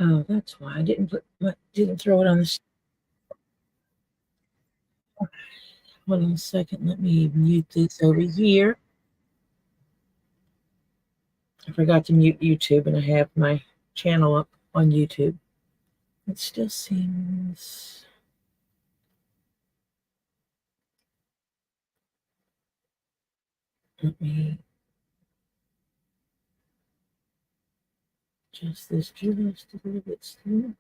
Oh, that's why I didn't throw it on the. Hold on a second. Let me mute this over here. I forgot to mute YouTube, and I have my channel up on YouTube. It still seems. Let me adjust this just a little bit slower.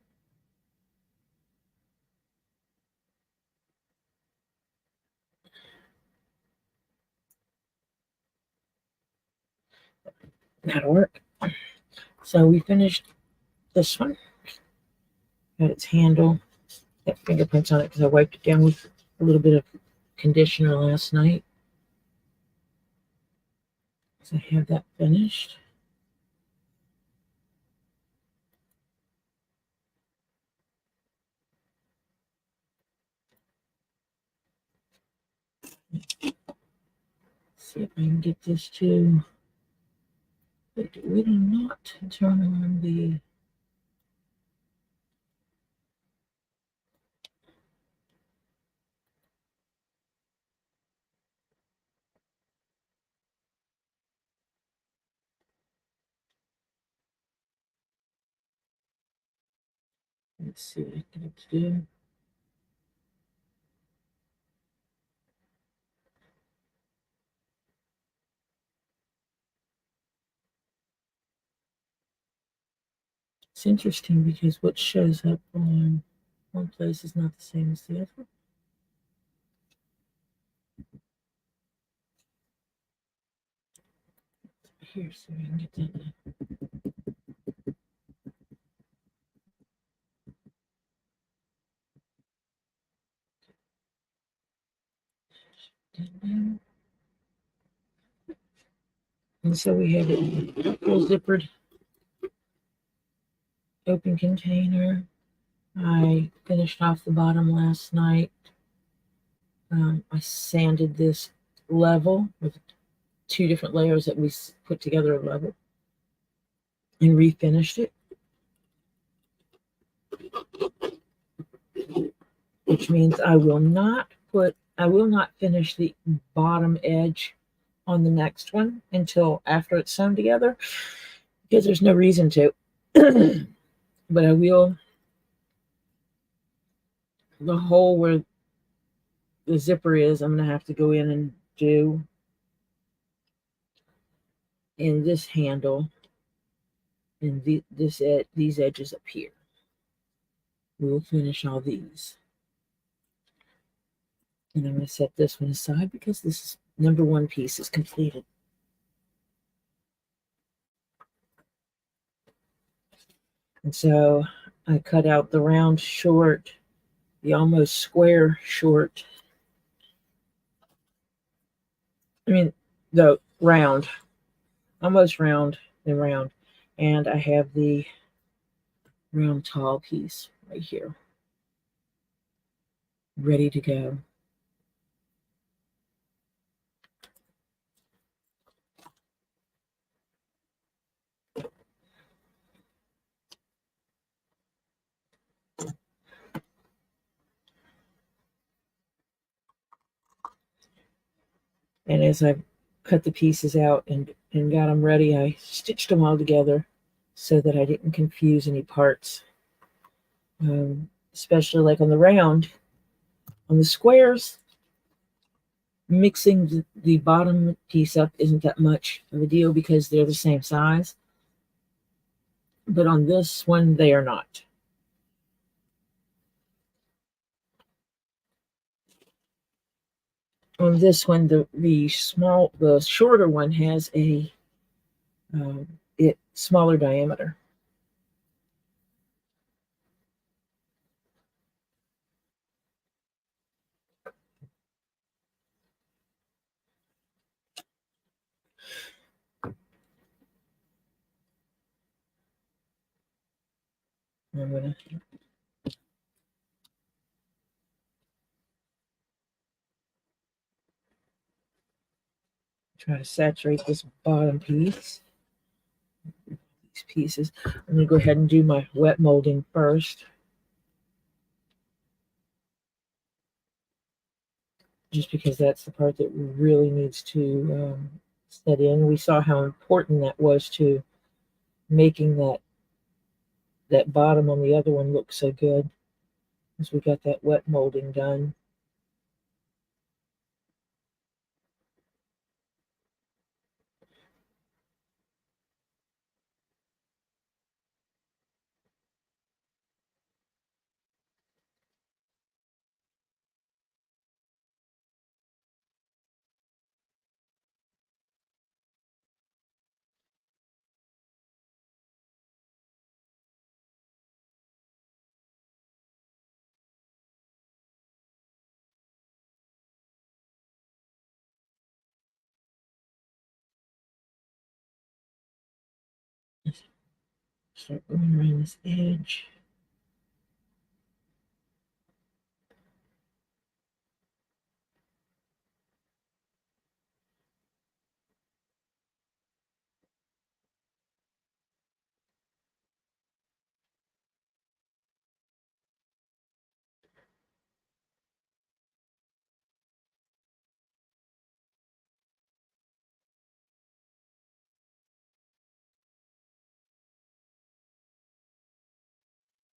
That'll work. So we finished this one. Got its handle. Got fingerprints on it because I wiped it down with a little bit of conditioner last night. So I have that finished. See if I can get this to. But we do not turn on the. Let's see what I can do. It's interesting because what shows up on one place is not the same as the other. Here, so we can get that. And so we have a full zippered open container. I finished off the bottom last night. I sanded this level with 2 different layers that we put together a level and refinished it, which means I will not finish the bottom edge on the next one until after it's sewn together because there's no reason to. But I will, the hole where the zipper is, I'm going to have to go in and do in this handle and these edges up here. We'll finish all these. And I'm going to set this one aside because this is number 1 piece is completed. And so I cut out the round short, the almost square short. I mean, the round, almost round and round. And I have the round tall piece right here, ready to go. And as I cut the pieces out and got them ready, I stitched them all together so that I didn't confuse any parts. Especially like on the round, on the squares, mixing the bottom piece up isn't that much of a deal because they're the same size. But on this one, they are not. On this one, the shorter one has a smaller diameter. I'm gonna try to saturate this bottom piece. These these pieces. I'm going to go ahead and do my wet molding first. Just because that's the part that really needs to set in. We saw how important that was to making that bottom on the other one look so good as we got that wet molding done. Start going around this edge.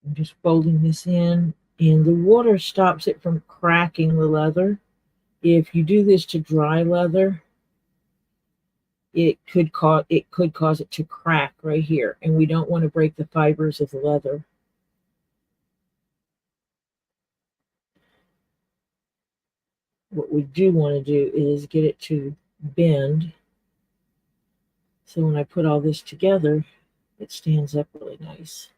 I'm just folding this in, and the water stops it from cracking the leather. If you do this to dry leather, it could cause it to crack right here, and we don't want to break the fibers of the leather. What we do want to do is get it to bend, so when I put all this together, it stands up really nice.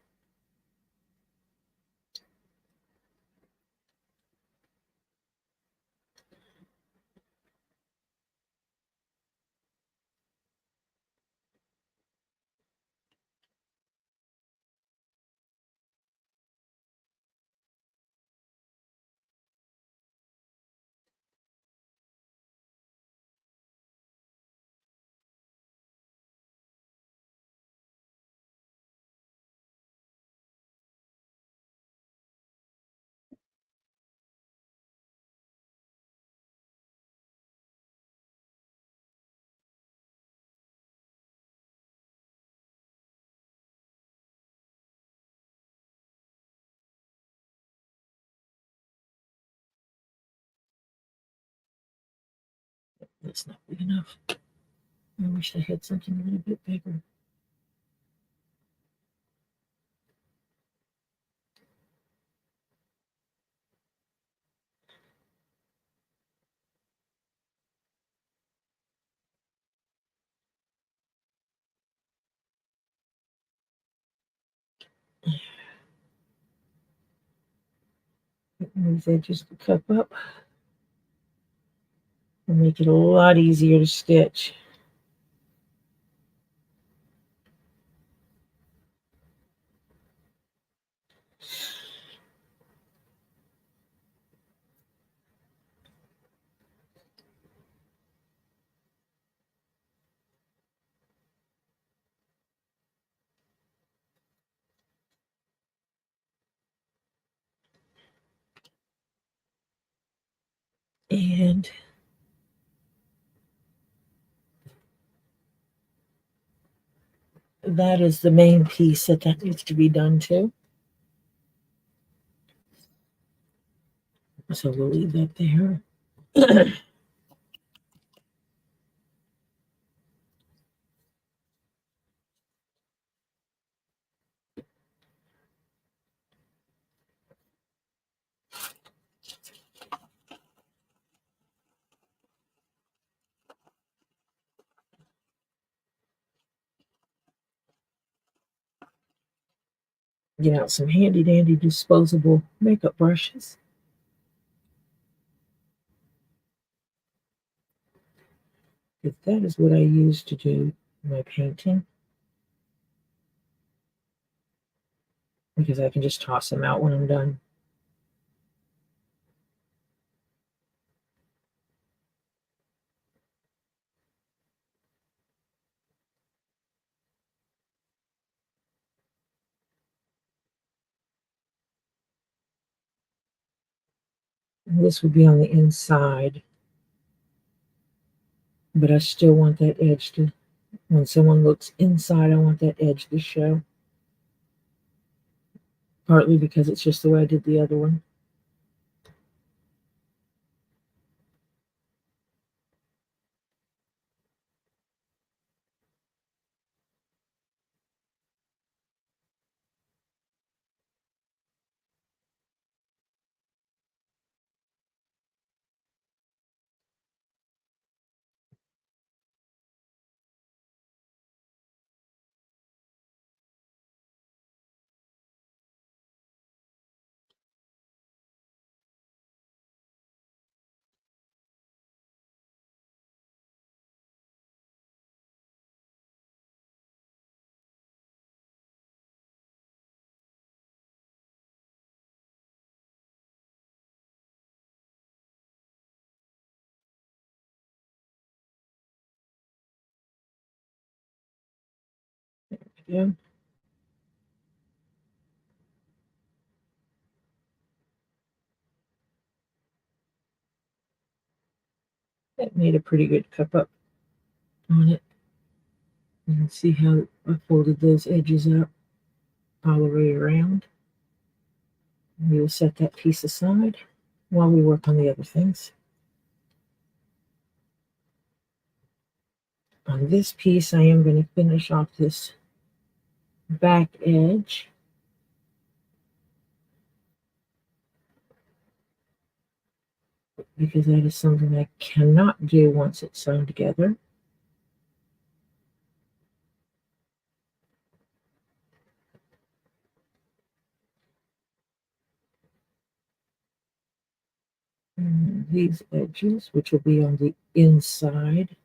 That's not big enough. I wish I had something a little bit bigger. Move the edges of the cup up and make it a lot easier to stitch. And that is the main piece that needs to be done too. So we'll leave that there. Get out some handy dandy disposable makeup brushes. Because that is what I use to do my painting. Because I can just toss them out when I'm done. This would be on the inside, but I still want that edge to, when someone looks inside, I want that edge to show. Partly because it's just the way I did the other one. Yeah. That made a pretty good cup up on it. You can see how I folded those edges up all the way around. We will set that piece aside while we work on the other things. On this piece, I am going to finish off this back edge. Because that is something I cannot do once it's sewn together. And these edges, which will be on the inside.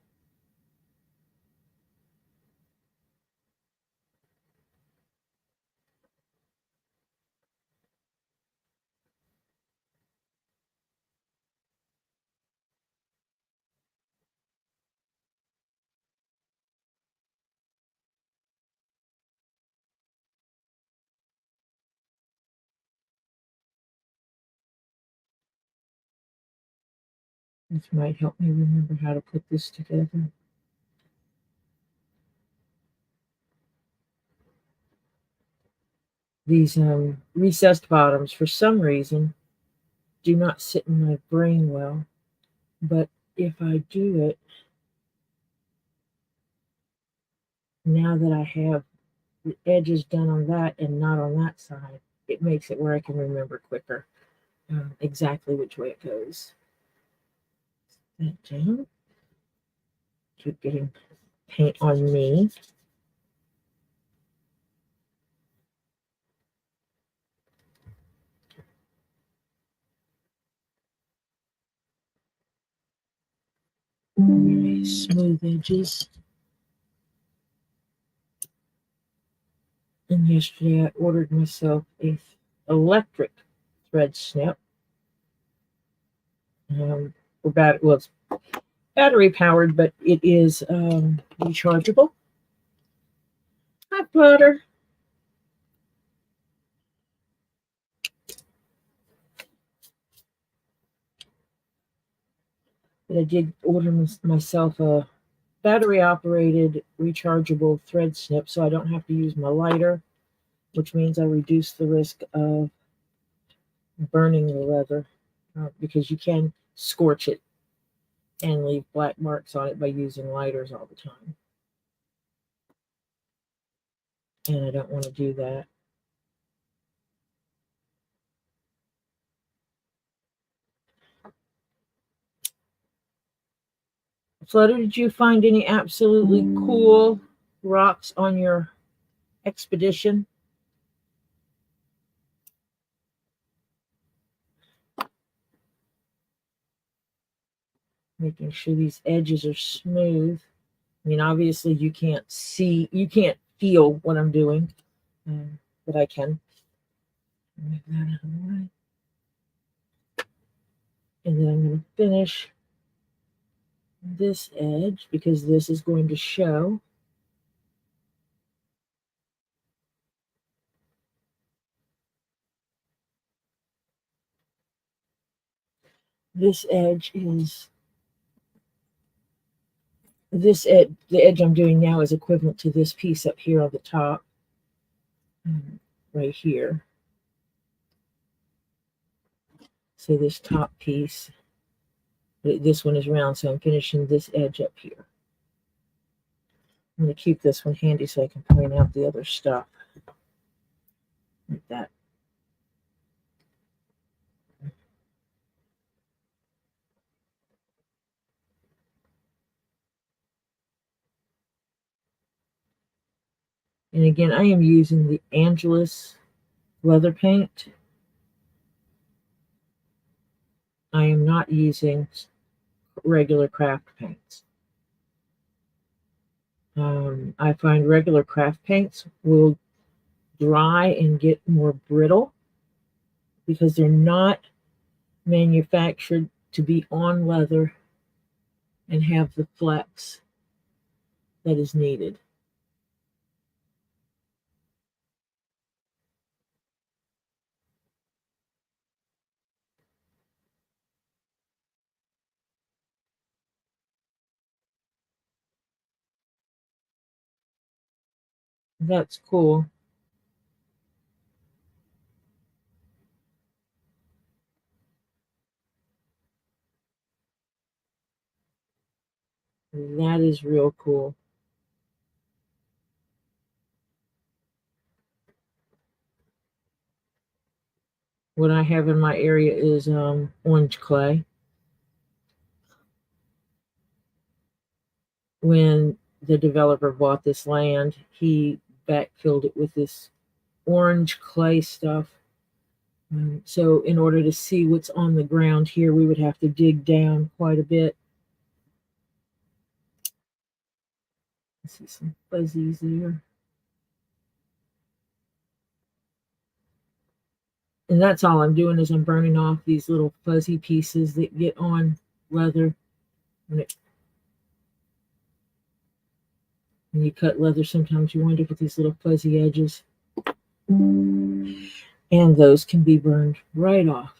This might help me remember how to put this together. These recessed bottoms, for some reason, do not sit in my brain well. But if I do it, now that I have the edges done on that and not on that side, it makes it where I can remember quicker exactly which way it goes. That down. Keep getting paint on me. Very smooth edges. And yesterday I ordered myself a electric thread snip. Well, it's battery powered, but it is rechargeable. Hi, Flutter. But I did order myself a battery operated rechargeable thread snip so I don't have to use my lighter, which means I reduce the risk of burning the leather because you can scorch it and leave black marks on it by using lighters all the time. And I don't want to do that. Flutter, did you find any absolutely cool rocks on your expedition? Making sure these edges are smooth. I mean, obviously you can't feel what I'm doing, but I can. Move that out of the way. And then I'm going to finish this edge because this is going to show. This edge is the edge I'm doing now is equivalent to this piece up here on the top, right here. So this top piece, this one is round, so I'm finishing this edge up here. I'm going to keep this one handy so I can point out the other stuff like that. And again, I am using the Angelus leather paint. I am not using regular craft paints. I find regular craft paints will dry and get more brittle because they're not manufactured to be on leather and have the flex that is needed. That's cool. That is real cool. What I have in my area is orange clay. When the developer bought this land, he backfilled it with this orange clay stuff. So in order to see what's on the ground here, we would have to dig down quite a bit. I see some fuzzies there. And that's all I'm doing is I'm burning off these little fuzzy pieces that get on leather. When you cut leather, sometimes you wind up with these little fuzzy edges. And those can be burned right off.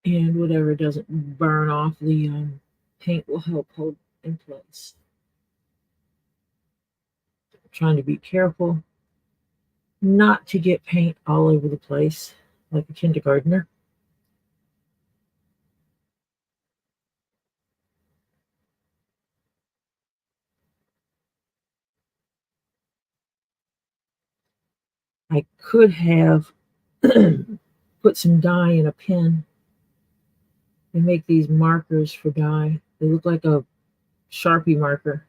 And whatever doesn't burn off, the paint will help hold in place. I'm trying to be careful not to get paint all over the place like a kindergartner. I could have put some dye in a pen and make these markers for dye. They look like a Sharpie marker.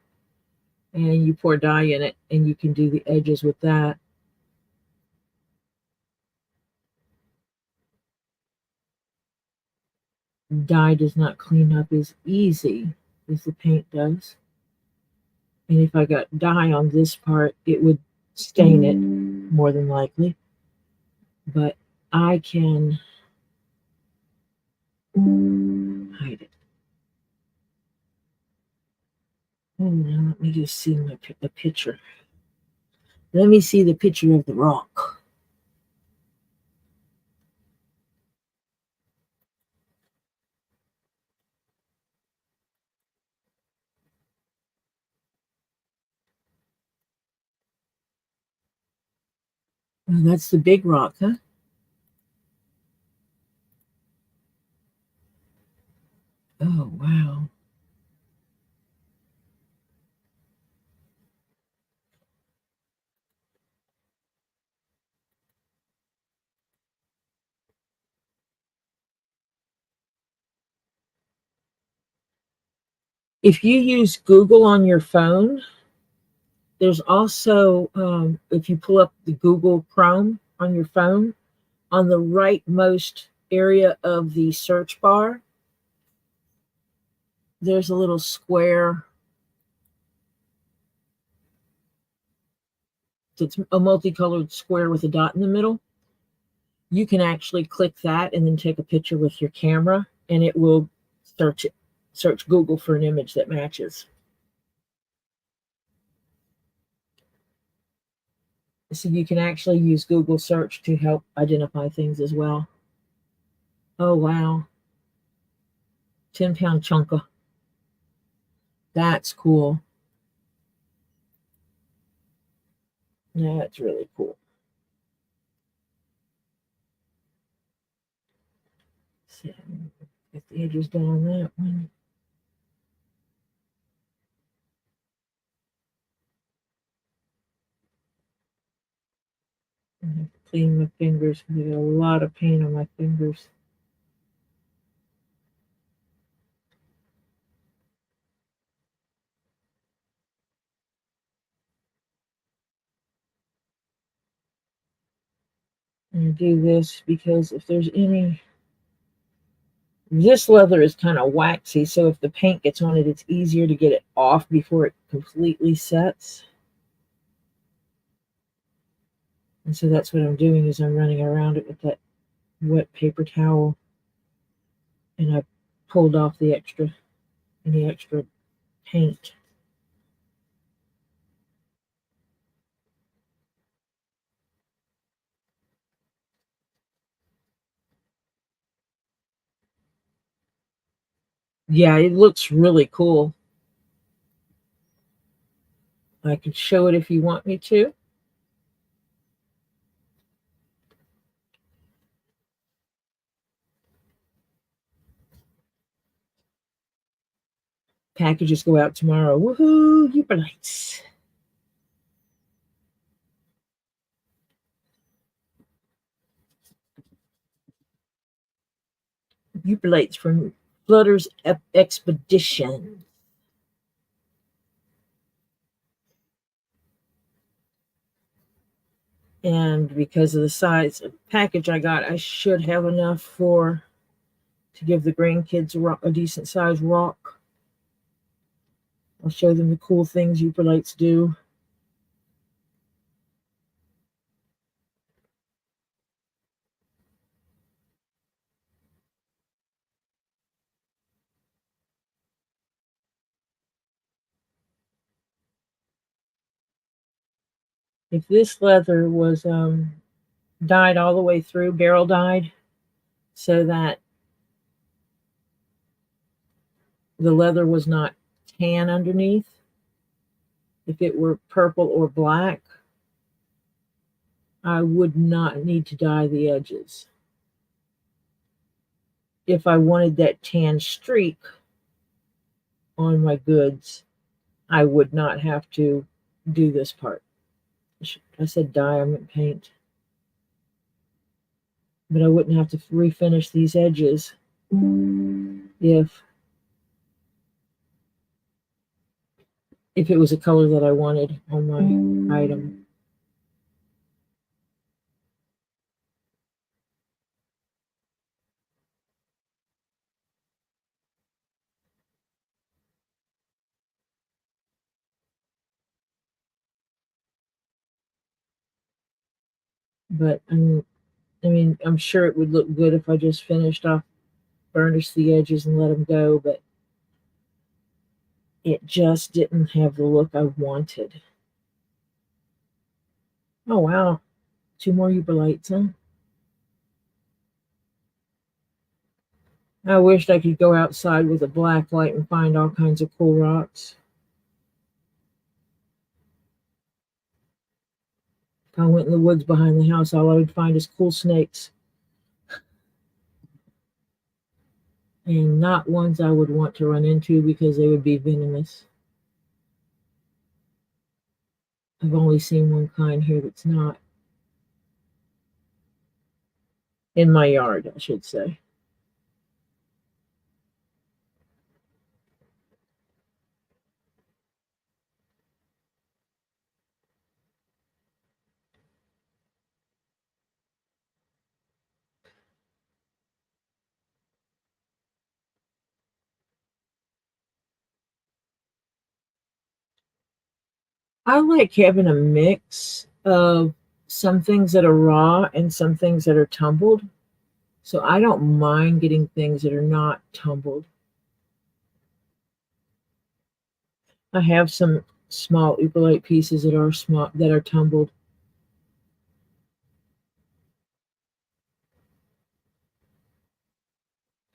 And you pour dye in it and you can do the edges with that. Dye does not clean up as easy as the paint does. And if I got dye on this part, it would stain it more than likely. But I can hide it. Now let me just see the picture. Let me see the picture of the rock. Oh, that's the big rock, huh? Oh, wow. If you use Google on your phone, there's also, if you pull up the Google Chrome on your phone, on the rightmost area of the search bar, there's a little square. It's a multicolored square with a dot in the middle. You can actually click that and then take a picture with your camera, and it will search Google for an image that matches. So you can actually use Google search to help identify things as well. Oh wow. 10-pound chunka. That's cool. That's really cool. So, get the edges done on that one. I have to clean my fingers because I got a lot of paint on my fingers. And I do this because if there's any, this leather is kind of waxy, so if the paint gets on it, it's easier to get it off before it completely sets. And so that's what I'm doing is I'm running around it with that wet paper towel, and I pulled off any extra paint. Yeah, it looks really cool. I can show it if you want me to. Packages go out tomorrow. Woohoo! Uber lights. Uber lights from Flutter's Expedition. And because of the size of package I got, I should have enough to give the grandkids a decent sized rock. I'll show them the cool things Uber lights do. If this leather was dyed all the way through, barrel dyed, so that the leather was not tan underneath, if it were purple or black, I would not need to dye the edges. If I wanted that tan streak on my goods, I would not have to do this part. I said dye, I meant paint. But I wouldn't have to refinish these edges if it was a color that I wanted on my item. But I'm sure it would look good if I just finished off, burnished the edges and let them go, but it just didn't have the look I wanted. Oh wow, 2 more Uber lights, huh? I wished I could go outside with a black light and find all kinds of cool rocks. If I went in the woods behind the house, all I would find is cool snakes. And not ones I would want to run into because they would be venomous. I've only seen one kind here that's not. In my yard, I should say. I like having a mix of some things that are raw and some things that are tumbled. So I don't mind getting things that are not tumbled. I have some small Uberlite pieces that are small that are tumbled,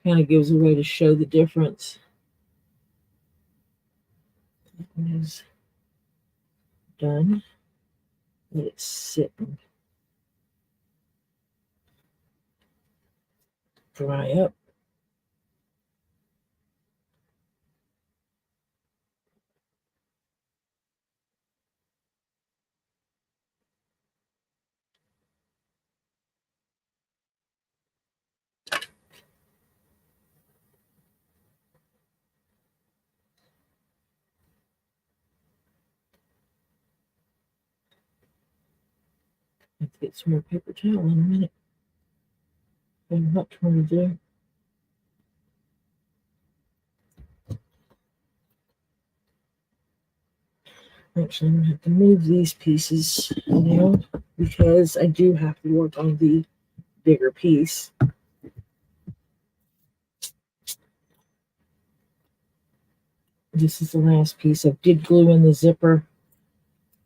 Kind of gives a way to show the difference. That one is done. Let it sit and dry up. Let's get some more paper towel in a minute. There's much more to do. Actually, I'm going to have to move these pieces now because I do have to work on the bigger piece. This is the last piece. I did glue in the zipper.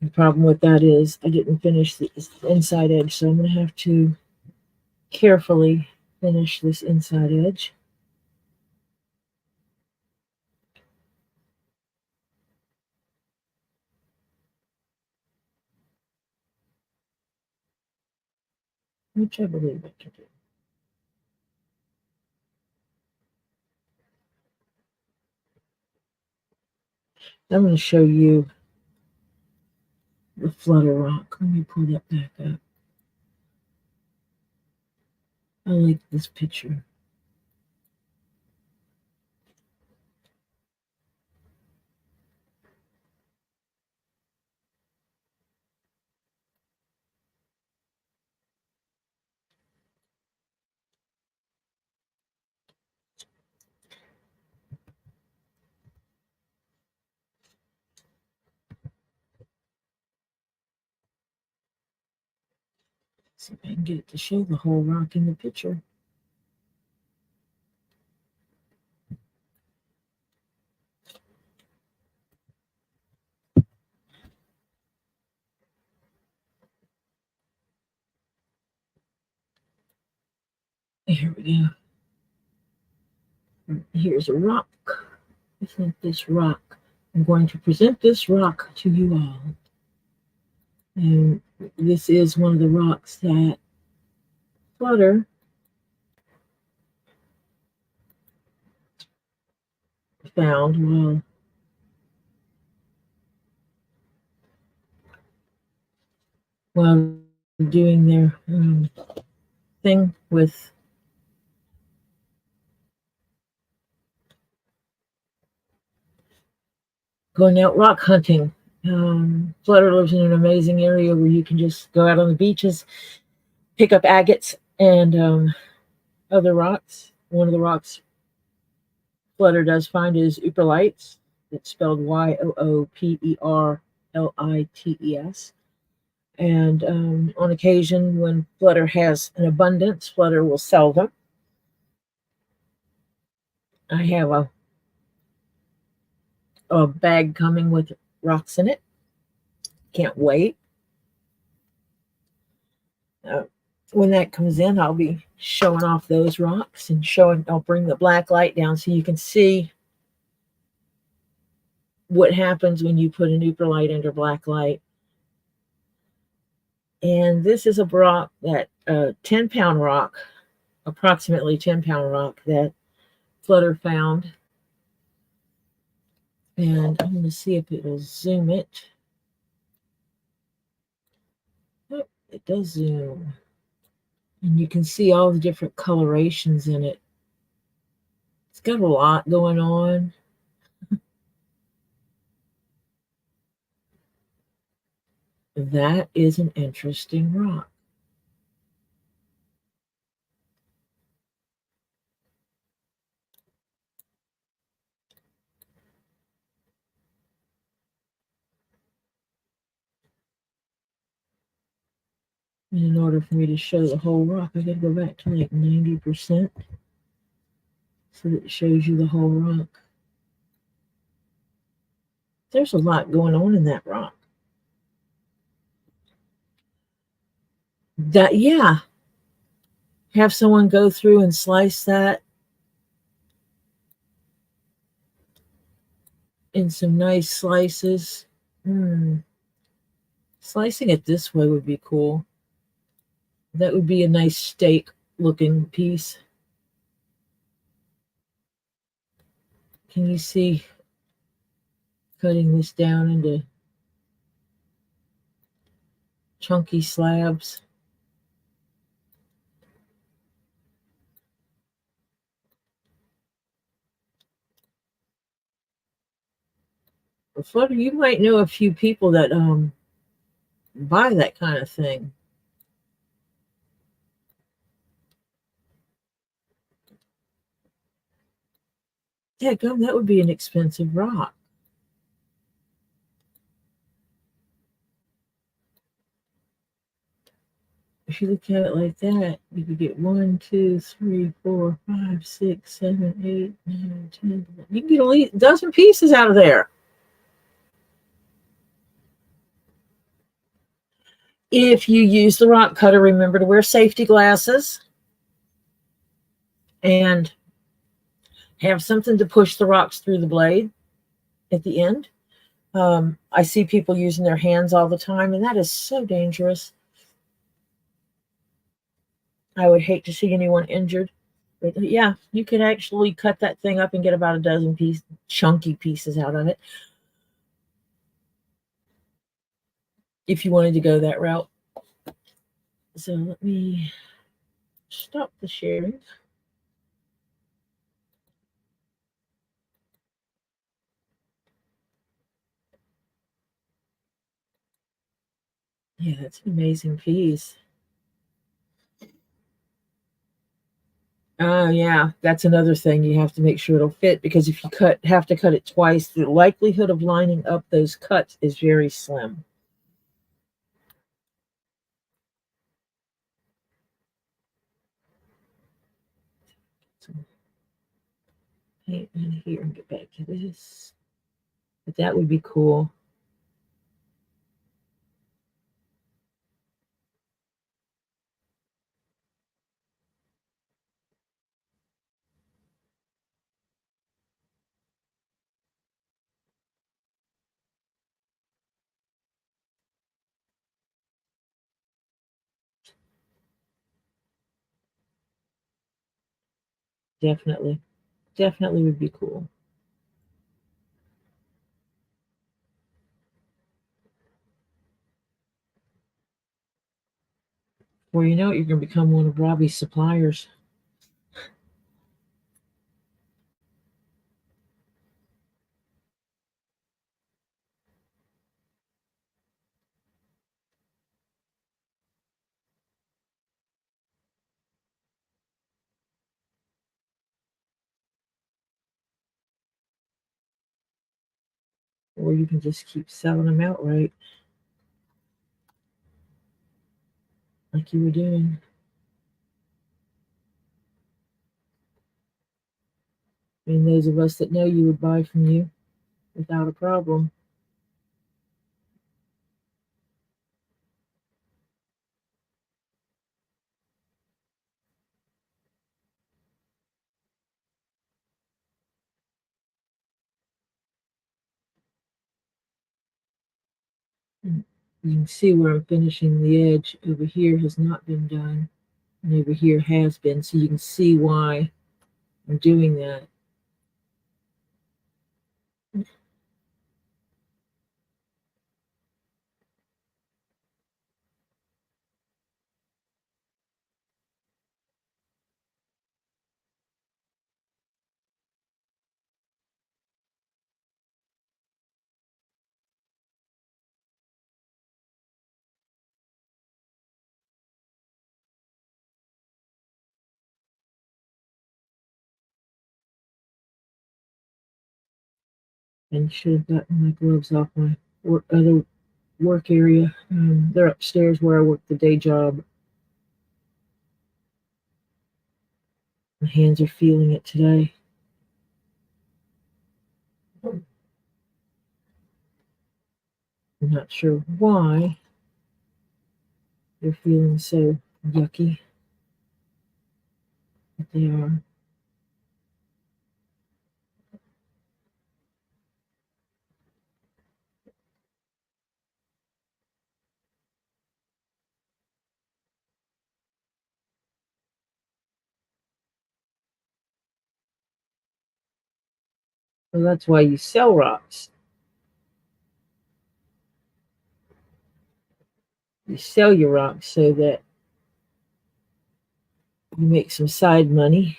The problem with that is I didn't finish the inside edge, so I'm going to have to carefully finish this inside edge. Which I believe I can do. I'm going to show you the flutter rock. Let me pull that back up. I like this picture. See if I can get it to show the whole rock in the picture. Here we go. Here's a rock. Isn't this rock? I'm going to present this rock to you all. And this is one of the rocks that Flutter found while doing their thing with going out rock hunting. Flutter lives in an amazing area where you can just go out on the beaches, pick up agates and other rocks. One of the rocks Flutter does find is Ooperlites. It's spelled Yooperlites. And on occasion, when Flutter has an abundance, Flutter will sell them. I have a bag coming with rocks in it. Can't wait. When that comes in, I'll be showing off those rocks and I'll bring the black light down so you can see what happens when you put an Ooperlite under black light. And this is a rock that 10-pound rock, approximately 10-pound rock that Flutter found. And I'm going to see if it'll zoom it. Oh, it does zoom. And you can see all the different colorations in it. It's got a lot going on. That is an interesting rock. And in order for me to show the whole rock, I got to go back to like 90% so that it shows you the whole rock. There's a lot going on in that rock. Yeah. Have someone go through and slice that in some nice slices. Slicing it this way would be cool. That would be a nice steak looking piece. Can you see cutting this down into chunky slabs? Flutter, you might know a few people that buy that kind of thing. Yeah, gum, that would be an expensive rock. If you look at it like that, you could get 1, 2, 3, 4, 5, 6, 7, 8, 9, 10. You can get at least a dozen pieces out of there. If you use the rock cutter, remember to wear safety glasses and have something to push the rocks through the blade at the end. I see people using their hands all the time, and that is so dangerous. I would hate to see anyone injured. But yeah, you could actually cut that thing up and get about a dozen chunky pieces out of it if you wanted to go that route. So let me stop the sharing. Yeah, that's an amazing piece. Oh yeah, that's another thing. You have to make sure it'll fit, because if you have to cut it twice, the likelihood of lining up those cuts is very slim. So paint in here and get back to this. But that would be cool. Definitely. Definitely would be cool. Well, you know, you're going to become one of Robbie's suppliers. Or you can just keep selling them outright like you were doing. I mean, those of us that know you would buy from you without a problem. And you can see where I'm finishing the edge. Over here has not been done, and over here has been. So you can see why I'm doing that. And should have gotten my gloves off my other work area. They're upstairs where I work the day job. My hands are feeling it today. I'm not sure why they're feeling so yucky, but they are. So that's why you sell rocks. You sell your rocks so that you make some side money.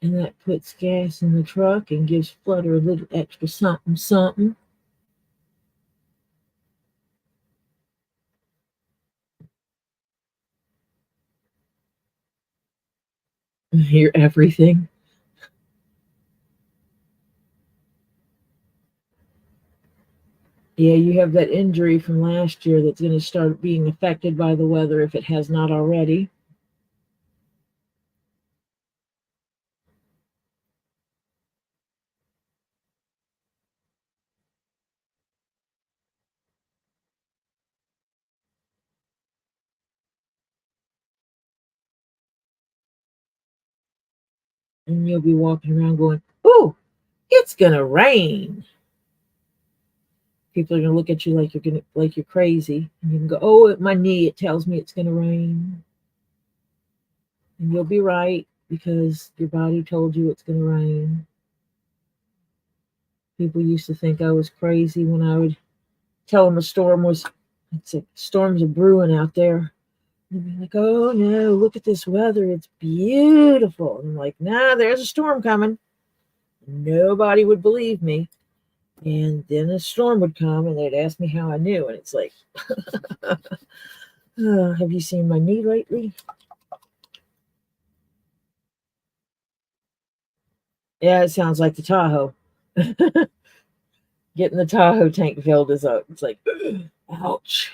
And that puts gas in the truck and gives Flutter a little extra something something. Hear everything. Yeah, you have that injury from last year that's going to start being affected by the weather if it has not already. And you'll be walking around going, "Ooh, it's going to rain." People are going to look at you like you're crazy. And you can go, "Oh, my knee, it tells me it's going to rain." And you'll be right because your body told you it's going to rain. People used to think I was crazy when I would tell them it's like storms are brewing out there. And they'd be like, "Oh no, look at this weather. It's beautiful." And I'm like, "Nah, there's a storm coming." Nobody would believe me. And then a storm would come and they'd ask me how I knew. And it's like, have you seen my knee lately? Yeah, it sounds like the Tahoe. Getting the Tahoe tank filled is up. It's like, ouch.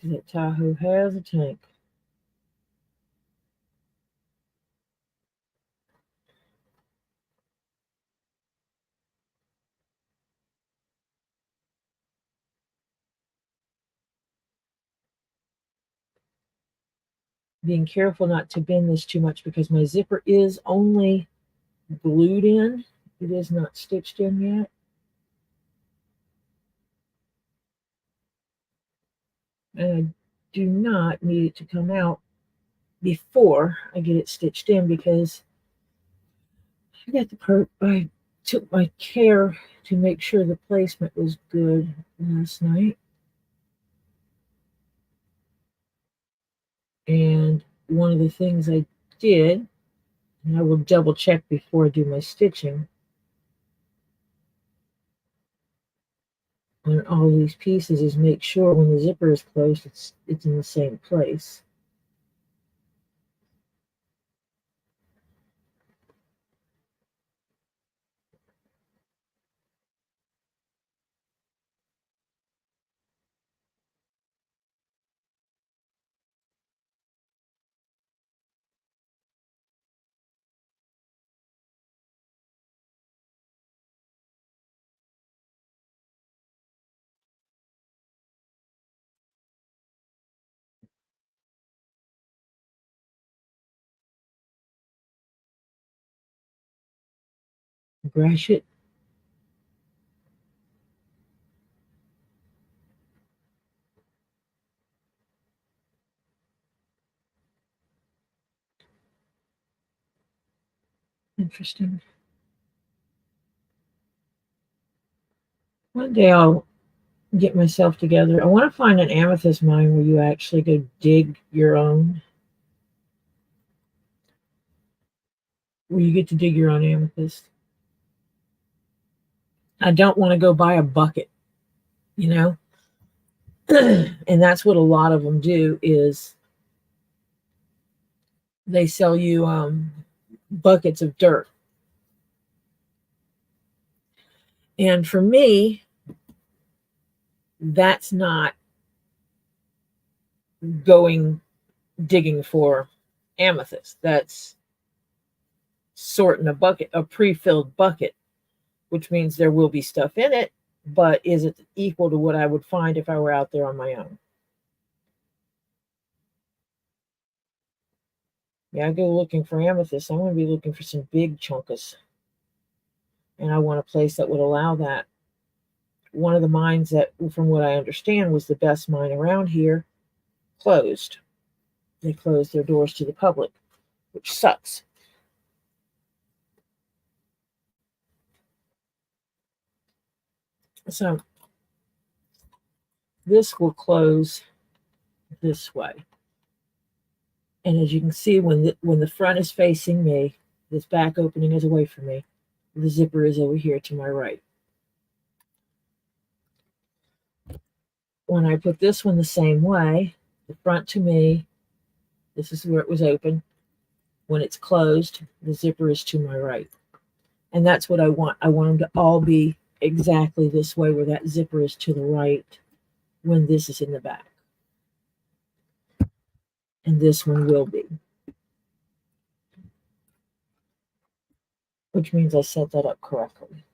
That Tahoe has a tank. Being careful not to bend this too much because my zipper is only glued in. It is not stitched in yet. And I do not need it to come out before I get it stitched in because I took my care to make sure the placement was good last night. And one of the things I did, and I will double check before I do my stitching on all these pieces, is make sure when the zipper is closed, it's in the same place. Brush it. Interesting. One day I'll get myself together. I want to find an amethyst mine where you actually go dig your own, where you get to dig your own amethyst. I don't want to go buy a bucket, you know? And that's what a lot of them do is they sell you buckets of dirt. And for me, that's not going digging for amethyst. That's sorting a bucket, a pre-filled bucket, which means there will be stuff in it, but is it equal to what I would find if I were out there on my own? Yeah, I go looking for amethyst. I'm going to be looking for some big chunkus. And I want a place that would allow that. One of the mines that, from what I understand, was the best mine around here closed. They closed their doors to the public, which sucks. So this will close this way. And as you can see, when the front is facing me, this back opening is away from me. The zipper is over here to my right. When I put this one the same way, the front to me, this is where it was open. When it's closed, the zipper is to my right. And that's what I want. I want them to all be exactly this way, where that zipper is to the right when this is in the back. And this one will be. Which means I set that up correctly.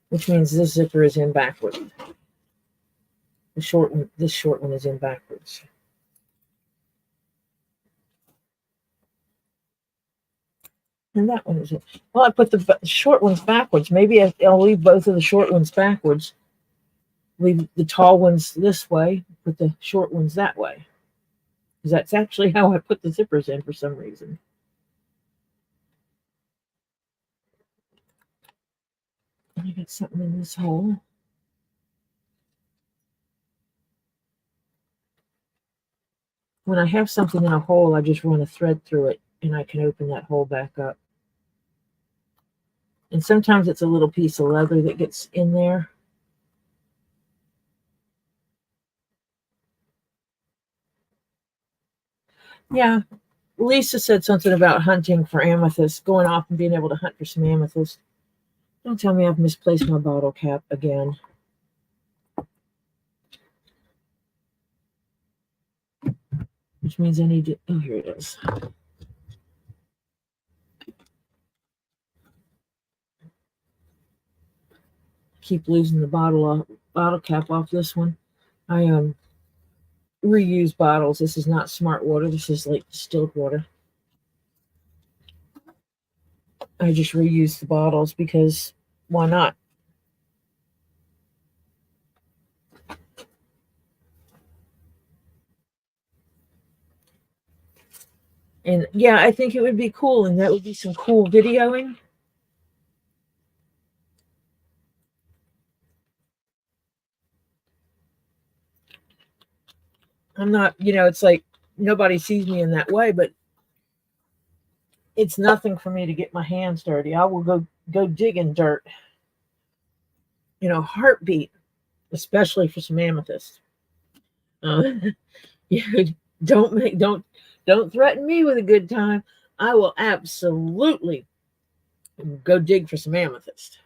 Which means this zipper is in backwards. This short one is in backwards. And that one is in. Well, I put the short ones backwards. Maybe I'll leave both of the short ones backwards. Leave the tall ones this way, put the short ones that way. Because that's actually how I put the zippers in for some reason. And I got something in this hole. When I have something in a hole, I just run a thread through it and I can open that hole back up. And sometimes it's a little piece of leather that gets in there. Yeah, Lisa said something about hunting for amethyst, going off and being able to hunt for some amethyst. Don't tell me I've misplaced my bottle cap again. Which means I need to, oh, here it is. Keep losing the bottle cap off this one. I reuse bottles. This is not smart water. This is like distilled water. I just reuse the bottles because why not? And yeah, I think it would be cool, and that would be some cool videoing. I'm not, it's like nobody sees me in that way, but it's nothing for me to get my hands dirty. I will go digging dirt. Heartbeat, especially for some amethyst. You don't threaten me with a good time. I will absolutely go dig for some amethyst.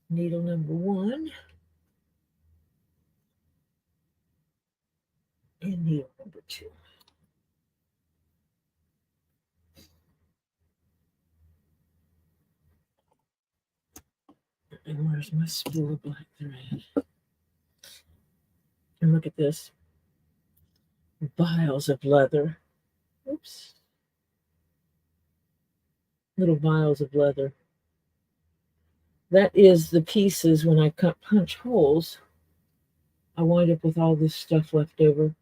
Needle number 1 and needle number 2. And where's my spool of black thread? And look at this. Vials of leather. Oops. Little vials of leather. That is the pieces when I punch holes. I wind up with all this stuff left over.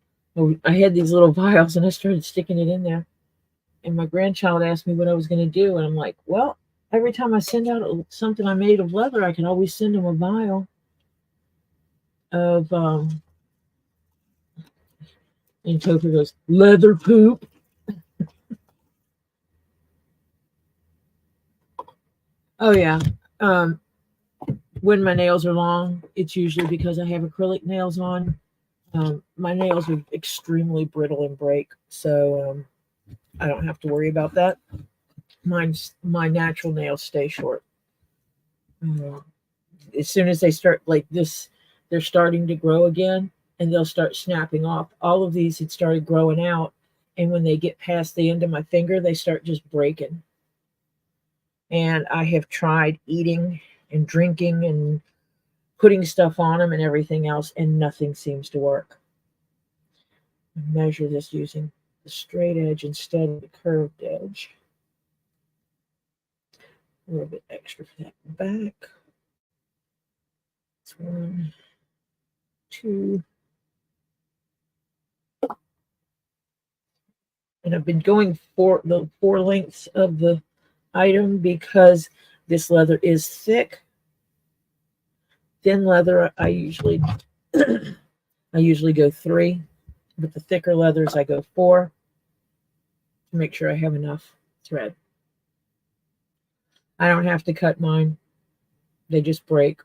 I had these little vials and I started sticking it in there. And my grandchild asked me what I was going to do. And I'm like, well, every time I send out something I made of leather, I can always send them a vial of, and Topher goes, leather poop. Oh, yeah. When my nails are long, it's usually because I have acrylic nails on. My nails are extremely brittle and break, so I don't have to worry about that. My natural nails stay short. As soon as they start like this, they're starting to grow again, and they'll start snapping off. All of these had started growing out, and when they get past the end of my finger, they start just breaking. And I have tried eating and drinking and putting stuff on them and everything else, and nothing seems to work. I measure this using the straight edge instead of the curved edge. A little bit extra for that back. It's 1, 2. And I've been going for the 4 lengths of the item because this leather is thick. Thin leather, I usually go 3, but the thicker leathers I go 4 to make sure I have enough thread. I don't have to cut mine; they just break.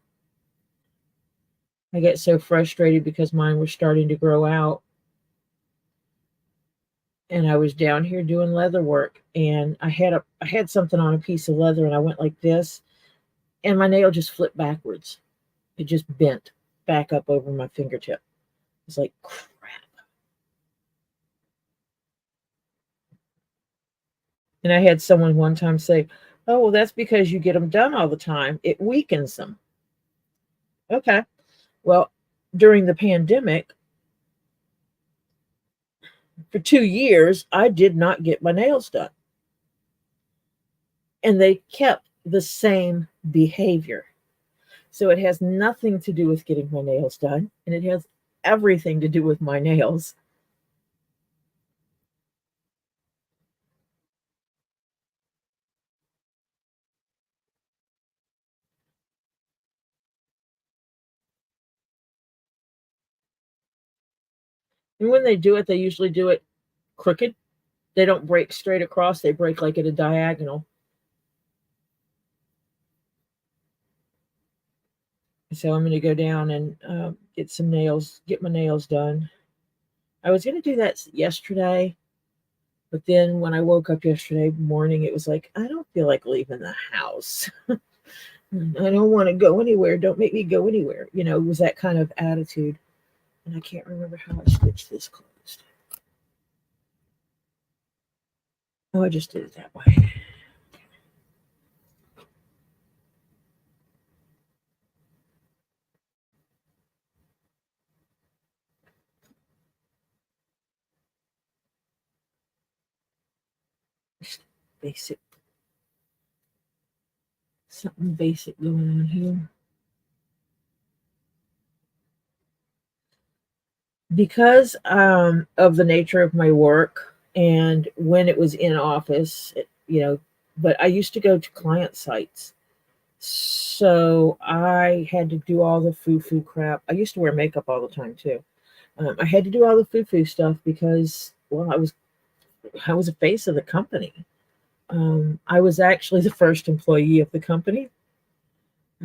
I get so frustrated because mine were starting to grow out, and I was down here doing leather work, and I had something on a piece of leather, and I went like this, and my nail just flipped backwards. It just bent back up over my fingertip. It's like, crap. And I had someone one time say, "Oh, well, that's because you get them done all the time. It weakens them." Okay. Well, during the pandemic, for 2 years, I did not get my nails done. And they kept the same behavior. So it has nothing to do with getting my nails done, and it has everything to do with my nails. And when they do it, they usually do it crooked. They don't break straight across, they break like at a diagonal. So I'm going to go down and get my nails done. I was going to do that yesterday, but then when I woke up yesterday morning, it was like, I don't feel like leaving the house. I don't want to go anywhere. Don't make me go anywhere. It was that kind of attitude. And I can't remember how I stitched this closed. Oh, I just did it that way. Just basic. Something basic going on here. Because of the nature of my work and when it was in office, but I used to go to client sites. So I had to do all the foo-foo crap. I used to wear makeup all the time too. I had to do all the foo-foo stuff because, well, I was a face of the company. I was actually the first employee of the company.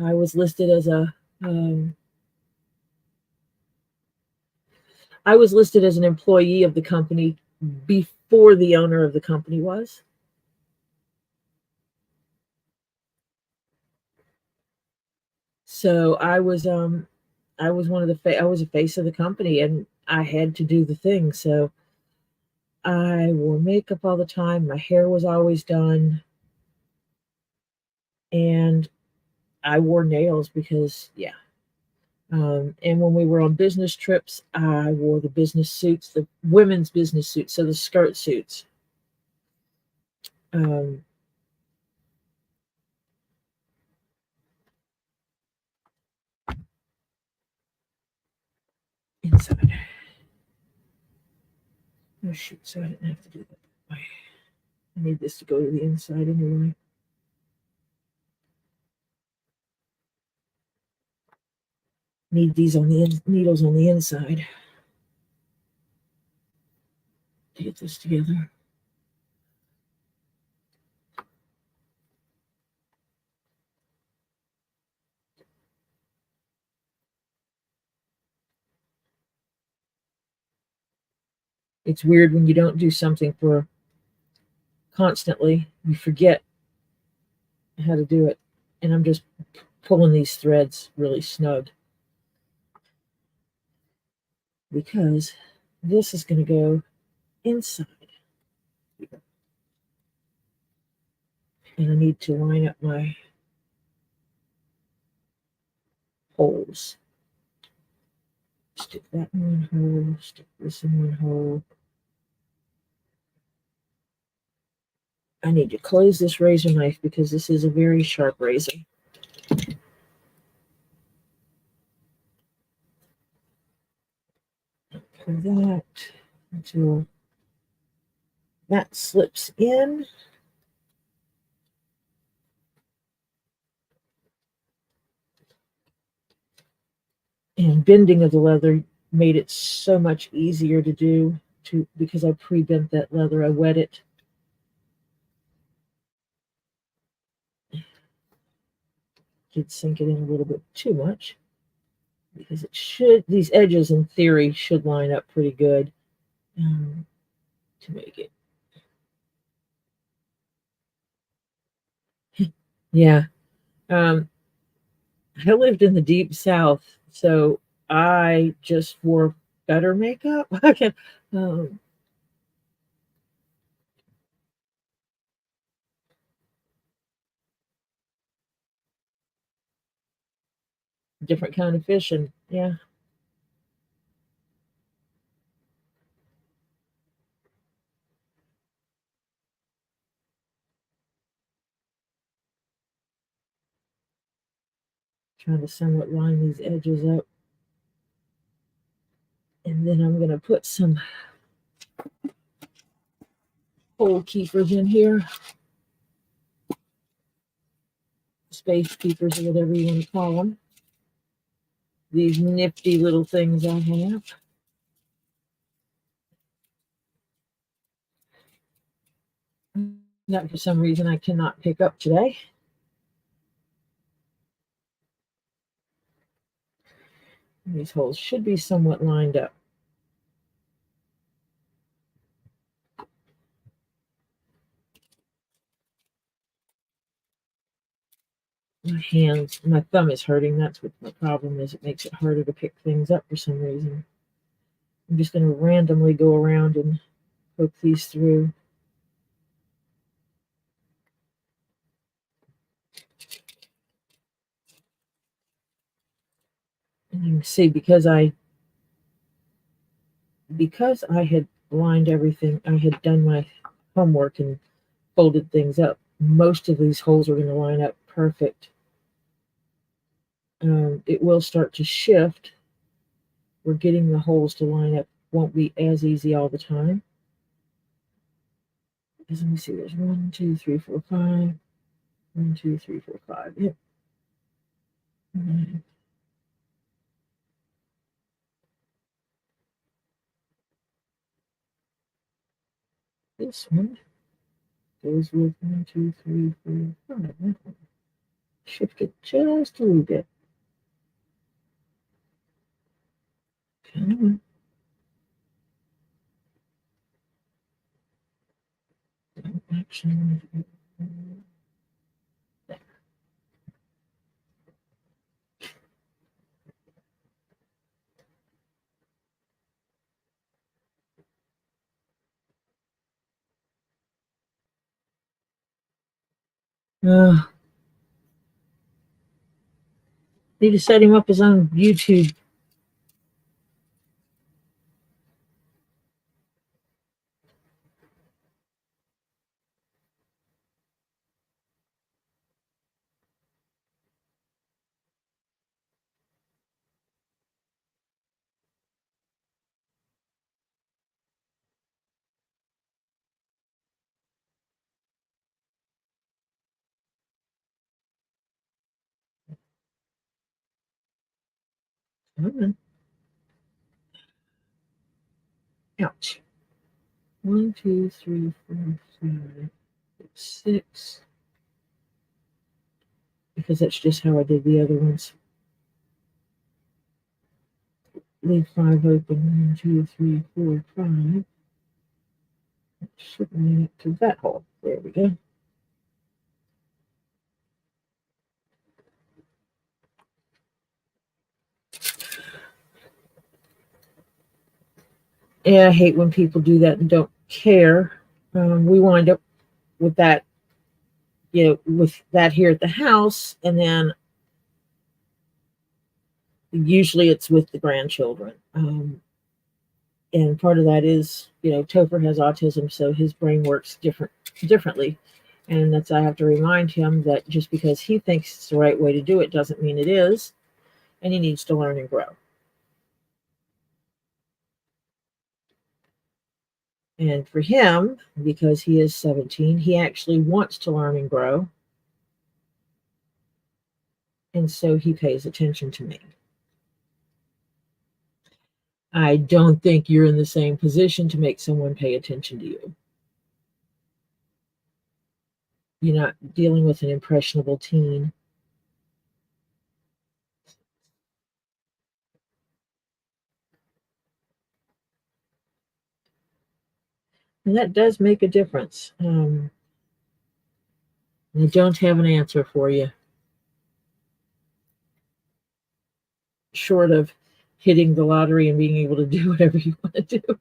I was listed as an employee of the company before the owner of the company was. So I was a face of the company, and I had to do the thing. So I wore makeup all the time. My hair was always done, and I wore nails because, yeah. And when we were on business trips, I wore the business suits, the women's business suits, so the skirt suits. Um, Inside. Oh shoot! So I didn't have to do that. I need this to go to the inside anyway. Need these needles on the inside to get this together. It's weird when you don't do something for constantly, you forget how to do it. And I'm just pulling these threads really snug because this is going to go inside. And I need to line up my holes. Stick that in one hole, stick this in one hole. I need to close this razor knife because this is a very sharp razor. Pull that until that slips in. And bending of the leather made it so much easier to do because I pre-bent that leather. I wet it. Did sink it in a little bit too much because these edges in theory should line up pretty good to make it. Yeah. I lived in the deep South, so I just wore better makeup. Different kind of fishing. Yeah. Trying to somewhat line these edges up. And then I'm going to put some hole keepers in here. Space keepers, or whatever you want to call them. These nifty little things I have. That for some reason I cannot pick up today. These holes should be somewhat lined up. My thumb is hurting. That's what my problem is. It makes it harder to pick things up for some reason. I'm just going to randomly go around and poke these through. And you can see because I had lined everything, I had done my homework and folded things up. Most of these holes are going to line up perfect. It will start to shift. We're getting the holes to line up. Won't be as easy all the time. Because let me see, there's 1, 2, 3, 4, 5. 1, 2, 3, 4, 5. Yep. This one goes with 1, 2, 3, 4, 5. That one. Shift it just a little bit. Come on. Action. Need to set him up as on YouTube. Ouch. 1, 2, 3, 4, 5, 6. Because that's just how I did the other ones. Leave 5 open. 1, 2, 3, 4, 5. That should line up to that hole. There we go. Yeah, I hate when people do that and don't care. We wind up with that with that here at the house, and then usually it's with the grandchildren. And part of that is, Topher has autism, so his brain works differently. And that's, I have to remind him that just because he thinks it's the right way to do it doesn't mean it is, and he needs to learn and grow. And for him, because he is 17, he actually wants to learn and grow. And so he pays attention to me. I don't think you're in the same position to make someone pay attention to you. You're not dealing with an impressionable teen. And that does make a difference. I don't have an answer for you, short of hitting the lottery and being able to do whatever you want to do.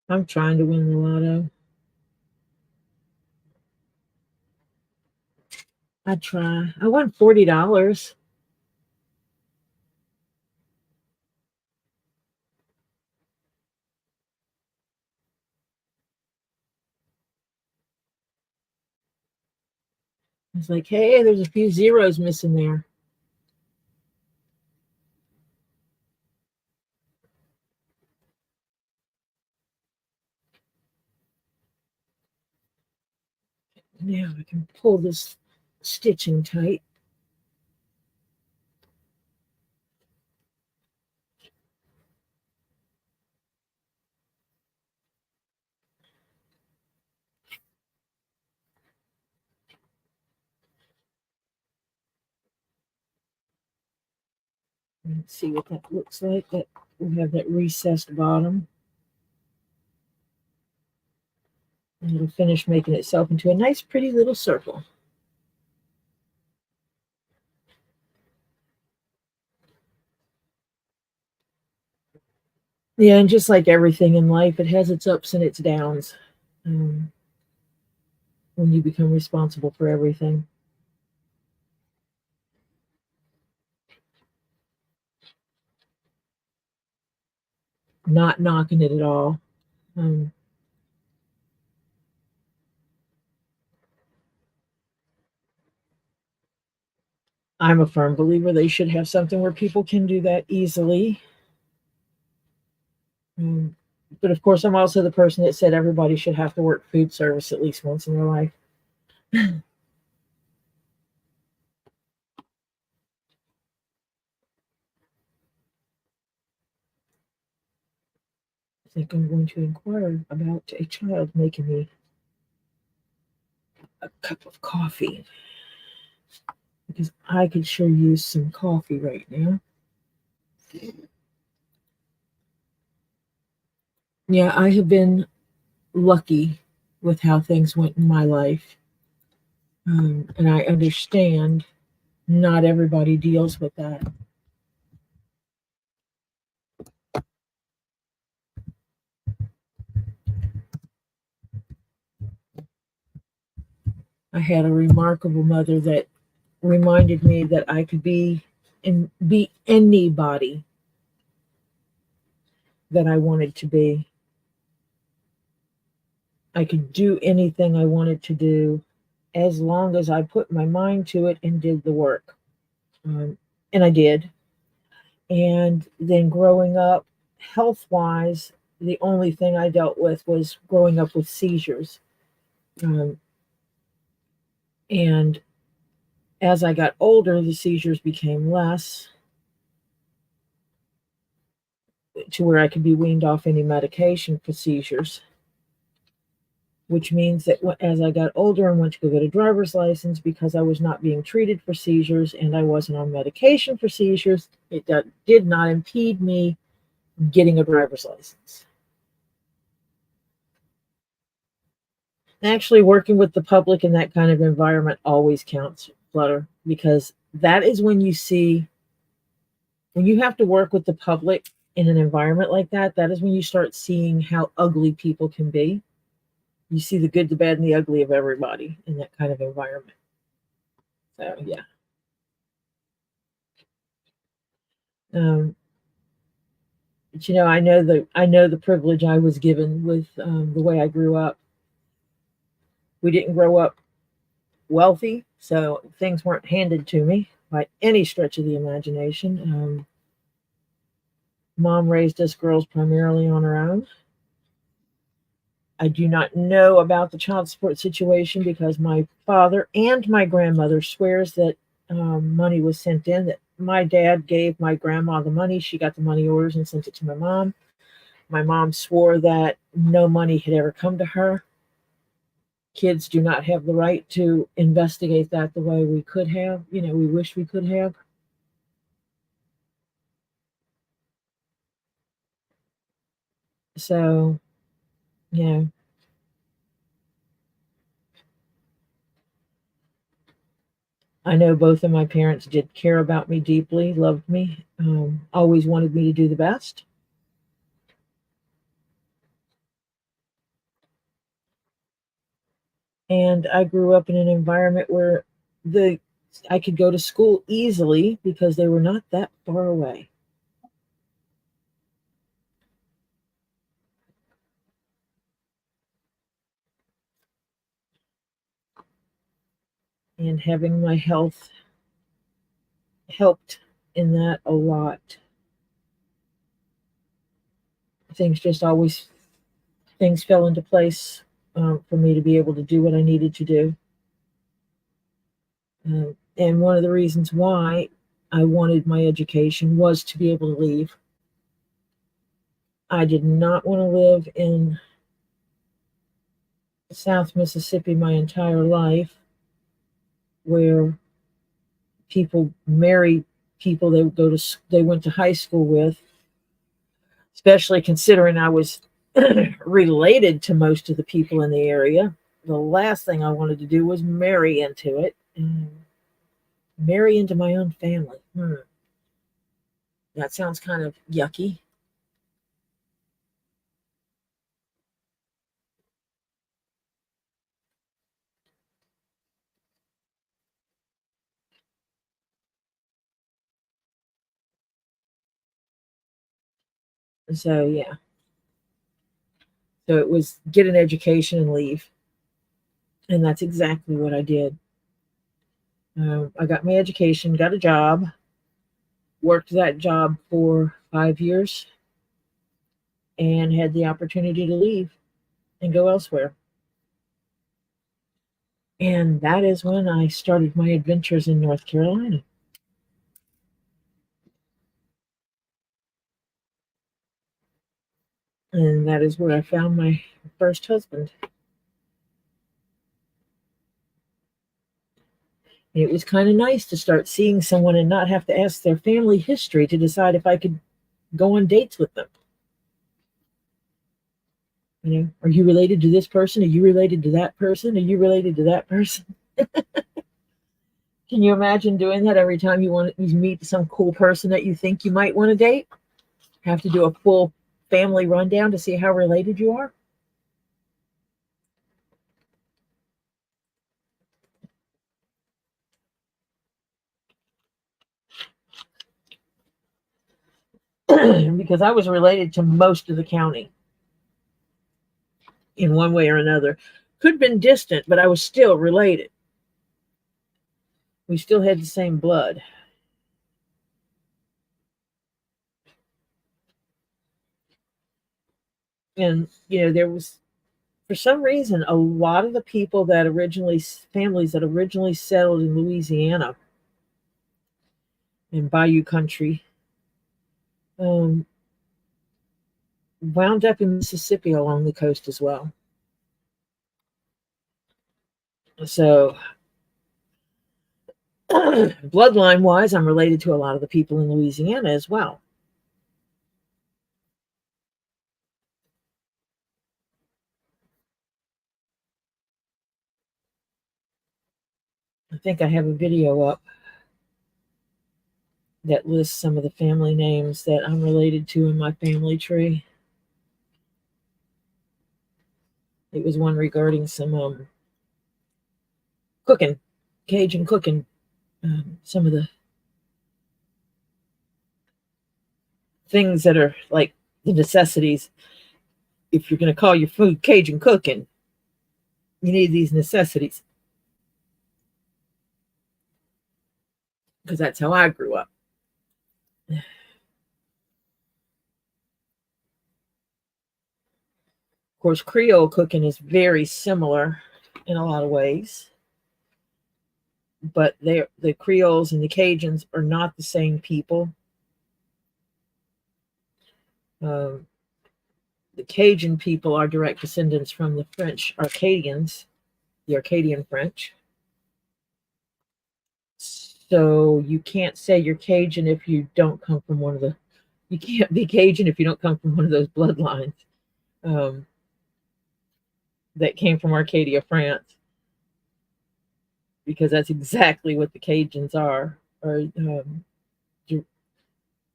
I'm trying to win the lotto. I try. I won $40. It's like, hey, there's a few zeros missing there. Now I can pull this stitching tight. Let's see what that looks like. That we have that recessed bottom. And it'll finish making itself into a nice, pretty little circle. Yeah, and just like everything in life, it has its ups and its downs. When you become responsible for everything. Not knocking it at all. Um, I'm a firm believer they should have something where people can do that easily. But of course, I'm also the person that said everybody should have to work food service at least once in their life. I think I'm going to inquire about a child making me a cup of coffee because I could sure use some coffee right now. Yeah, I have been lucky with how things went in my life. And I understand not everybody deals with that. I had a remarkable mother that reminded me that I could be anybody that I wanted to be. I could do anything I wanted to do as long as I put my mind to it and did the work. And I did. And then growing up, health wise, the only thing I dealt with was growing up with seizures. Um, and as I got older, the seizures became less to where I could be weaned off any medication for seizures. which means that as I got older and went to go get a driver's license, because I was not being treated for seizures and I wasn't on medication for seizures, it did not impede me getting a driver's license. Actually, working with the public in that kind of environment always counts, Flutter, because that is when you see, when you have to work with the public in an environment like that, that is when you start seeing how ugly people can be. You see the good, the bad, and the ugly of everybody in that kind of environment. So yeah. Um, but I know the privilege I was given with the way I grew up. We didn't grow up wealthy, so things weren't handed to me by any stretch of the imagination. Mom raised us girls primarily on her own. I do not know about the child support situation because my father and my grandmother swears that money was sent in, that my dad gave my grandma the money. She got the money orders and sent it to my mom. My mom swore that no money had ever come to her. Kids do not have the right to investigate that the way we could have, we wish we could have. So, you know, I know both of my parents did care about me deeply, loved me, always wanted me to do the best. And I grew up in an environment where the I could go to school easily because they were not that far away. And having my health helped in that a lot. Things fell into place for me to be able to do what I needed to do. And one of the reasons why I wanted my education was to be able to leave. I did not want to live in South Mississippi my entire life, where people marry people they went to high school with, especially considering I was related to most of the people in the area. The last thing I wanted to do was marry into it, and marry into my own family. That sounds kind of yucky. So yeah, so it was get an education and leave, and that's exactly what I did. I got my education, got a job, worked that job for 5 years, and had the opportunity to leave and go elsewhere. And that is when I started my adventures in North Carolina. And that is where I found my first husband. It was kind of nice to start seeing someone and not have to ask their family history to decide if I could go on dates with them. Are you related to this person? Are you related to that person? Are you related to that person? Can you imagine doing that every time you meet some cool person that you think you might want to date? Have to do a full family rundown to see how related you are? Because I was related to most of the county in one way or another. Could have been distant, but I was still related. We still had the same blood. And, there was, for some reason, a lot of the families that originally settled in Louisiana and Bayou country, um, wound up in Mississippi along the coast as well. So, bloodline wise, I'm related to a lot of the people in Louisiana as well. I think I have a video up that lists some of the family names that I'm related to in my family tree. It was one regarding some cooking, Cajun cooking. Some of the things that are like the necessities. If you're going to call your food Cajun cooking, you need these necessities, because that's how I grew up. Of course, Creole cooking is very similar in a lot of ways, but the Creoles and the Cajuns are not the same people. Um, the Cajun people are direct descendants from the French Arcadians, the Arcadian French. So you can't say you're Cajun if you don't come from one of the. You can't be Cajun if you don't come from one of those bloodlines um, that came from Arcadia, France, because that's exactly what the Cajuns are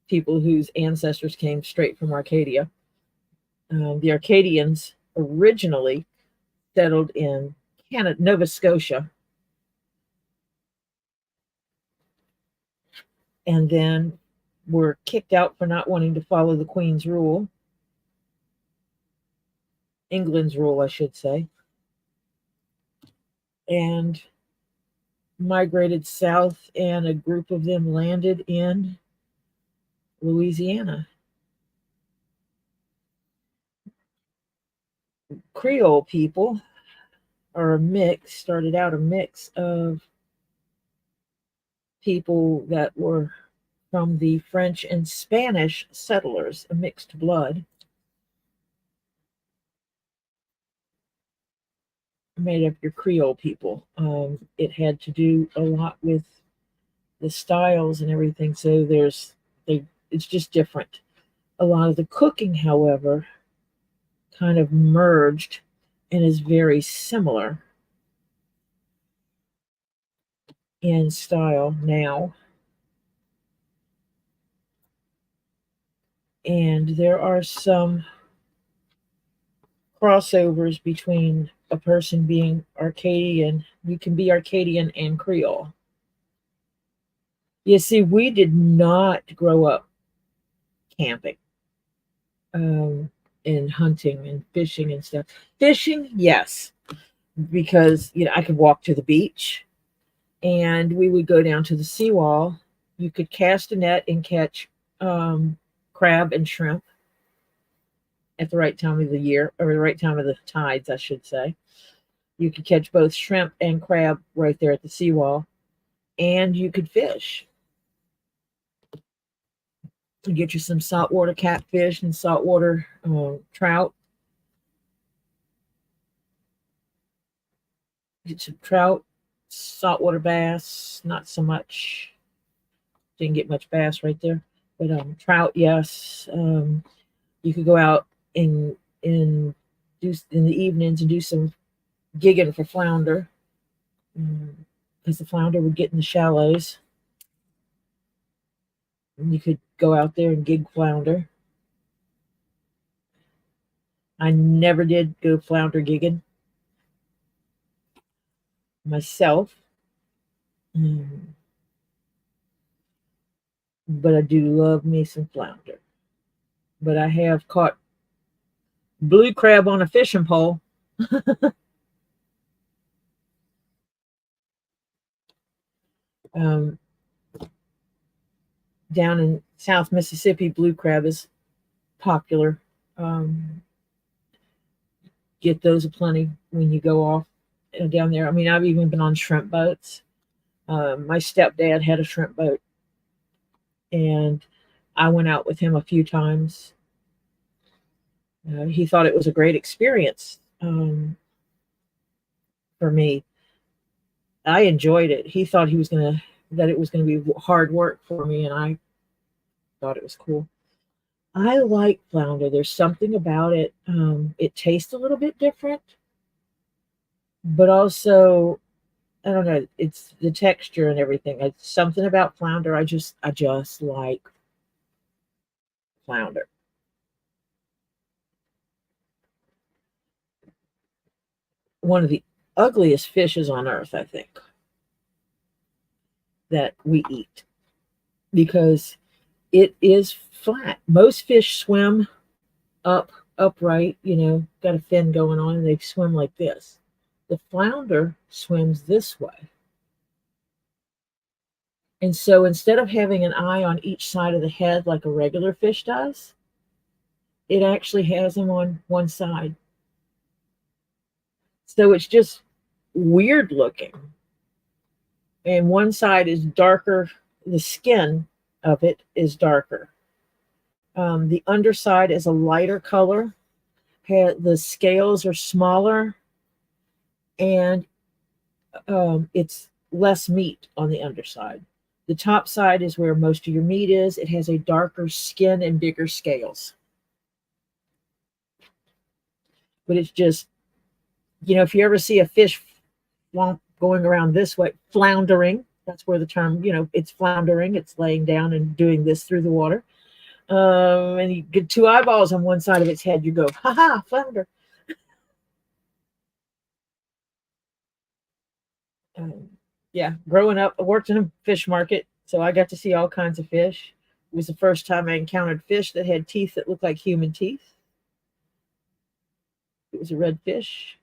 people whose ancestors came straight from Arcadia. The Arcadians originally settled in Canada, Nova Scotia, and then were kicked out for not wanting to follow the Queen's rule, England's rule, I should say, and migrated south, and a group of them landed in Louisiana. Creole people are started out a mix of people that were from the French and Spanish settlers, a mixed blood, made up your Creole people. It had to do a lot with the styles and everything. So it's just different. A lot of the cooking, however, kind of merged and is very similar in style now. And there are some crossovers between a person being Arcadian. You can be Arcadian and Creole. You see, we did not grow up camping and hunting and fishing and stuff. Fishing, yes, because I could walk to the beach and we would go down to the seawall. You could cast a net and catch crab and shrimp at the right time of the year, or the right time of the tides, I should say. You could catch both shrimp and crab right there at the seawall, and you could fish. You get you some saltwater catfish and saltwater trout. Get some trout, saltwater bass, not so much. Didn't get much bass right there, but trout, yes. You could go out and do in the evenings and do some gigging for flounder, because the flounder would get in the shallows. And you could go out there and gig flounder. I never did go flounder gigging myself, but I do love me some flounder. But I have caught blue crab on a fishing pole. um, Down in South Mississippi, blue crab is popular. Get those aplenty when you go off down there. I mean, I've even been on shrimp boats. My stepdad had a shrimp boat, and I went out with him a few times. He thought it was a great experience for me. I enjoyed it. He thought that it was gonna be hard work for me, and I thought it was cool. I like flounder. There's something about it. It tastes a little bit different, but also I don't know. It's the texture and everything. It's something about flounder. I just like flounder. One of the ugliest fishes on earth, I think, that we eat because it is flat. Most fish swim up upright, got a fin going on, and they swim like this. The flounder swims this way. And so instead of having an eye on each side of the head like a regular fish does, it actually has them on one side. So it's just weird looking. And one side is darker, the skin of it is darker. The underside is a lighter color. The scales are smaller, and it's less meat on the underside. The top side is where most of your meat is. It has a darker skin and bigger scales. But it's just, if you ever see a fish going around this way, floundering, that's where the term, it's floundering. It's laying down and doing this through the water. And you get two eyeballs on one side of its head, you go, ha ha, flounder. Yeah, growing up, I worked in a fish market, so I got to see all kinds of fish. It was the first time I encountered fish that had teeth that looked like human teeth. It was a red fish.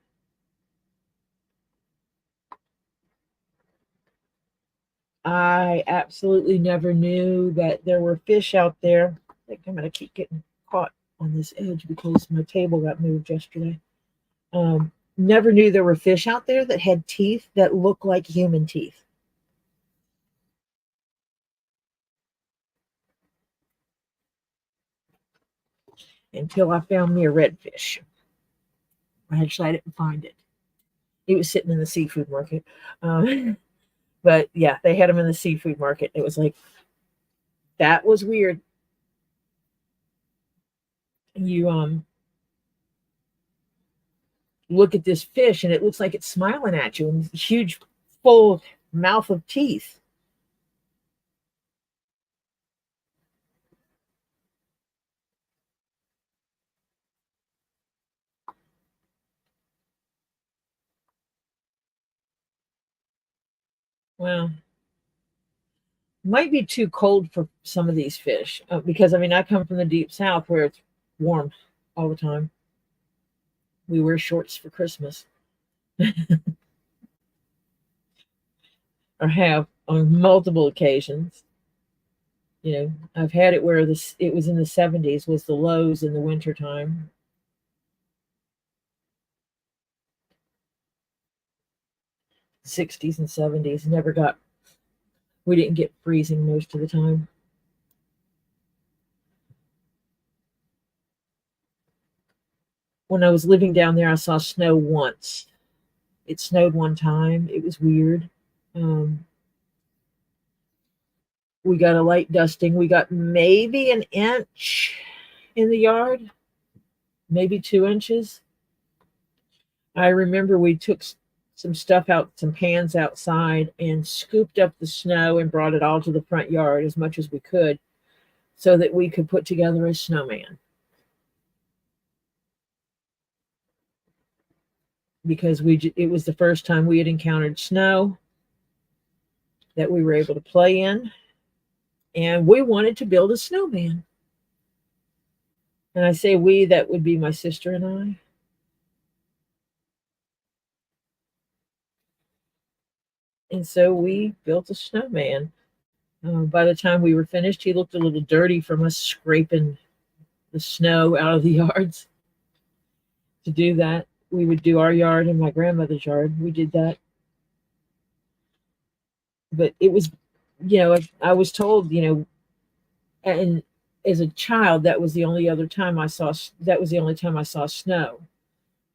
I absolutely never knew that there were fish out there. I think I'm going to keep getting caught on this edge because my table got moved yesterday. Never knew there were fish out there that had teeth that look like human teeth. Until I found me a redfish. Actually, I didn't find it. It was sitting in the seafood market. But yeah, they had them in the seafood market. It was like, that was weird. You look at this fish and it looks like it's smiling at you, and huge, full mouth of teeth. Well, might be too cold for some of these fish because I come from the deep south where it's warm all the time. We wear shorts for Christmas, or have on multiple occasions. I've had it where it was in the 70s was the lows in the wintertime. 60s and 70s we didn't get freezing most of the time. When I was living down there, I saw snow once. It snowed one time. It was weird. We got a light dusting. We got maybe an inch in the yard, maybe 2 inches. I remember we took some stuff out, some pans outside, and scooped up the snow and brought it all to the front yard as much as we could so that we could put together a snowman. Because it was the first time we had encountered snow that we were able to play in, and we wanted to build a snowman. And I say we, that would be my sister and I. And so we built a snowman. By the time we were finished, he looked a little dirty from us scraping the snow out of the yards. To do that, we would do our yard and my grandmother's yard. We did that. But it was, I was told, and as a child, that was the only time I saw snow.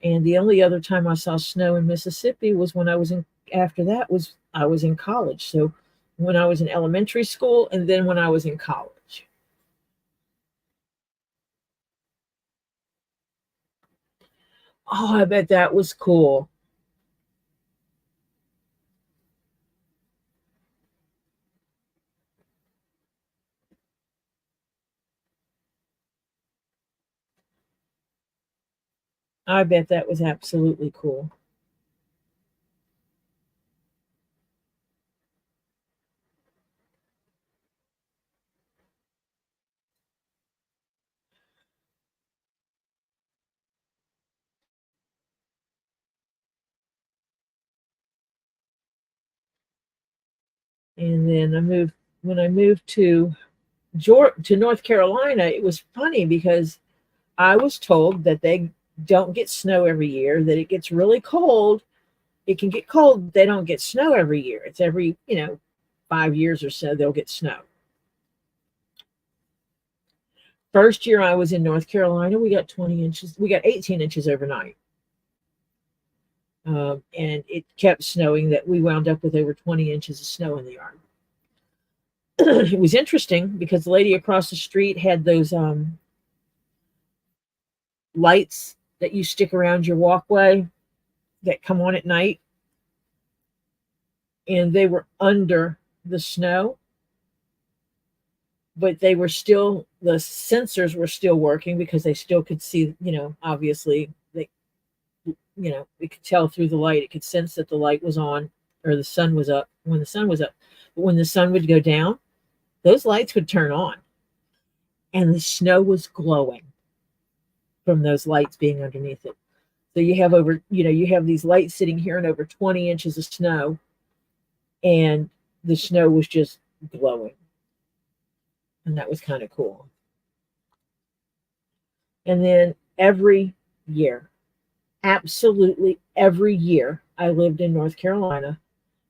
And the only other time I saw snow in Mississippi was when I was after that was I was in college. So when I was in elementary school and then when I was in college. Oh, I bet that was cool. I bet that was absolutely cool. And then when I moved to to North Carolina, it was funny because I was told that they don't get snow every year, that it gets really cold. It can get cold, they don't get snow every year. It's every, 5 years or so they'll get snow. First year I was in North Carolina, we got 20 inches, we got 18 inches overnight. And it kept snowing that we wound up with over 20 inches of snow in the yard. It was interesting because the lady across the street had those lights that you stick around your walkway that come on at night, and they were under the snow, but they were still, the sensors were still working because they still could see, obviously they, it could tell through the light, it could sense that the light was on or the sun was up when the sun was up. But when the sun would go down, those lights would turn on and the snow was glowing from those lights being underneath it. So you have you have these lights sitting here and over 20 inches of snow, and the snow was just glowing. And that was kind of cool. And then every year, absolutely every year I lived in North Carolina,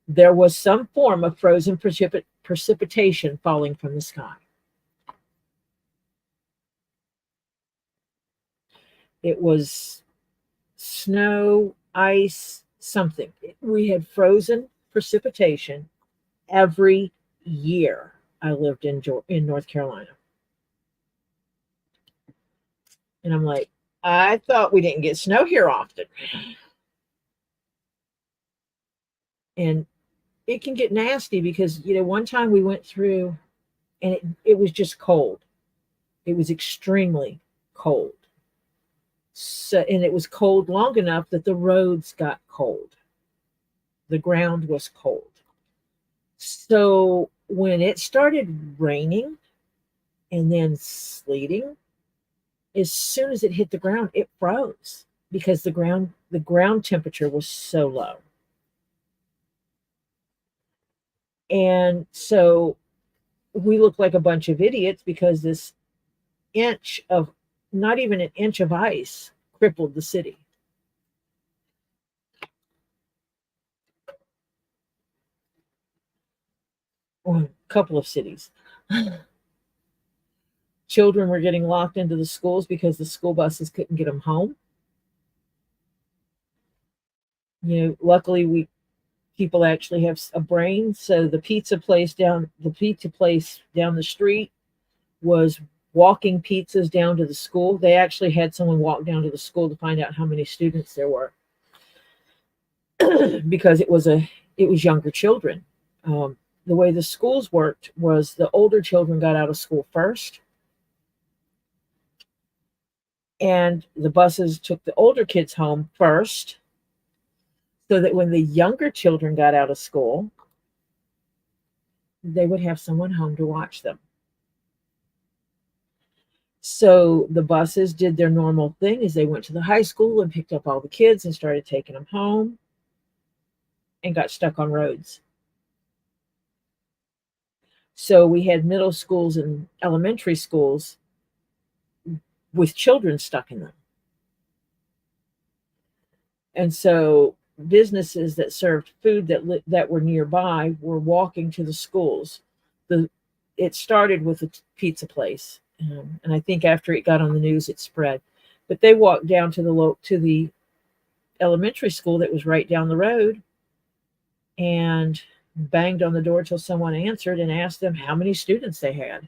there was some form of frozen precipitation falling from the sky. It was snow, ice, something. We had frozen precipitation every year I lived in North Carolina. And I'm like, I thought we didn't get snow here often. And it can get nasty because, one time we went through and it was just cold. It was extremely cold. So, and it was cold long enough that the roads got cold. The ground was cold. So when it started raining and then sleeting, as soon as it hit the ground, it froze because the ground temperature was so low. And so we looked like a bunch of idiots because this inch of not even an inch of ice crippled the city. Or a couple of cities. Children were getting locked into the schools because the school buses couldn't get them home. Luckily we people actually have a brain, so the pizza place down the street was walking pizzas down to the school. They actually had someone walk down to the school to find out how many students there were because it was younger children. The way the schools worked was the older children got out of school first, and the buses took the older kids home first, so that when the younger children got out of school, they would have someone home to watch them. So the buses did their normal thing as they went to the high school and picked up all the kids and started taking them home and got stuck on roads. So we had middle schools and elementary schools with children stuck in them. And so businesses that served food that were nearby were walking to the schools. It started with a pizza place, and I think after it got on the news, it spread. But they walked down to the elementary school that was right down the road, and banged on the door till someone answered and asked them how many students they had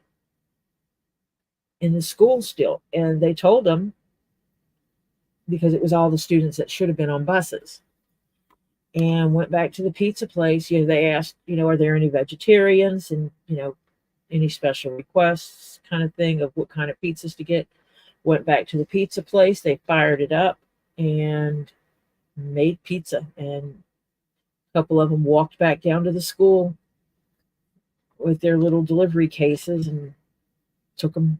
in the school still. And they told them because it was all the students that should have been on buses. And went back to the pizza place. They asked, are there any vegetarians and, any special requests kind of thing of what kind of pizzas to get. Went back to the pizza place. They fired it up and made pizza. And a couple of them walked back down to the school with their little delivery cases and took them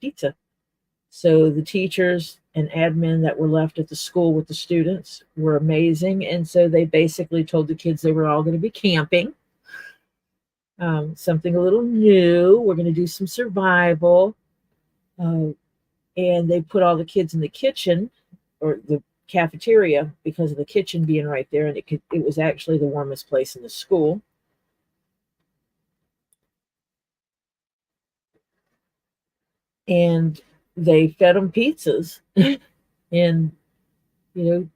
pizza. So the teachers and admin that were left at the school with the students were amazing. And so they basically told the kids they were all going to be camping, something a little new. We're going to do some survival. Uh, and they put all the kids in the kitchen or the cafeteria because of the kitchen being right there. And it was actually the warmest place in the school. And they fed them pizzas. And then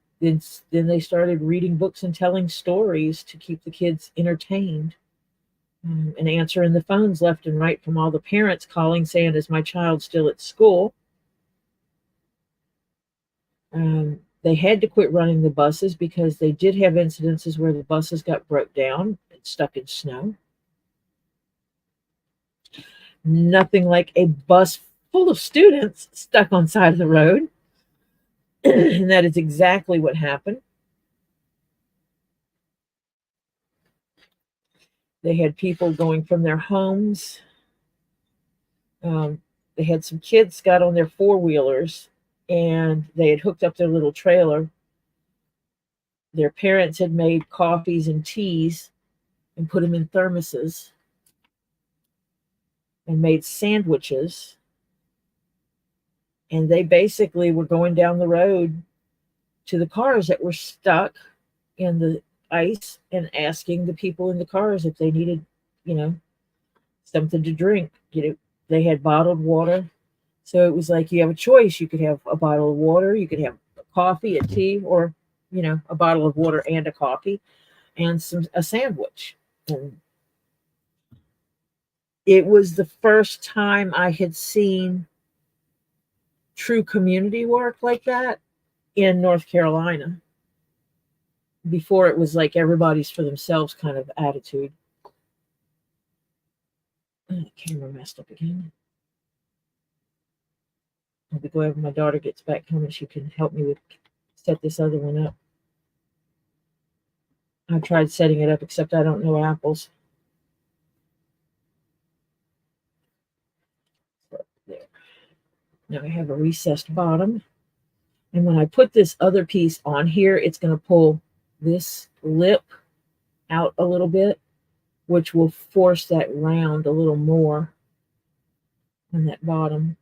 they started reading books and telling stories to keep the kids entertained, and answering the phones left and right from all the parents calling saying, is my child still at school? They had to quit running the buses because they did have incidences where the buses got broke down and stuck in snow. Nothing like a bus full of students stuck on side of the road. And that is exactly what happened. They had people going from their homes. They had some kids got on their four-wheelers and they had hooked up their little trailer. Their parents had made coffees and teas and put them in thermoses and made sandwiches. And they basically were going down the road to the cars that were stuck in the ice and asking the people in the cars if they needed, you know, something to drink. They had bottled water. So it was like you have a choice. You could have a bottle of water, you could have a coffee, a tea, or, a bottle of water and a coffee and a sandwich. And it was the first time I had seen true community work like that in North Carolina. Before it was like everybody's for themselves kind of attitude. The camera messed up again. I'll be glad when my daughter gets back home and she can help me with set this other one up. I tried setting it up, except I don't know apples. So there. Now I have a recessed bottom. And when I put this other piece on here, it's going to pull this lip out a little bit, which will force that round a little more on that bottom.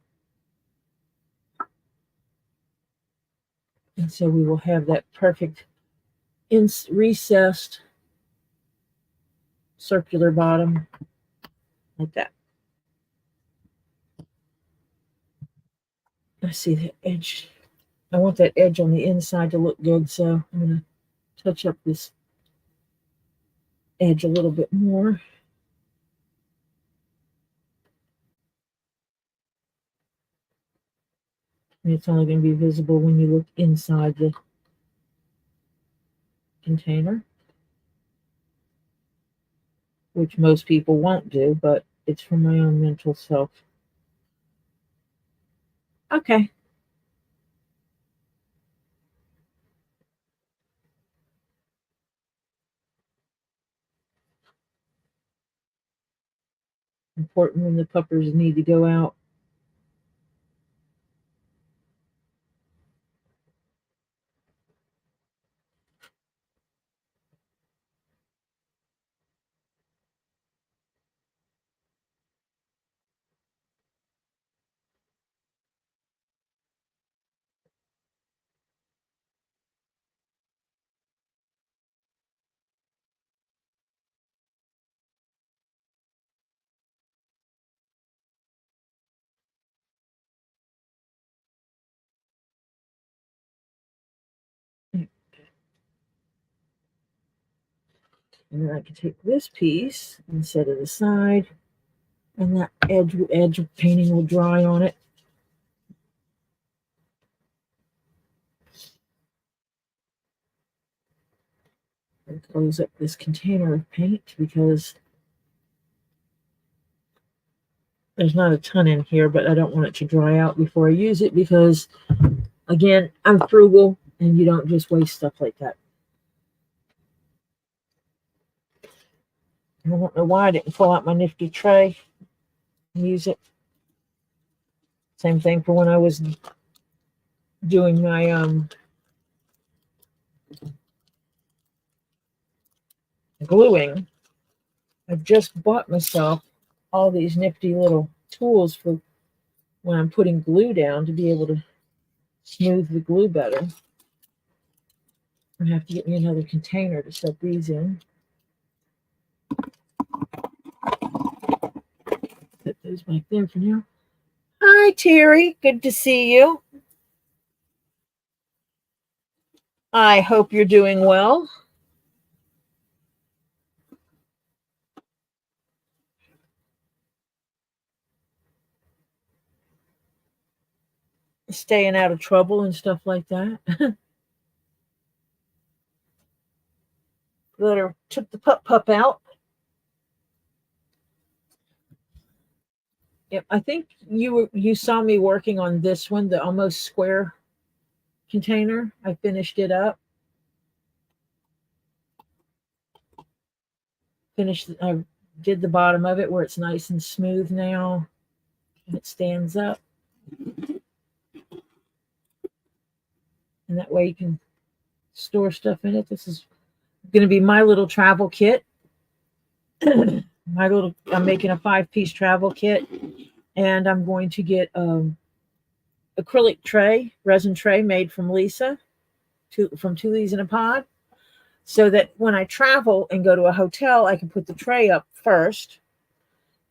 And so we will have that perfect recessed circular bottom like that. I see the edge. I want that edge on the inside to look good, so I'm going to touch up this edge a little bit more. And it's only going to be visible when you look inside the container, which most people won't do, but it's for my own mental self. Okay. Important when the puppers need to go out. And then I can take this piece and set it aside, and that edge painting will dry on it. And close up this container of paint because there's not a ton in here, but I don't want it to dry out before I use it because, again, I'm frugal and you don't just waste stuff like that. I don't know why I didn't pull out my nifty tray and use it. Same thing for when I was doing my gluing. I've just bought myself all these nifty little tools for when I'm putting glue down to be able to smooth the glue better. I have to get me another container to set these in. Put those back there for now. Hi, Terry. Good to see you. I hope you're doing well. Staying out of trouble and stuff like that. Took the pup out. Yep, I think you saw me working on this one, the almost square container. I finished it up. I did the bottom of it where it's nice and smooth now, and it stands up. And that way you can store stuff in it. This is going to be my little travel kit. I'm making a 5-piece travel kit, and I'm going to get acrylic tray, resin tray made from Lisa, from Two Leaves in a Pod, so that when I travel and go to a hotel, I can put the tray up first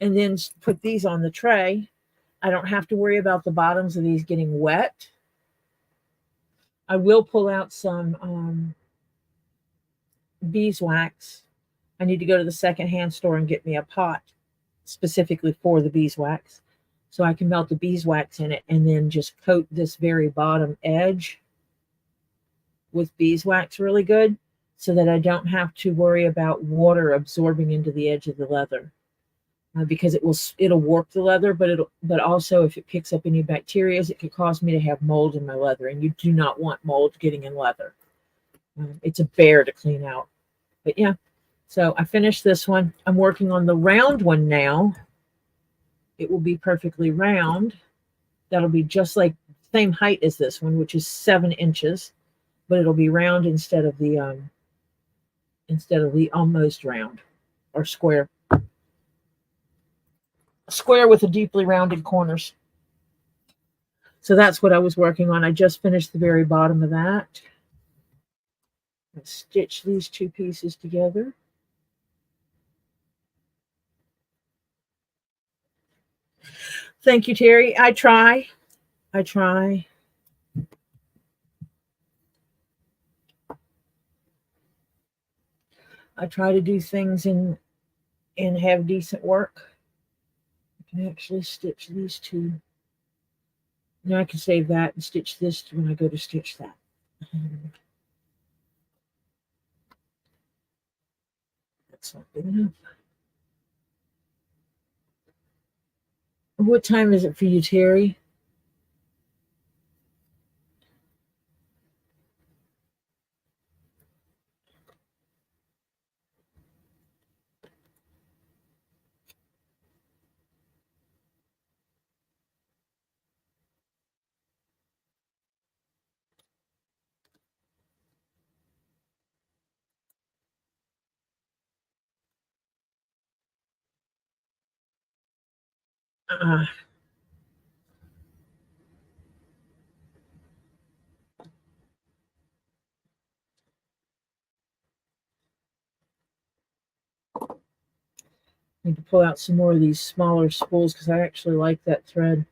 and then put these on the tray. I don't have to worry about the bottoms of these getting wet. I will pull out some beeswax. I need to go to the secondhand store and get me a pot specifically for the beeswax, so I can melt the beeswax in it and then just coat this very bottom edge with beeswax really good, so that I don't have to worry about water absorbing into the edge of the leather, because it'll warp the leather, but also if it picks up any bacteria, it could cause me to have mold in my leather, and you do not want mold getting in leather. It's a bear to clean out. But yeah, so I finished this one. I'm working on the round one now. It will be perfectly round. That'll be just like same height as this one, which is 7 inches, but it'll be round instead of the almost round or square. Square with the deeply rounded corners. So that's what I was working on. I just finished the very bottom of that. I stitch these two pieces together. Thank you, Terry. I try. I try to do things and have decent work. I can actually stitch these two. Now I can save that and stitch this when I go to stitch that. That's not big enough. What time is it for you, Terry? Uh, Need to pull out some more of these smaller spools because I actually like that thread.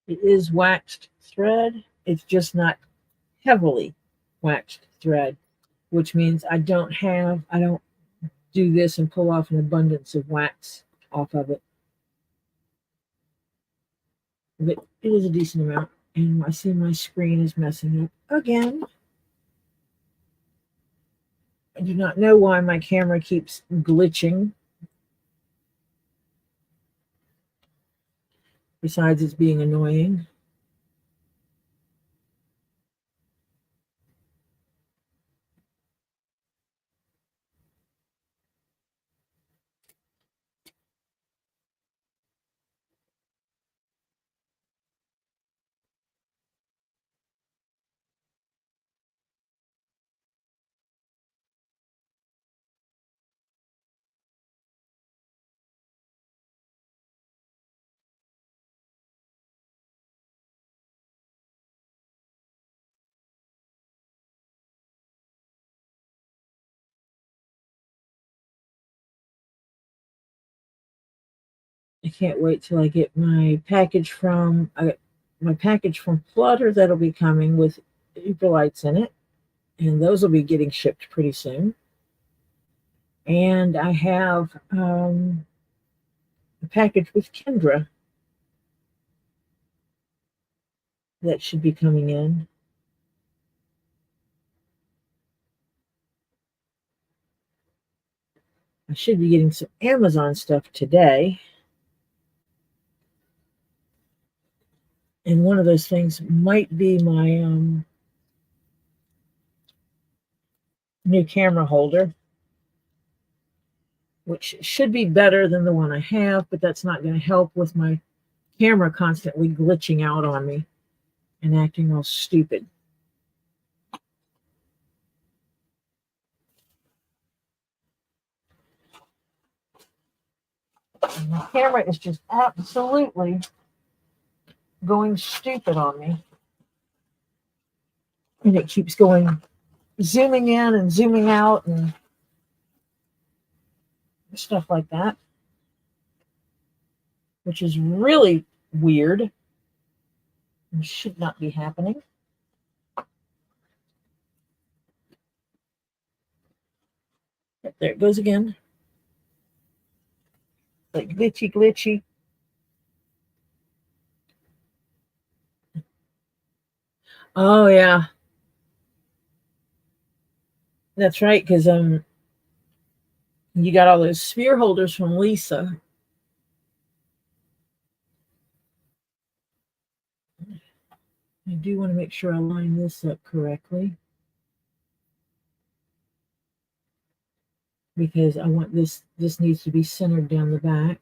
It is waxed thread. It's just not heavily waxed thread, which means I don't do this and pull off an abundance of wax off of it. But it is a decent amount. And I see my screen is messing up again. I do not know why my camera keeps glitching. Besides it's being annoying. I can't wait till I get my package from Flutter that'll be coming with Uber lights in it, and those will be getting shipped pretty soon. And I have a package with Kendra that should be coming in. I should be getting some Amazon stuff today. And one of those things might be my new camera holder, which should be better than the one I have, but that's not going to help with my camera constantly glitching out on me and acting all stupid. And my camera is just absolutely going stupid on me. And it keeps going, zooming in and zooming out and stuff like that, which is really weird and should not be happening. There it goes again. Like glitchy, glitchy. Oh yeah, that's right. Because you got all those sphere holders from Lisa. I do want to make sure I line this up correctly, because I want this needs to be centered down the back.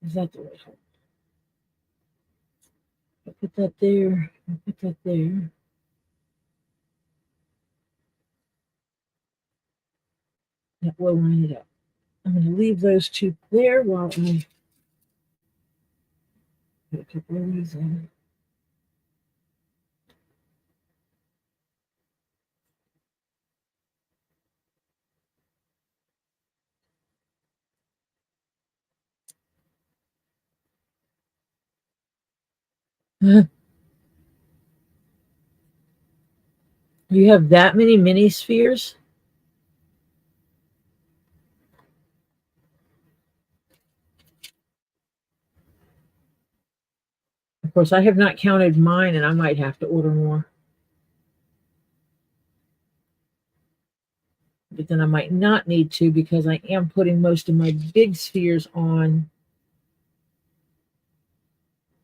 Is that the right one? I'll put that there. I'll put that there. That will line it up. I'm going to leave those two there while I put a couple of these in. You have that many mini spheres? Of course, I have not counted mine, and I might have to order more. But then I might not need to, because I am putting most of my big spheres on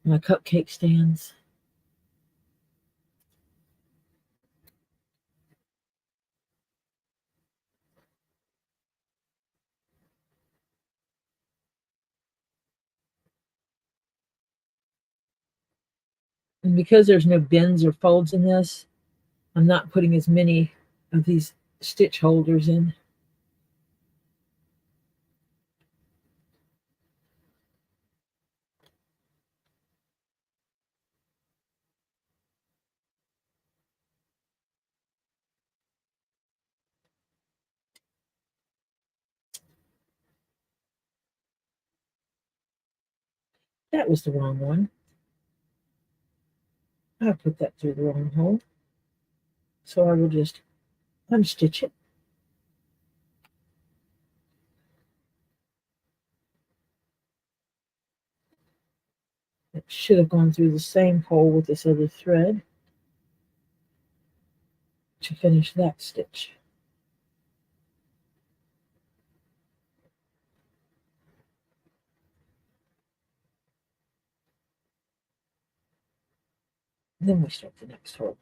my cupcake stands. And because there's no bends or folds in this, I'm not putting as many of these stitch holders in. That was the wrong one. I put that through the wrong hole. So I will just unstitch it. It should have gone through the same hole with this other thread to finish that stitch. Then we start the next hole.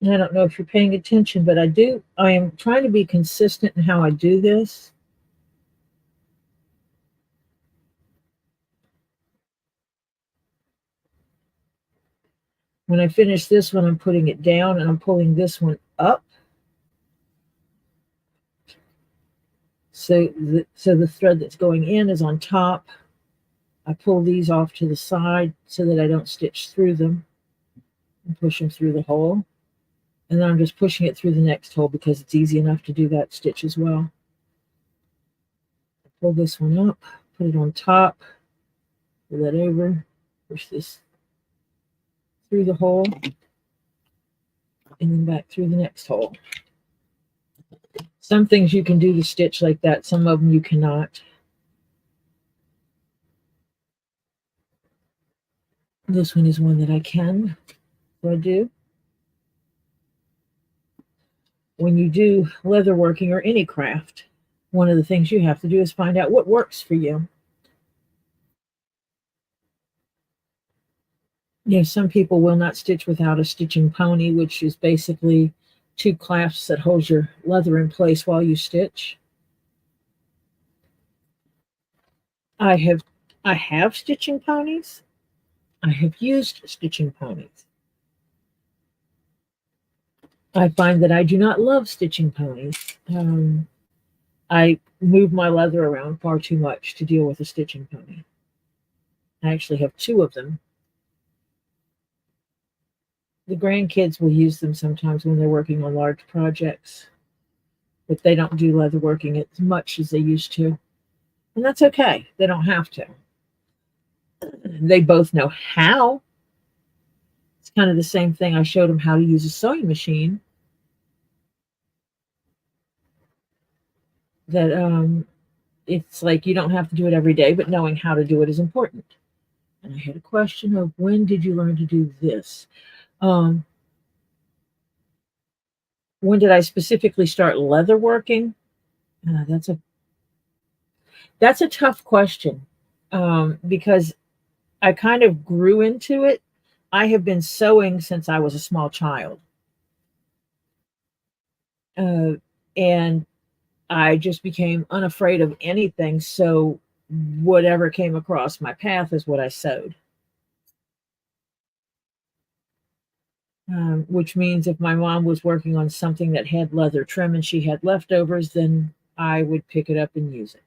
And I don't know if you're paying attention, but I am trying to be consistent in how I do this. When I finish this one, I'm putting it down and I'm pulling this one up. So the thread that's going in is on top. I pull these off to the side so that I don't stitch through them and push them through the hole. And then I'm just pushing it through the next hole because it's easy enough to do that stitch as well. Pull this one up, put it on top, pull that over, push this through the hole, and then back through the next hole. Some things you can do the stitch like that, some of them you cannot. This one is one that I can, so I do. When you do leather working or any craft, one of the things you have to do is find out what works for you. You know, some people will not stitch without a stitching pony, which is basically two clasps that hold your leather in place while you stitch. I have stitching ponies. I have used stitching ponies. I find that I do not love stitching ponies. I move my leather around far too much to deal with a stitching pony. I actually have two of them. The grandkids will use them sometimes when they're working on large projects, but they don't do leather working as much as they used to. And that's okay. They don't have to. They both know how. It's kind of the same thing. I showed them how to use a sewing machine. That it's like you don't have to do it every day, but knowing how to do it is important. And I had a question of when did you learn to do this? When did I specifically start leather working? That's a tough question because I kind of grew into it. I have been sewing since I was a small child. And I just became unafraid of anything. So whatever came across my path is what I sewed. Which means if my mom was working on something that had leather trim and she had leftovers, then I would pick it up and use it.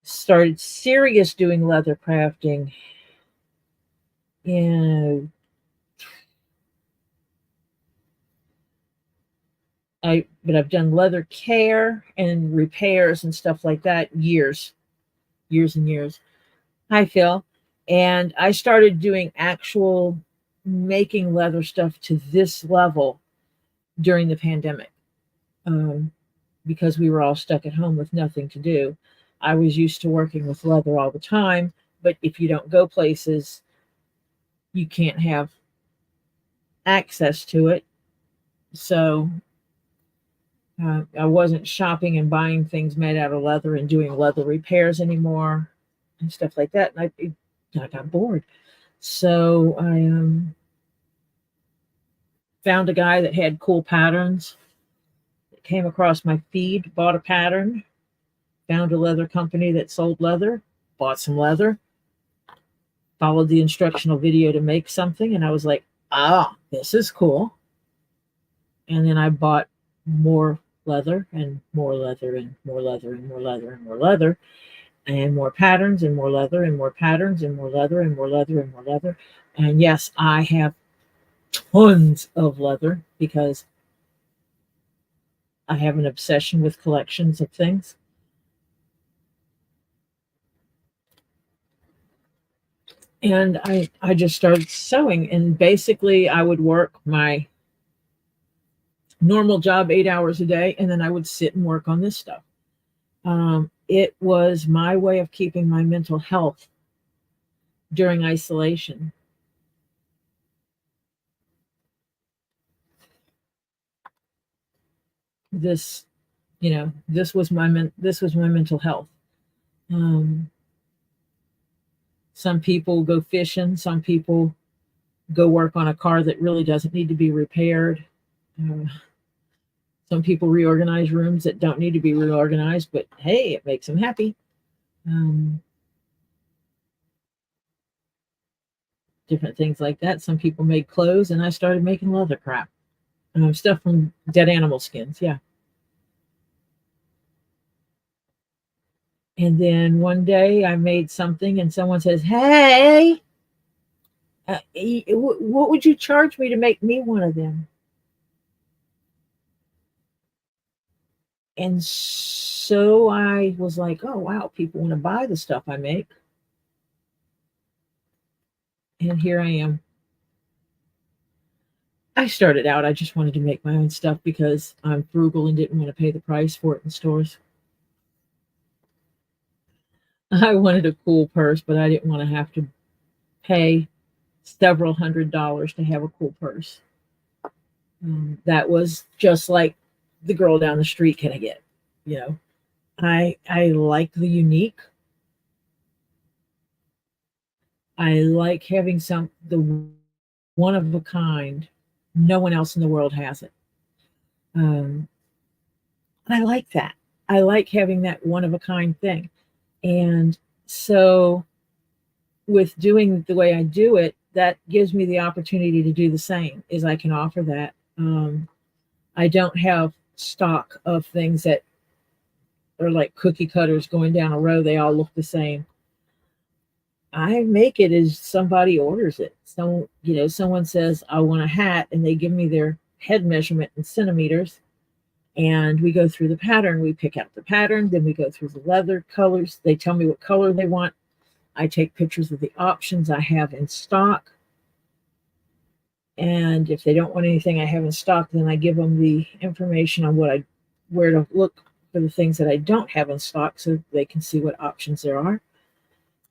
Started serious doing leather crafting but I've done leather care and repairs and stuff like that years and years. Hi, Phil. And I started doing actual making leather stuff to this level during the pandemic because we were all stuck at home with nothing to do. I was used to working with leather all the time, but if you don't go places, you can't have access to it. So I wasn't shopping and buying things made out of leather and doing leather repairs anymore and stuff like that. And I got bored. So I found a guy that had cool patterns. Came across my feed, bought a pattern, found a leather company that sold leather, bought some leather, followed the instructional video to make something, and I was like, ah, this is cool. And then I bought more leather and more leather and more leather and more leather and more leather and more patterns and more leather and more patterns and more leather and more leather and more leather. And yes, I have tons of leather because I have an obsession with collections of things. And I just started sewing, and basically I would work my normal job 8 hours a day, and then I would sit and work on this stuff. It was my way of keeping my mental health during isolation. This, this was my mental health. Some people go fishing. Some people go work on a car that really doesn't need to be repaired. Some people reorganize rooms that don't need to be reorganized, but hey, it makes them happy. Different things like that. Some people made clothes, and I started making leather crap. Stuff from dead animal skins, yeah. And then one day I made something, and someone says, hey, what would you charge me to make me one of them? And so I was like, oh, wow, people want to buy the stuff I make. And here I am. I started out, I just wanted to make my own stuff because I'm frugal and didn't want to pay the price for it in stores. I wanted a cool purse, but I didn't want to have to pay several $100s to have a cool purse. That was just like the girl down the street can I get, I like the unique. I like having the one of a kind. No one else in the world has it. I like that. I like having that one of a kind thing. And so with doing the way I do it, that gives me the opportunity to do the same, is I can offer that. I don't have stock of things that are like cookie cutters going down a row. They all look the same. I make it as somebody orders it. So, someone says, I want a hat, and they give me their head measurement in centimeters. And we go through the pattern. We pick out the pattern. Then we go through the leather colors. They tell me what color they want. I take pictures of the options I have in stock. And if they don't want anything I have in stock, then I give them the information on where to look for the things that I don't have in stock so they can see what options there are.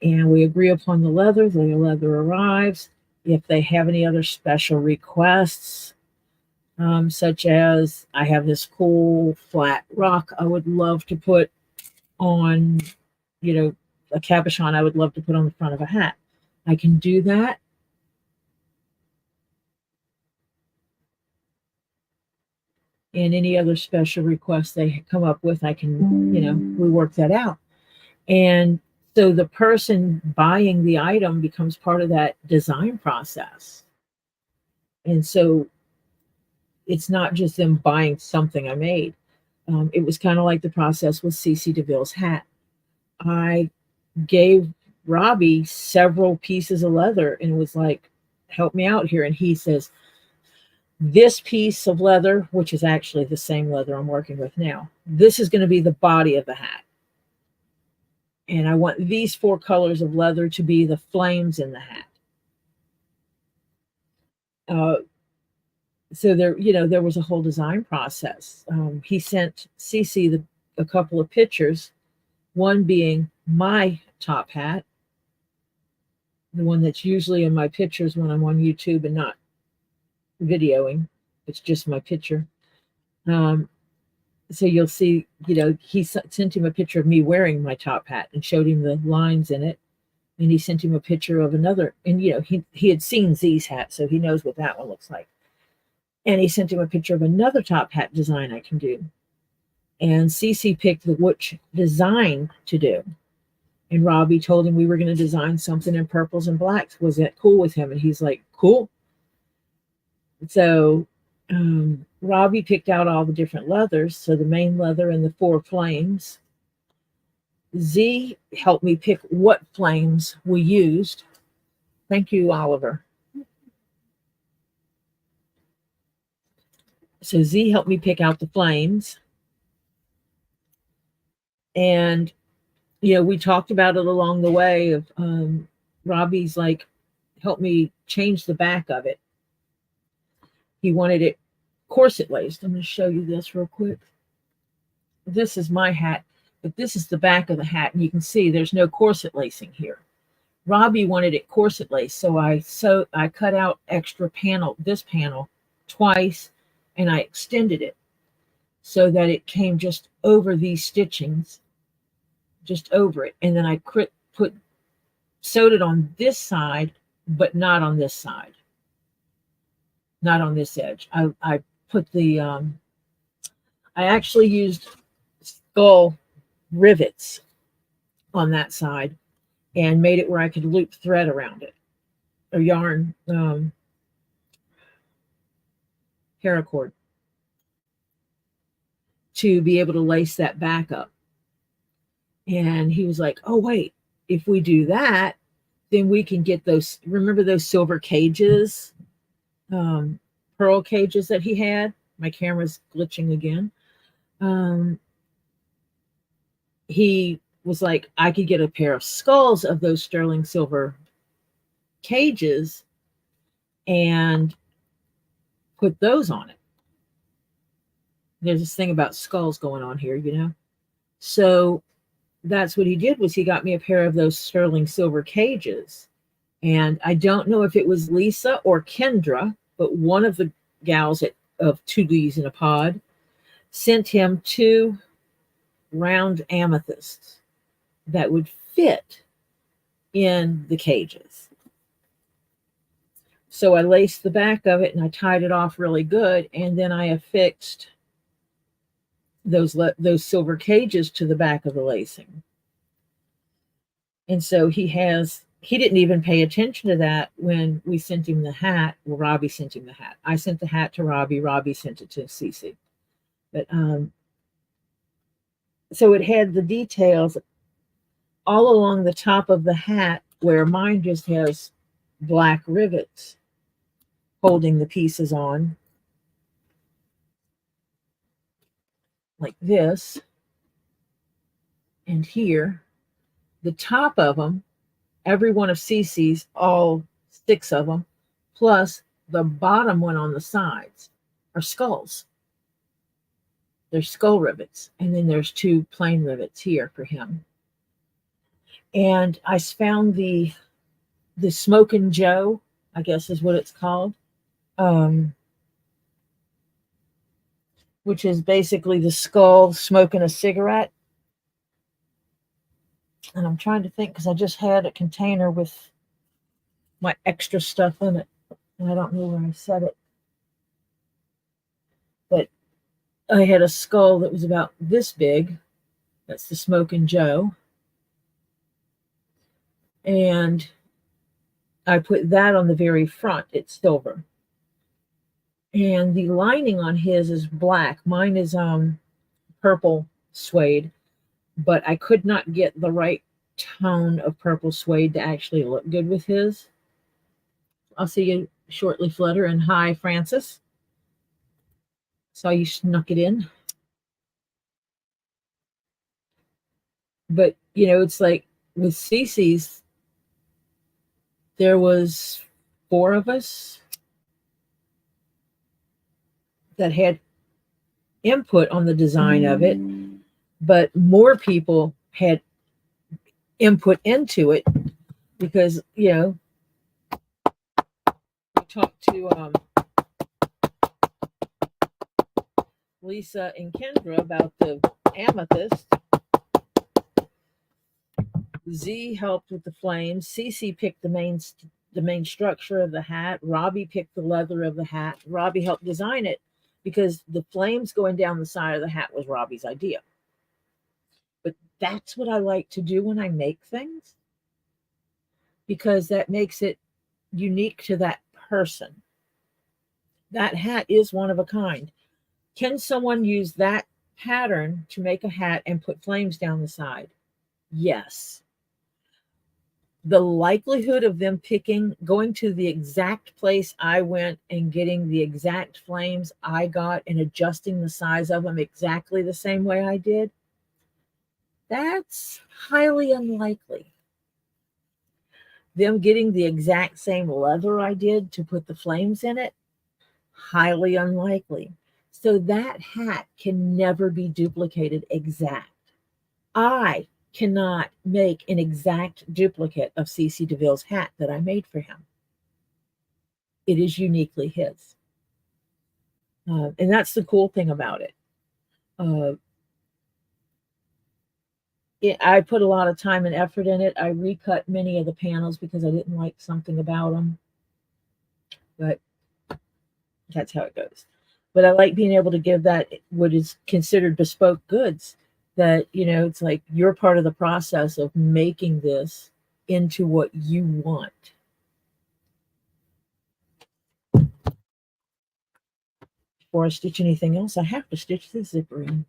And we agree upon the leather arrives. If they have any other special requests, such as I have this cool flat rock I would love to put on, a cabochon I would love to put on the front of a hat. I can do that. And any other special requests they come up with, I can, we work that out. And so the person buying the item becomes part of that design process. And so it's not just them buying something I made. It was kind of like the process with CC DeVille's hat. I gave Robbie several pieces of leather and was like, help me out here. And he says, this piece of leather, which is actually the same leather I'm working with now, this is going to be the body of the hat. And I want these 4 colors of leather to be the flames in the hat. So there was a whole design process. He sent Cece a couple of pictures, one being my top hat, the one that's usually in my pictures when I'm on YouTube and not videoing. It's just my picture. So you'll see, he sent him a picture of me wearing my top hat and showed him the lines in it. And he sent him a picture of another, and he had seen Z's hat, so he knows what that one looks like. And he sent him a picture of another top hat design I can do. And Cece picked which design to do. And Robbie told him we were going to design something in purples and blacks. Was that cool with him? And he's like, cool. So Robbie picked out all the different leathers. So the main leather and the 4 flames. Z helped me pick what flames we used. Thank you, Oliver. So Z helped me pick out the flames. And, we talked about it along the way of Robbie's like, help me change the back of it. He wanted it corset laced. I'm going to show you this real quick. This is my hat, but this is the back of the hat. And you can see there's no corset lacing here. Robbie wanted it corset laced. So I cut out extra this panel twice, and I extended it so that it came just over these stitchings, just over it. And then I sewed it on this side, but not on this side, not on this edge. I put the, I actually used skull rivets on that side and made it where I could loop thread around it, or yarn, paracord, to be able to lace that back up. And he was like, oh, wait, if we do that, then we can get those, remember those silver cages, pearl cages that he had? My camera's glitching again. He was like, I could get a pair of skulls of those sterling silver cages and put those on it. There's this thing about skulls going on here, So that's what he did, was he got me a pair of those sterling silver cages. And I don't know if it was Lisa or Kendra, but one of the gals of 2 Ds in a Pod sent him 2 round amethysts that would fit in the cages. So I laced the back of it and I tied it off really good, and then I affixed those silver cages to the back of the lacing. And so he didn't even pay attention to that when we sent him the hat. Well, Robbie sent him the hat. I sent the hat to Robbie. Robbie sent it to Cece. But so it had the details all along the top of the hat, where mine just has black rivets holding the pieces on, like this. And here, the top of them, every one of Cece's, all 6 of them, plus the bottom one on the sides, are skulls. There's skull rivets, and then there's 2 plain rivets here for him. And I found the Smokin' Joe, I guess is what it's called, which is basically the skull smoking a cigarette. And I'm trying to think, because I just had a container with my extra stuff in it, and I don't know where I set it. But I had a skull that was about this big. That's the Smokin' Joe. And I put that on the very front. It's silver. And the lining on his is black. Mine is purple suede, but I could not get the right tone of purple suede to actually look good with his. I'll see you shortly, Flutter. And hi, Francis. Saw you snuck it in. But, it's like with Cece's, there was 4 of us that had input on the design of it, but more people had input into it because, we talked to Lisa and Kendra about the amethyst. Z helped with the flames. Cece picked the main structure of the hat. Robbie picked the leather of the hat. Robbie helped design it because the flames going down the side of the hat was Robbie's idea. But that's what I like to do when I make things, because that makes it unique to that person. That hat is one of a kind. Can someone use that pattern to make a hat and put flames down the side? Yes. The likelihood of them going to the exact place I went and getting the exact flames I got and adjusting the size of them exactly the same way I did, that's highly unlikely. Them getting the exact same leather I did to put the flames in it, highly unlikely. So that hat can never be duplicated exact. I cannot make an exact duplicate of CC DeVille's hat that I made for him. It is uniquely his. And that's the cool thing about it. Uh, I put a lot of time and effort in it. I recut many of the panels because I didn't like something about them. But that's how it goes. But I like being able to give that what is considered bespoke goods, that, it's like you're part of the process of making this into what you want. Before I stitch anything else, I have to stitch the zipper in.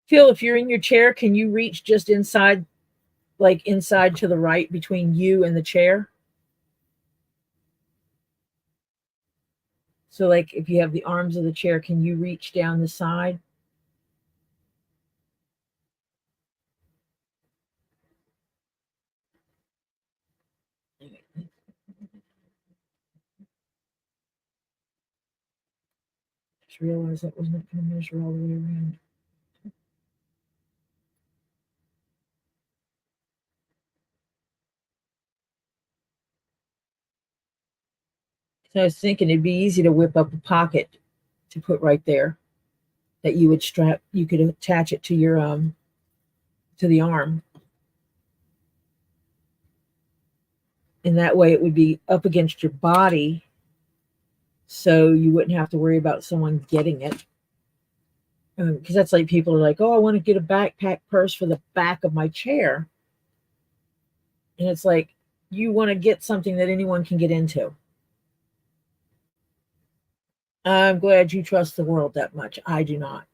Phil, if you're in your chair, can you reach just inside, like inside to the right between you and the chair? So like if you have the arms of the chair, can you reach down the side? Just realized that was not going to measure all the way around. So I was thinking it'd be easy to whip up a pocket to put right there that you would strap. You could attach it to your to the arm, and that way it would be up against your body, so you wouldn't have to worry about someone getting it. Because that's like people are like, oh, I want to get a backpack purse for the back of my chair, and it's like you want to get something that anyone can get into. I'm glad you trust the world that much. I do not.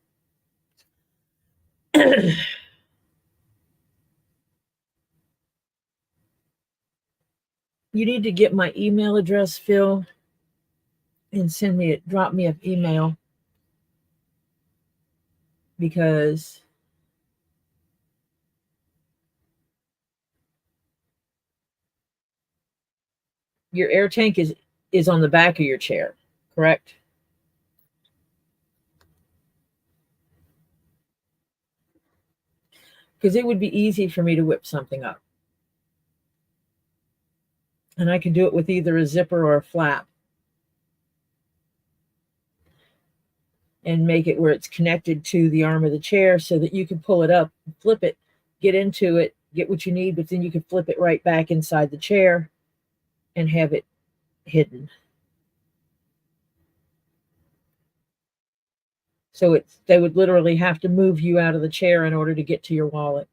You need to get my email address, Phil, and drop me an email, because your air tank is on the back of your chair, correct? Because it would be easy for me to whip something up. And I can do it with either a zipper or a flap, and make it where it's connected to the arm of the chair so that you can pull it up, flip it, get into it, get what you need, but then you can flip it right back inside the chair and have it hidden. So they would literally have to move you out of the chair in order to get to your wallet.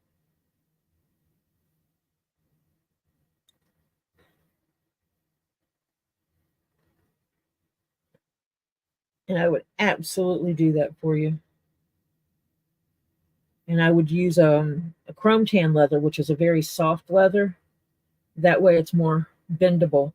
And I would absolutely do that for you. And I would use a chrome tan leather, which is a very soft leather. That way it's more bendable.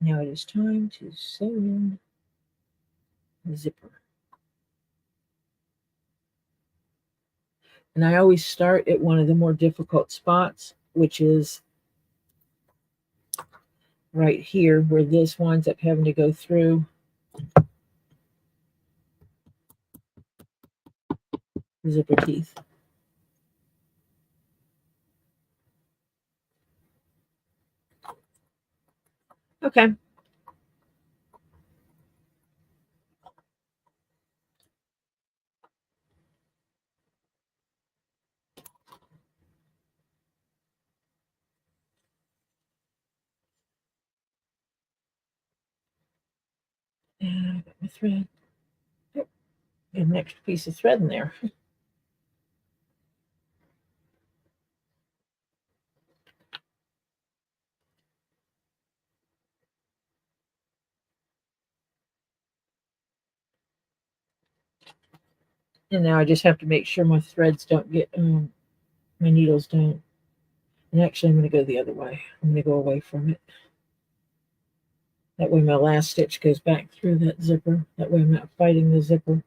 Now it is time to sew in the zipper. And I always start at one of the more difficult spots, which is right here, where this winds up having to go through. zipper teeth. Okay. And I got my thread. Oh, get an extra piece of thread in there. And now I just have to make sure my threads don't get, my needles don't. And actually, I'm going to go the other way. I'm going to go away from it. That way my last stitch goes back through that zipper. That way I'm not fighting the zipper.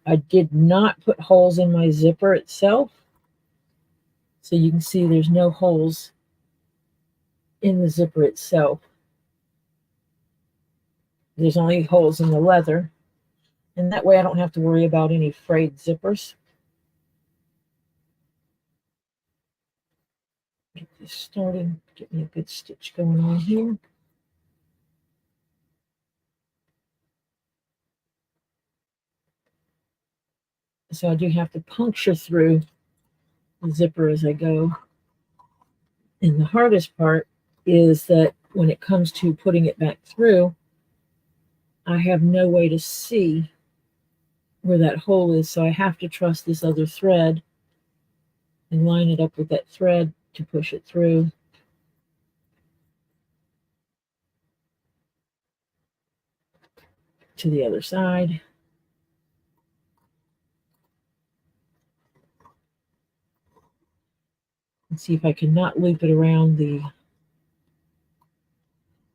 I did not put holes in my zipper itself. So you can see there's no holes in the zipper itself. There's only holes in the leather. And that way I don't have to worry about any frayed zippers. Get this started. Get me a good stitch going on here. So I do have to puncture through the zipper as I go. And the hardest part is that when it comes to putting it back through, I have no way to see where that hole is. So I have to trust this other thread and line it up with that thread to push it through. To the other side. And see if I cannot loop it around the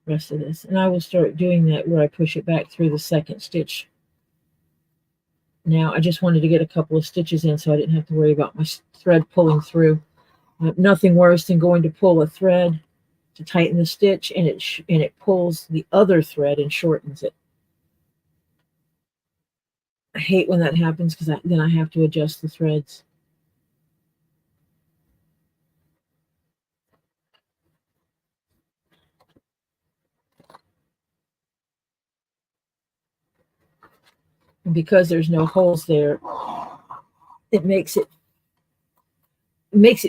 rest of this. And I will start doing that where I push it back through the second stitch. Now I just wanted to get a couple of stitches in so I didn't have to worry about my thread pulling through. Nothing worse than going to pull a thread to tighten the stitch and it pulls the other thread and shortens it. I hate when that happens because then I have to adjust the threads. And because there's no holes there, it makes it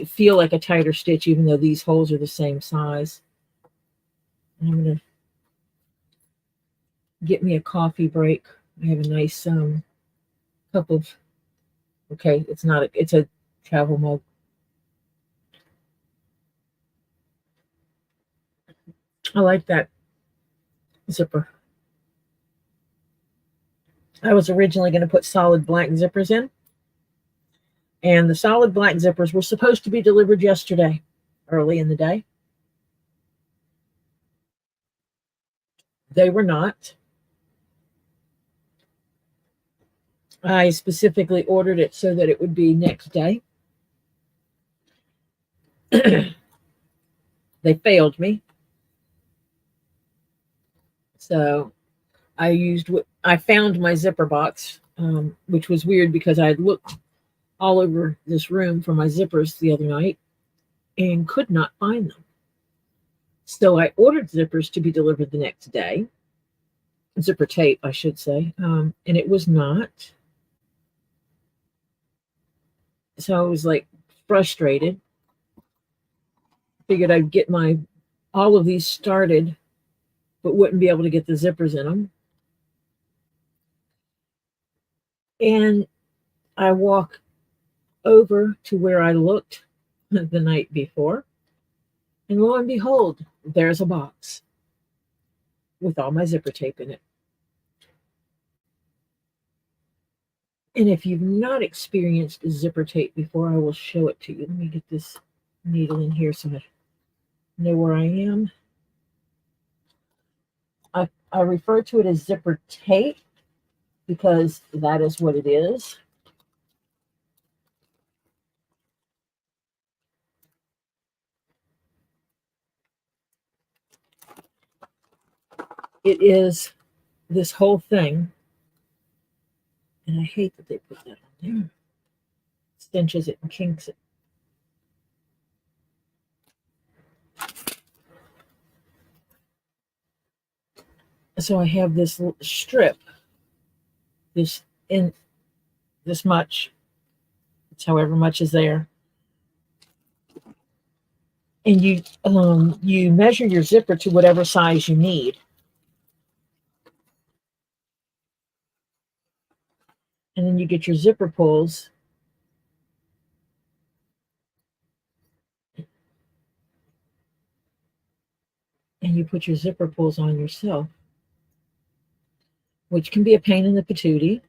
feel like a tighter stitch, even though these holes are the same size. And I'm going to get me a coffee break. I have a nice cup of, okay, it's a travel mug. I like that zipper. I was originally going to put solid black zippers in, and the solid black zippers were supposed to be delivered yesterday, early in the day. They were not. I specifically ordered it so that it would be next day. They failed me. So I found my zipper box, which was weird because I had looked all over this room for my zippers the other night and could not find them. So I ordered zippers to be delivered the next day. Zipper tape, I should say. And it was not. So I was like frustrated. Figured I'd get all of these started, but wouldn't be able to get the zippers in them. And I walk over to where I looked the night before, and lo and behold, there's a box with all my zipper tape in it. And if you've not experienced zipper tape before, I will show it to you. Let me get this needle in here so I know where I am. I refer to it as zipper tape because that is what it is. It is this whole thing And I hate that they put that on there. Cinches it and kinks it. So I have this strip, this much. It's however much is there. And you measure your zipper to whatever size you need. And then you get your zipper pulls. And you put your zipper pulls on yourself, which can be a pain in the patootie.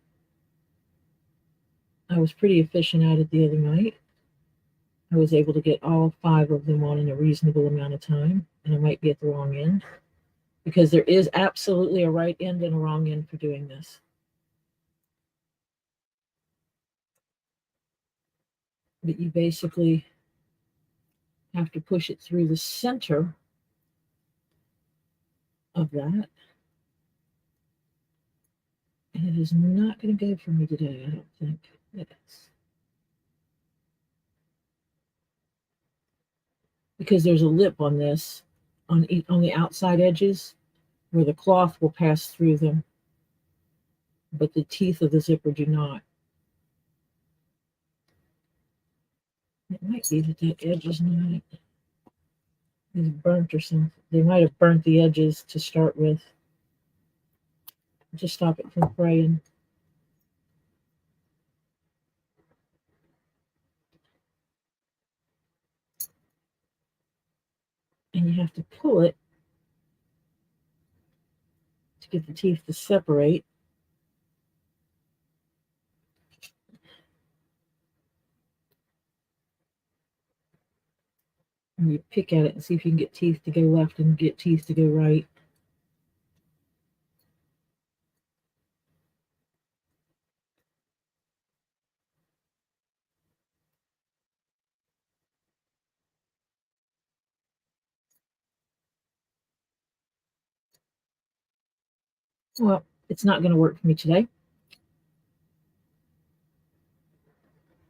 I was pretty efficient at it the other night. I was able to get all 5 of them on in a reasonable amount of time, and I might be at the wrong end because there is absolutely a right end and a wrong end for doing this. But you basically have to push it through the center of that. And it is not going to go for me today, I don't think. Yes. Because there's a lip on this, on the outside edges, where the cloth will pass through them, but the teeth of the zipper do not. It might be that that edge is not is burnt or something. They might have burnt the edges to start with. Just stop it from fraying. And you have to pull it to get the teeth to separate. And you pick at it and see if you can get teeth to go left and get teeth to go right. Well, it's not going to work for me today.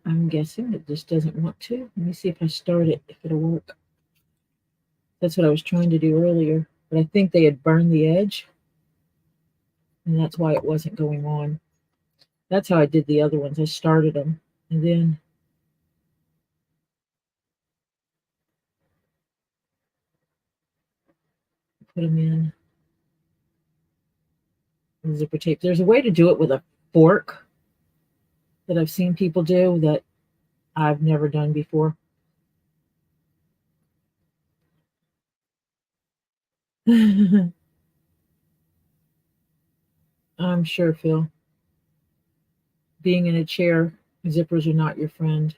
I'm guessing it just doesn't want to. Let me see if I start it, if it'll work. That's what I was trying to do earlier, but I think they had burned the edge, and that's why it wasn't going on. That's how I did the other ones. I started them, and then put them in the zipper tape. There's a way to do it with a fork that I've seen people do that I've never done before. I'm sure, Phil. Being in a chair, zippers are not your friend.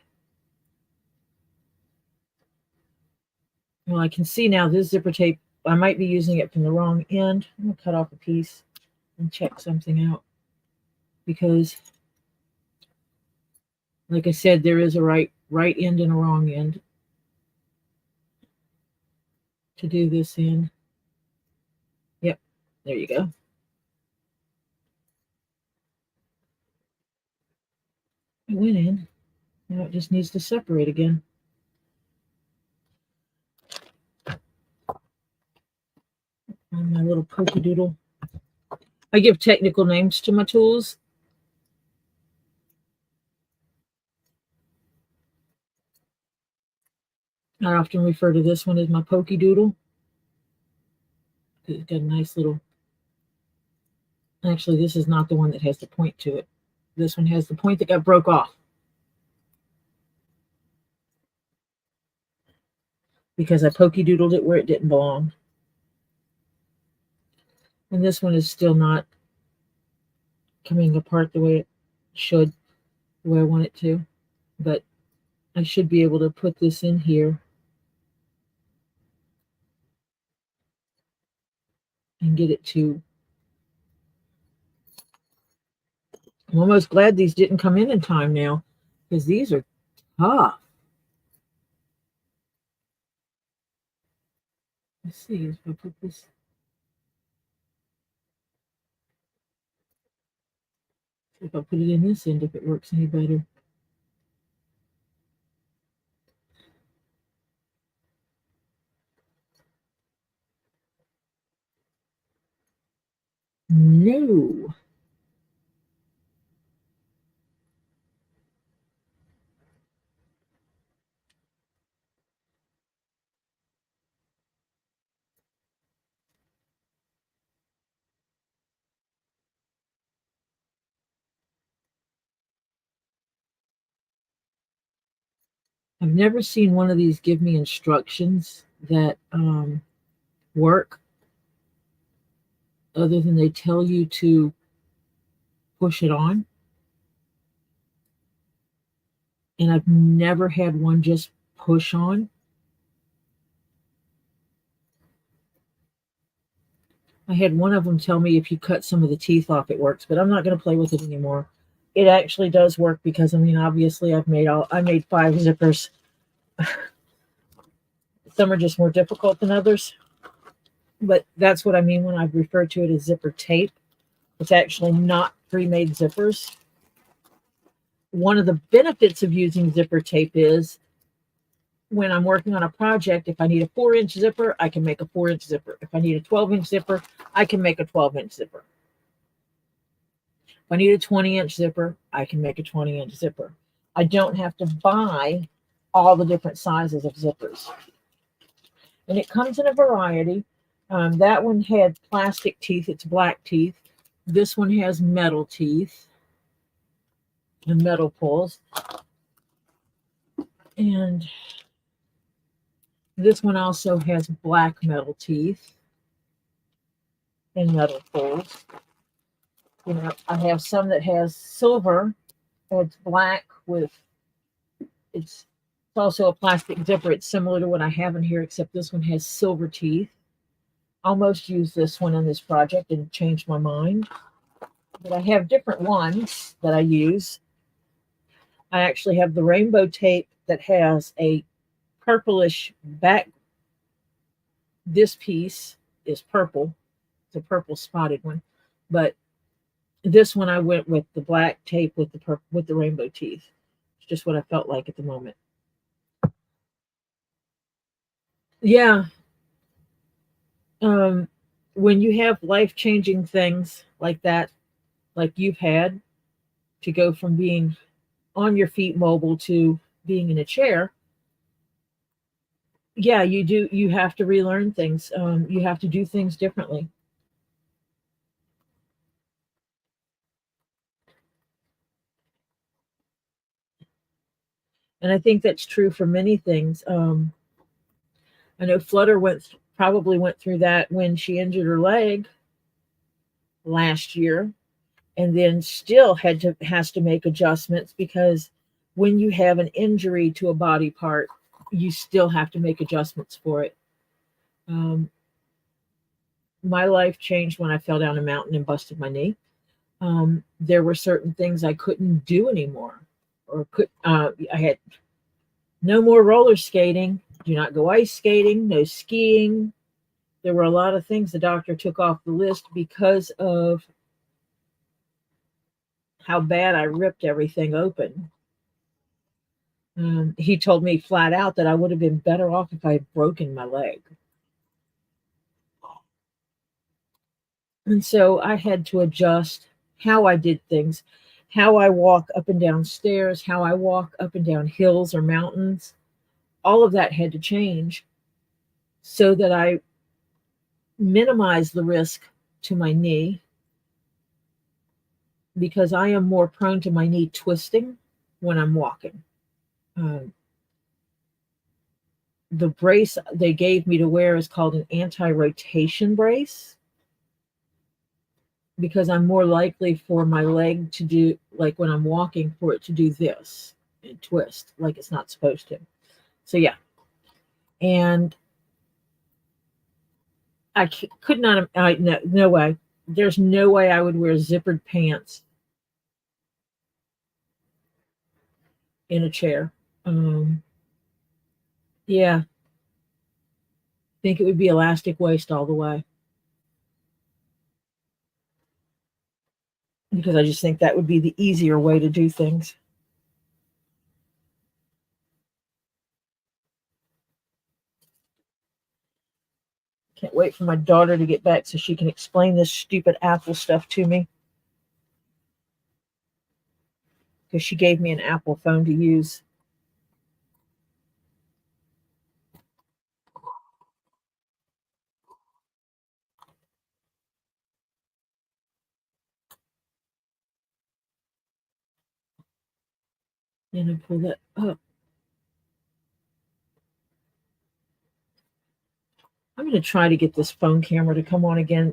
Well, I can see now this zipper tape, I might be using it from the wrong end. I'm going to cut off a piece and check something out. Because, like I said, there is a right end and a wrong end to do this in. Yep, there you go. It went in. Now it just needs to separate again. On my little pokey doodle. I give technical names to my tools. I often refer to this one as my pokey doodle. It's got a nice little. Actually, this is not the one that has the point to it. This one has the point that got broke off. Because I pokey doodled it where it didn't belong. And this one is still not coming apart the way it should, the way I want it to. But I should be able to put this in here and get it to. I'm almost glad these didn't come in time now, because these are tough. Let's see if I put this. if I put it in this end, if it works any better. No. I've never seen one of these give me instructions that work other than they tell you to push it on. And I've never had one just push on. I had one of them tell me if you cut some of the teeth off, it works, but I'm not going to play with it anymore. It actually does work because I mean, obviously, I made 5 zippers. Some are just more difficult than others, but that's what I mean when I refer to it as zipper tape. It's actually not pre-made zippers. One of the benefits of using zipper tape is when I'm working on a project, if I need a 4-inch zipper, I can make a 4-inch zipper. If I need a 12-inch zipper, I can make a 12-inch zipper. If I need a 20-inch zipper, I can make a 20-inch zipper. I don't have to buy all the different sizes of zippers. And it comes in a variety. That one had plastic teeth. It's black teeth. This one has metal teeth and metal pulls. And this one also has black metal teeth and metal pulls. You know, I have some that has silver. It's black with it's also a plastic zipper. It's similar to what I have in here, except this one has silver teeth. Almost used this one in this project and changed my mind. But I have different ones that I use. I actually have the rainbow tape that has a purplish back. This piece is purple. It's a purple spotted one. But this one I went with the black tape with the rainbow teeth. It's just what I felt like at the moment. Yeah. When you have life-changing things like that, like you've had, to go from being on your feet mobile to being in a chair, yeah, you have to relearn things. You have to do things differently. And I think that's true for many things. I know Flutter probably went through that when she injured her leg last year, and then still has to make adjustments because when you have an injury to a body part, you still have to make adjustments for it. Um, my life changed when I fell down a mountain and busted my knee. There were certain things I couldn't do anymore, or I had no more roller skating. Do not go ice skating. No skiing. There were a lot of things the doctor took off the list because of how bad I ripped everything open. He told me flat out that I would have been better off if I had broken my leg. And so I had to adjust how I did things, how I walk up and down stairs, how I walk up and down hills or mountains. All of that had to change so that I minimize the risk to my knee, because I am more prone to my knee twisting when I'm walking. Um, the brace they gave me to wear is called an anti-rotation brace because I'm more likely for my leg to do, like when I'm walking, for it to do this and twist like it's not supposed to. So yeah, and I could not. No way. There's no way I would wear zippered pants in a chair. Yeah, I think it would be elastic waist all the way. because I just think that would be the easier way to do things. Can't wait for my daughter to get back so she can explain this stupid Apple stuff to me, because she gave me an Apple phone to use. And I pull that up. I'm going to try to get this phone camera to come on again.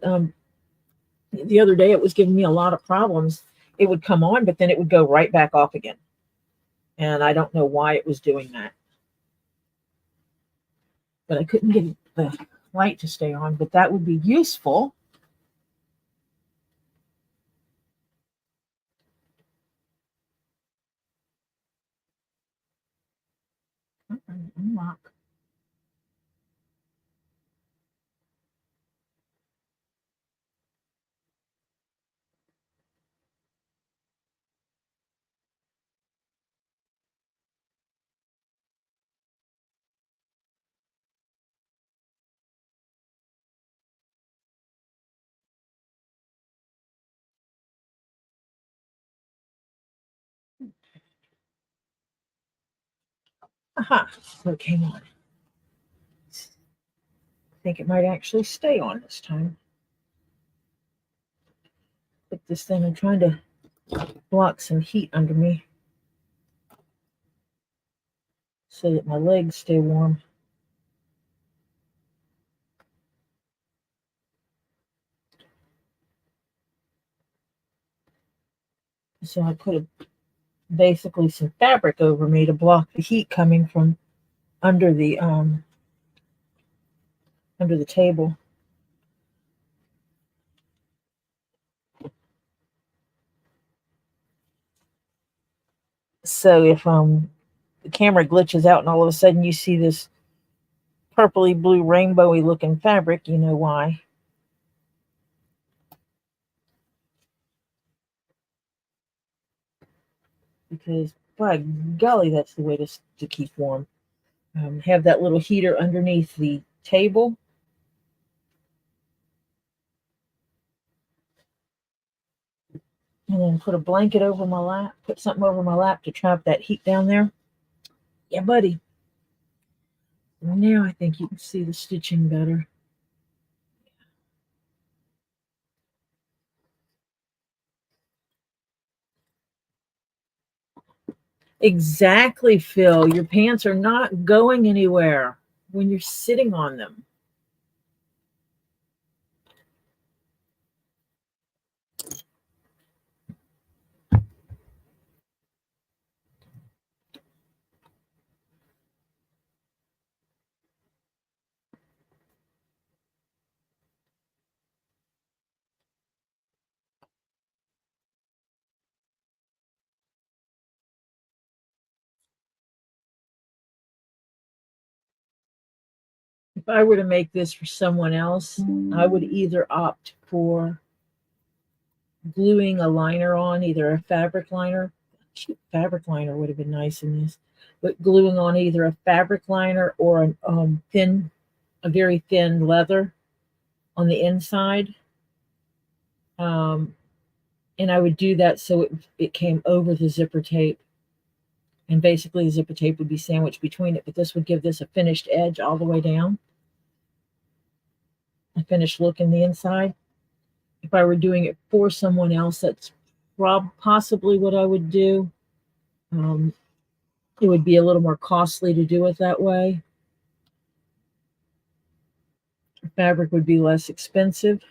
The other day it was giving me a lot of problems. It would come on, but then it would go right back off again. And I don't know why it was doing that. But I couldn't get the light to stay on, but that would be useful. Unlock. Aha, so it came on. I think it might actually stay on this time. Put this thing, I'm trying to block some heat under me so that my legs stay warm. So I put basically some fabric over me to block the heat coming from under the table. So if the camera glitches out and all of a sudden you see this purpley blue rainbowy looking fabric, you know why. Because by golly, that's the way to keep warm. Have that little heater underneath the table. And then put a blanket over my lap, put something over my lap to trap that heat down there. Yeah, buddy. Now I think you can see the stitching better. Exactly, Phil. Your pants are not going anywhere when you're sitting on them. If I were to make this for someone else, I would either opt for gluing a liner on, either a fabric liner. Cute fabric liner would have been nice in this, but gluing on either a fabric liner or a very thin leather on the inside. And I would do that so it came over the zipper tape. And basically, the zipper tape would be sandwiched between it, but this would give this a finished edge all the way down, a finished look in the inside. If I were doing it for someone else, that's possibly what I would do. It would be a little more costly to do it that way. Fabric would be less expensive.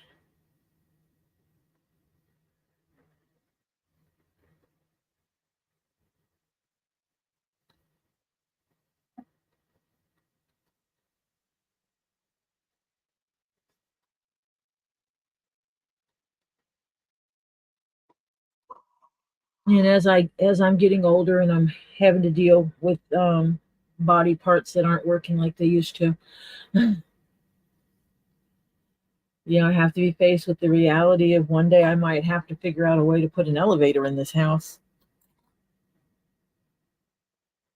And as I'm getting older and I'm having to deal with body parts that aren't working like they used to, I have to be faced with the reality of one day I might have to figure out a way to put an elevator in this house.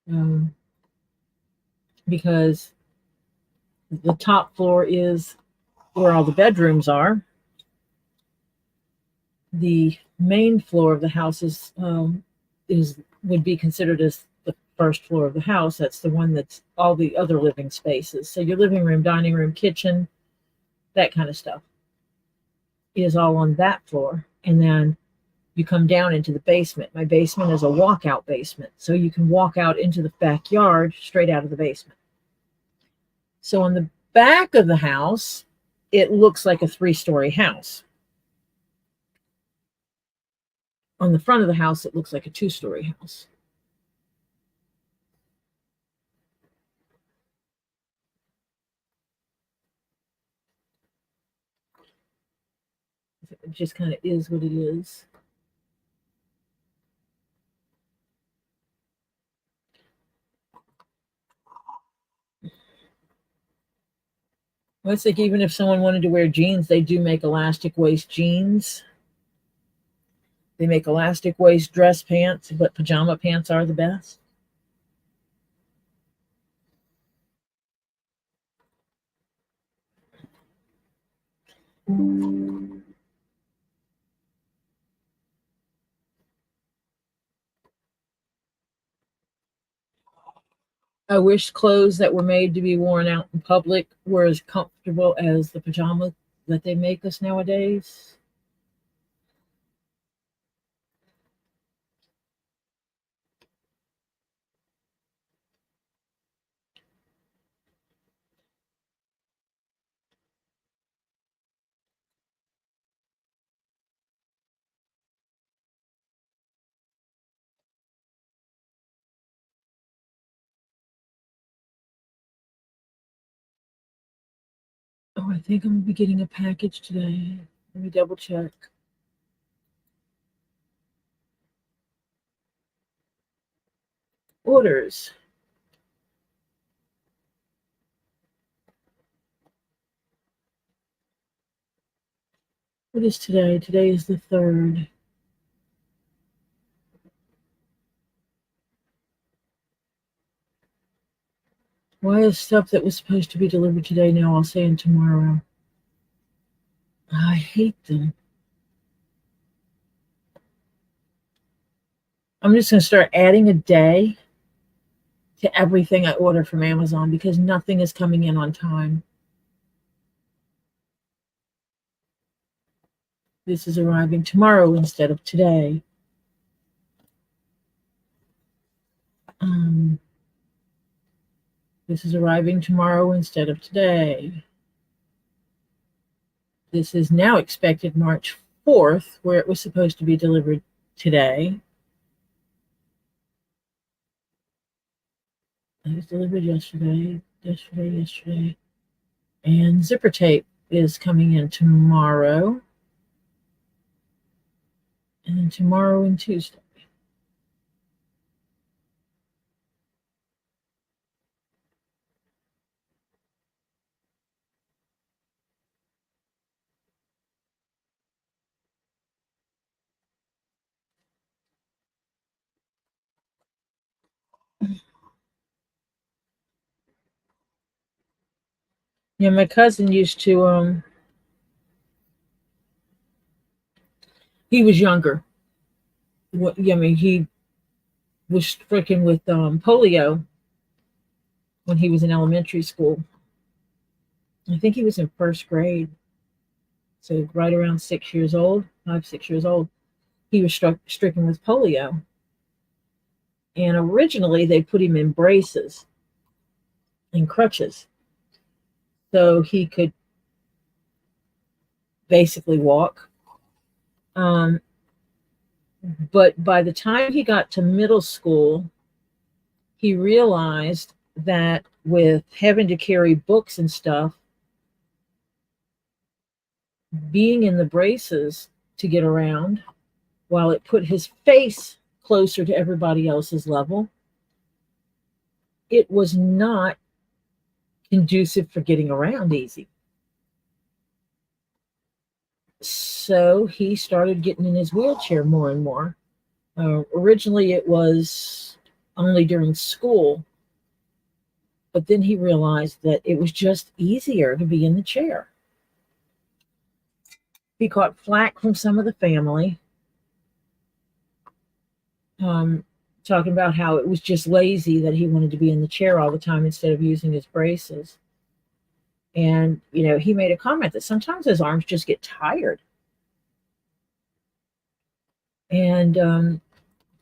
Um, because the top floor is where all the bedrooms are. The main floor of the house is would be considered as the first floor of the house. That's the one that's all the other living spaces. So your living room, dining room, kitchen, that kind of stuff is all on that floor. And then you come down into the basement. My basement is a walkout basement. So you can walk out into the backyard straight out of the basement. So on the back of the house, it looks like a 3-story house. On the front of the house, it looks like a 2-story house. It just kind of is what it is. Well, it's like even if someone wanted to wear jeans, they do make elastic waist jeans. They make elastic waist dress pants, but pajama pants are the best. I wish clothes that were made to be worn out in public were as comfortable as the pajamas that they make us nowadays. Oh, I think I'm gonna be getting a package today. Let me double check. Orders. What is today? Today is the 3rd. Why is stuff that was supposed to be delivered today now all saying tomorrow? I hate them. I'm just going to start adding a day to everything I order from Amazon because nothing is coming in on time. This is arriving tomorrow instead of today. This is arriving tomorrow instead of today. This is now expected March 4th, where it was supposed to be delivered today. It was delivered yesterday. And zipper tape is coming in tomorrow. And then tomorrow and Tuesday. Yeah, my cousin used to he was younger. He was stricken with polio when he was in elementary school. I think he was in 1st grade. So right around 6 years old, 5, 6 years old, he was stricken with polio. And originally they put him in braces and crutches so he could basically walk. But by the time he got to middle school, he realized that with having to carry books and stuff, being in the braces to get around, while it put his face closer to everybody else's level, it was not conducive for getting around easy. so he started getting in his wheelchair more and more. Originally, it was only during school, but then he realized that it was just easier to be in the chair. He caught flack from some of the family, um, talking about how it was just lazy that he wanted to be in the chair all the time instead of using his braces. And, he made a comment that sometimes his arms just get tired. And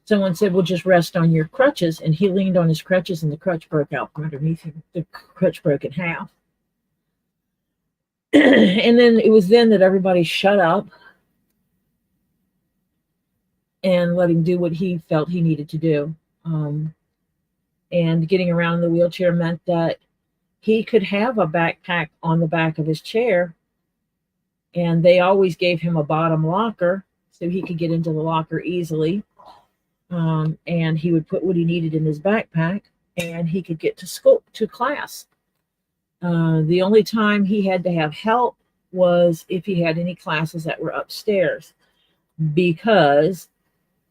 someone said, well, just rest on your crutches. And he leaned on his crutches and the crutch broke out from underneath him. The crutch broke in half. And then it was then that everybody shut up and let him do what he felt he needed to do. And getting around in the wheelchair meant that he could have a backpack on the back of his chair, and they always gave him a bottom locker so he could get into the locker easily. And he would put what he needed in his backpack, and he could get to class. The only time he had to have help was if he had any classes that were upstairs, because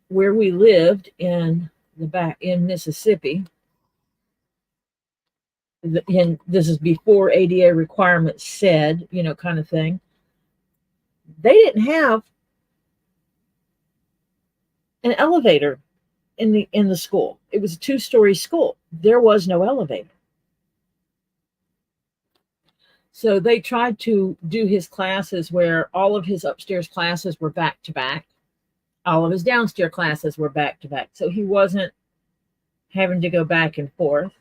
where we lived in Mississippi, and this is before ADA requirements said, kind of thing, they didn't have an elevator in the school. It was a 2-story school. There was no elevator. So they tried to do his classes where all of his upstairs classes were back to back. All of his downstairs classes were back to back. So he wasn't having to go back and forth.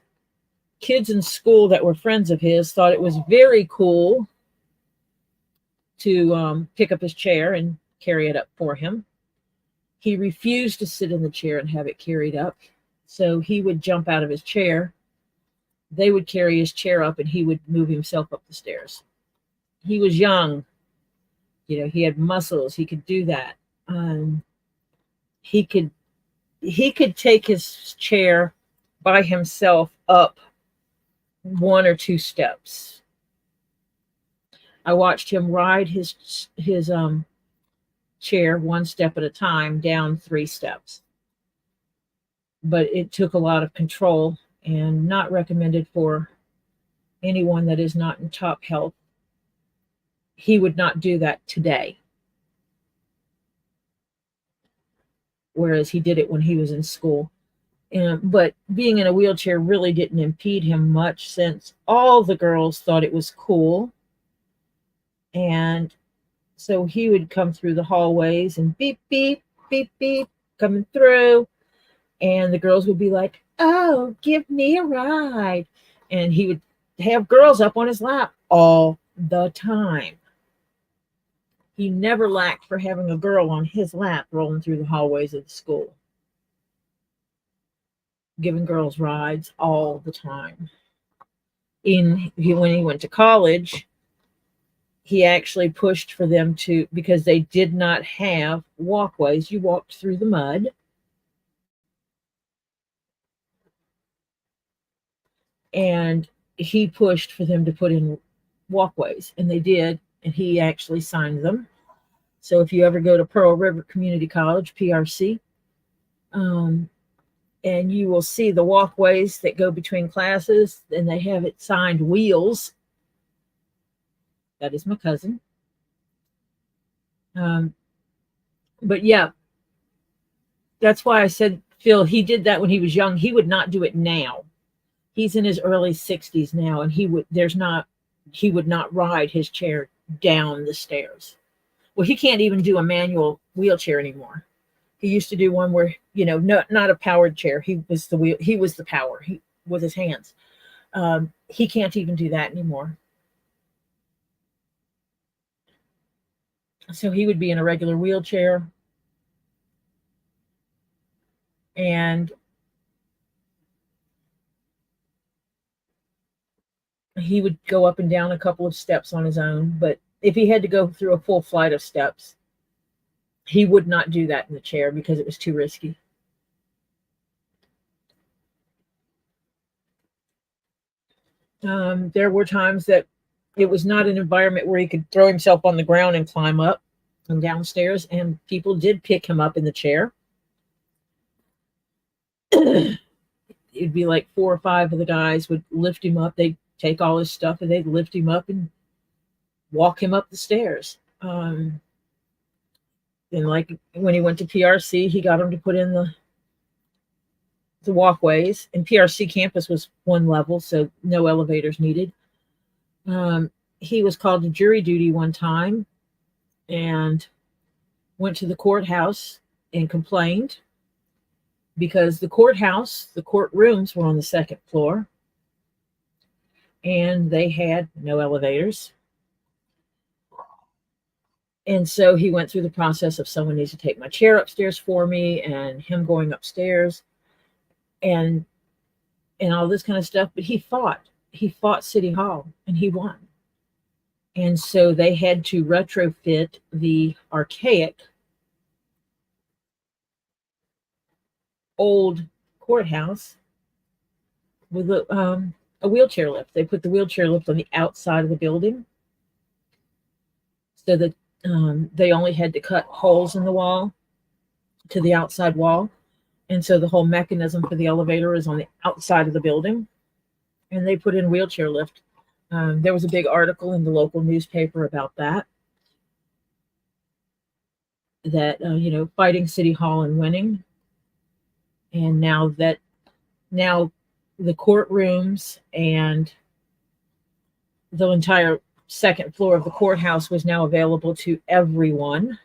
Kids in school that were friends of his thought it was very cool to pick up his chair and carry it up for him. He refused to sit in the chair and have it carried up. So he would jump out of his chair. They would carry his chair up and he would move himself up the stairs. He was young. He had muscles. He could do that. He could take his chair by himself up 1 or 2 steps. I watched him ride his chair 1 step at a time down 3 steps. But it took a lot of control and not recommended for anyone that is not in top health. He would not do that today, whereas he did it when he was in school. But being in a wheelchair really didn't impede him much, since all the girls thought it was cool. And so he would come through the hallways and beep, beep, beep, beep, coming through. And the girls would be like, oh, give me a ride. And he would have girls up on his lap all the time. He never lacked for having a girl on his lap rolling through the hallways of the school, giving girls rides all the time. When he went to college, he actually pushed for them to, because they did not have walkways. You walked through the mud. And he pushed for them to put in walkways, and they did, and he actually signed them. So if you ever go to Pearl River Community College, PRC, and you will see the walkways that go between classes, and they have it signed Wheels. That is my cousin. But yeah, that's why I said, Phil, he did that when he was young. He would not do it now. He's in his early 60s now, and he would not ride his chair down the stairs. Well, he can't even do a manual wheelchair anymore. He used to do one where, not a powered chair. He was the power with his hands. He can't even do that anymore. So he would be in a regular wheelchair, and he would go up and down a couple of steps on his own. But if he had to go through a full flight of steps, he would not do that in the chair because it was too risky. There were times that it was not an environment where he could throw himself on the ground and climb up. and downstairs, and people did pick him up in the chair. It'd be like 4 or 5 of the guys would lift him up. They'd take all his stuff and they'd lift him up and walk him up the stairs. And like when he went to PRC, he got him to put in the walkways. And PRC campus was 1 level, so no elevators needed. He was called to jury duty one time and went to the courthouse and complained because the courtrooms were on the 2nd floor and they had no elevators. And so he went through the process of someone needs to take my chair upstairs for me and him going upstairs and all this kind of stuff. But he fought City Hall and he won. And so they had to retrofit the archaic old courthouse with a wheelchair lift. They put the wheelchair lift on the outside of the building so that they only had to cut holes in the wall to the outside wall. And so the whole mechanism for the elevator is on the outside of the building. And they put in wheelchair lift. There was a big article in the local newspaper about that fighting City Hall and winning. And now the courtrooms and the entire 2nd floor of the courthouse was now available to everyone.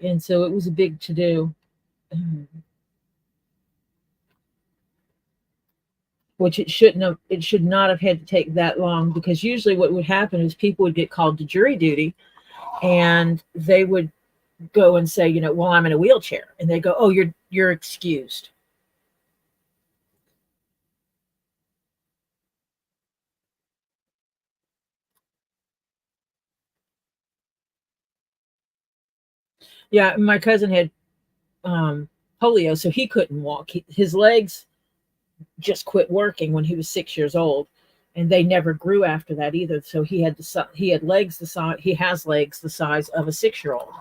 And so it was a big to-do. Which it should not have had to take that long, because usually what would happen is people would get called to jury duty and they would go and say, well, I'm in a wheelchair. And they go, oh, you're excused. Yeah, my cousin had polio, so he couldn't walk. His legs just quit working when he was 6 years old, and they never grew after that either. So he has legs the size of a 6-year-old.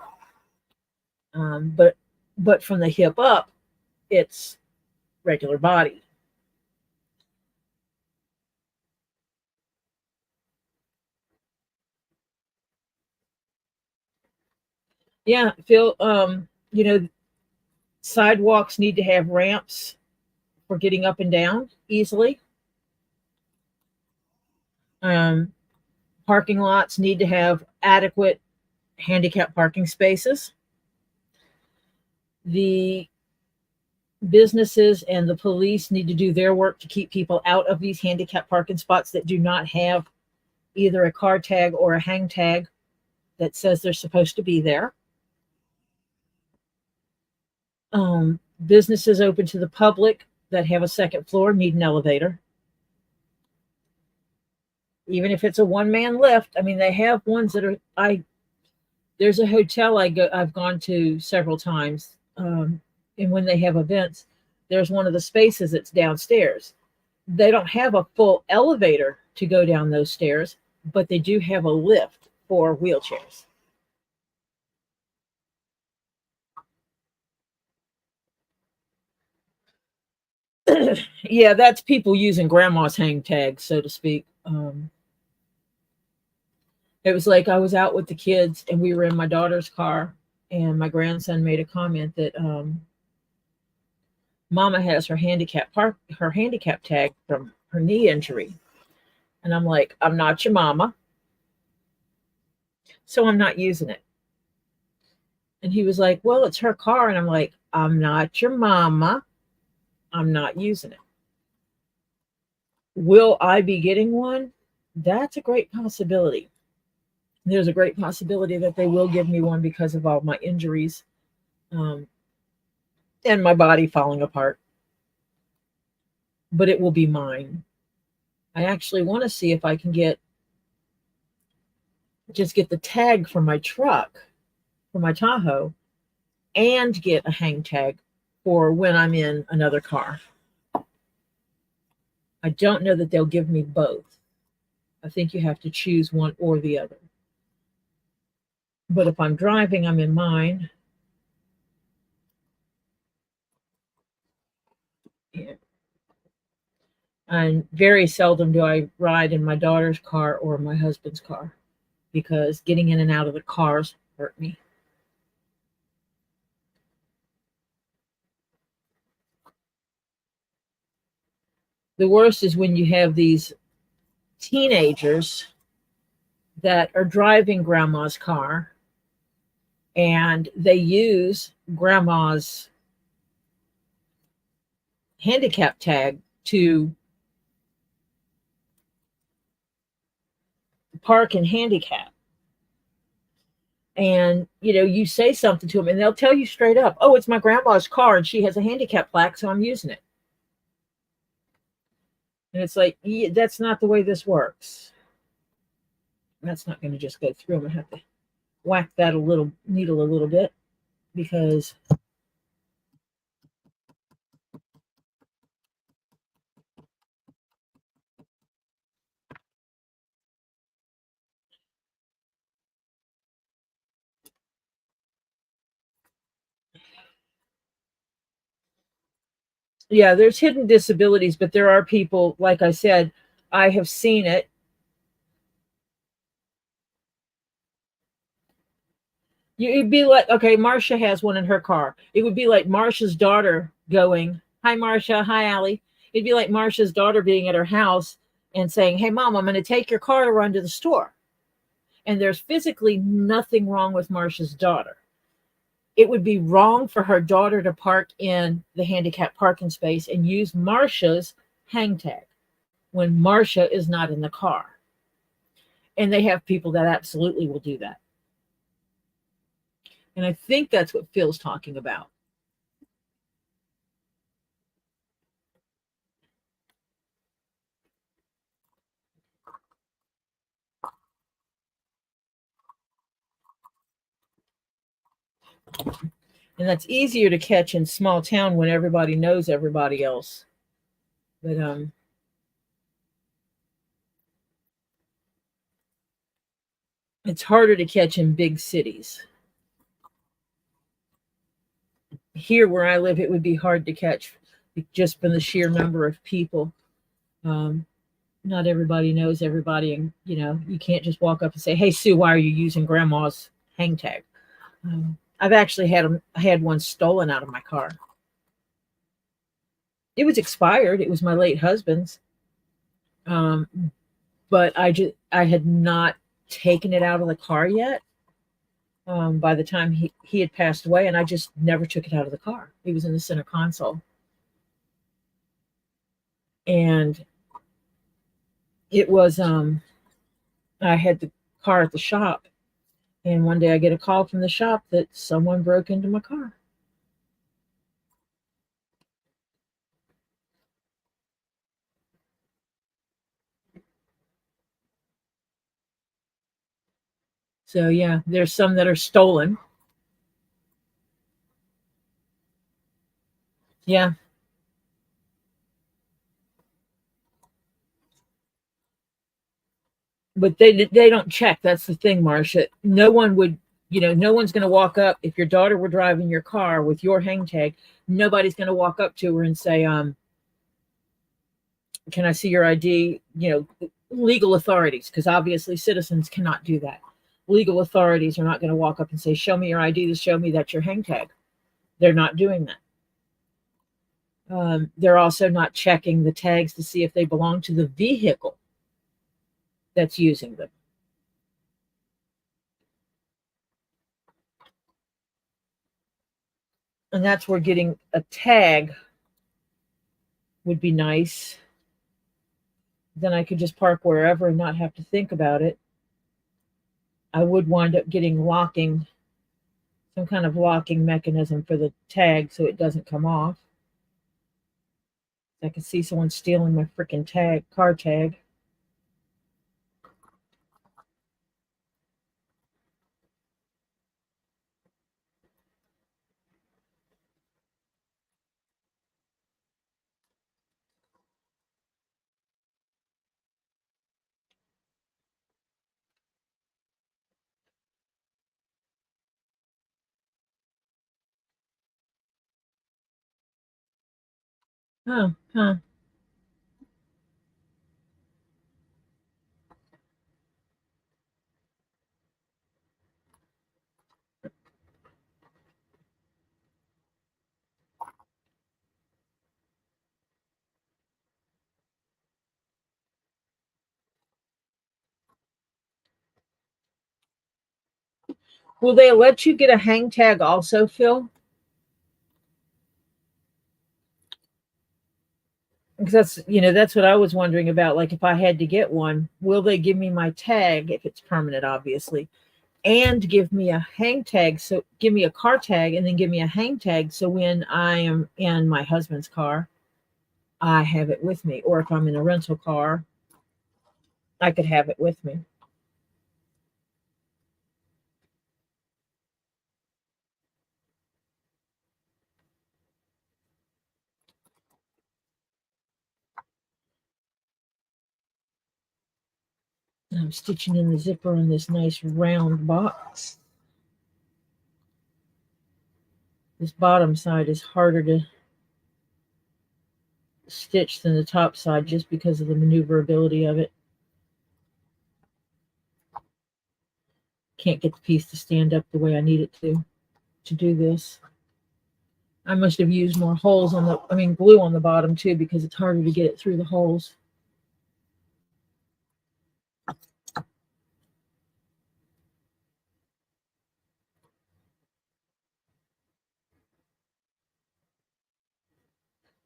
But from the hip up, it's regular body. Yeah, Phil. Sidewalks need to have ramps for getting up and down easily. Parking lots need to have adequate handicap parking spaces. The businesses and the police need to do their work to keep people out of these handicap parking spots that do not have either a car tag or a hang tag that says they're supposed to be there. Businesses open to the public that have a 2nd floor need an elevator. Even if it's a one-man lift, I mean, they have ones that are. There's a hotel I've gone to several times, and when they have events, there's one of the spaces that's downstairs. They don't have a full elevator to go down those stairs, but they do have a lift for wheelchairs. Yeah, that's people using grandma's hang tag, so to speak. It was like I was out with the kids and we were in my daughter's car, and my grandson made a comment that Mama has her handicap tag from her knee injury. And I'm like, I'm not your mama, so I'm not using it. And he was like, well, it's her car. And I'm like, I'm not your mama, I'm not using it. Will I be getting one? That's a great possibility. There's a great possibility that they will give me one because of all my injuries and my body falling apart. But it will be mine. I actually want to see if I can get the tag for my truck, for my Tahoe, and get a hang tag for when I'm in another car. I don't know that they'll give me both. I think you have to choose one or the other. But if I'm driving, I'm in mine. Yeah. And very seldom do I ride in my daughter's car or my husband's car because getting in and out of the cars hurt me. The worst is when you have these teenagers that are driving grandma's car and they use grandma's handicap tag to park and handicap. And you say something to them and they'll tell you straight up, oh, it's my grandma's car and she has a handicap plaque, so I'm using it. And it's like, yeah, that's not the way this works. That's not going to just go through. I'm going to have to whack that a little needle a little bit because yeah, there's hidden disabilities, but there are people, like I said, I have seen it. It'd be like, okay, Marcia has one in her car. It would be like Marcia's daughter going, hi, Marcia. Hi, Allie. It'd be like Marcia's daughter being at her house and saying, hey, mom, I'm going to take your car to run to the store. And there's physically nothing wrong with Marcia's daughter. It would be wrong for her daughter to park in the handicapped parking space and use Marcia's hang tag when Marcia is not in the car. And they have people that absolutely will do that. And I think that's what Phil's talking about. And that's easier to catch in small town when everybody knows everybody else. But it's harder to catch in big cities. Here where I live, it would be hard to catch just from the sheer number of people. Um, Not everybody knows everybody, and you can't just walk up and say, "Hey, Sue, why are you using Grandma's hang tag?" I've actually had one stolen out of my car. It was expired. It was my late husband's, but I had not taken it out of the car yet. By the time he had passed away, and I just never took it out of the car. It was in the center console, and it was I had the car at the shop, and one day I get a call from the shop that someone broke into my car. So yeah, there's some that are stolen. Yeah, but they don't check. That's the thing, Marcia. No one would, no one's going to walk up if your daughter were driving your car with your hang tag. Nobody's going to walk up to her and say, "Can I see your ID?" Legal authorities, because obviously citizens cannot do that. Legal authorities are not going to walk up and say, "Show me your ID to show me that's your hang tag." They're not doing that. They're also not checking the tags to see if they belong to the vehicle that's using them. And that's where getting a tag would be nice. Then I could just park wherever and not have to think about it. I would wind up getting some kind of locking mechanism for the tag so it doesn't come off. I could see someone stealing my freaking car tag. Oh, huh. Will they let you get a hang tag also, Phil? Because that's what I was wondering about. Like, if I had to get one, will they give me my tag if it's permanent, obviously, and give me a hang tag? So give me a car tag and then give me a hang tag. So when I am in my husband's car, I have it with me. Or if I'm in a rental car, I could have it with me. And I'm stitching in the zipper on this nice round box. This bottom side is harder to stitch than the top side just because of the maneuverability of it. Can't get the piece to stand up the way I need it to do this. I must have used more holes glue on the bottom too, because it's harder to get it through the holes.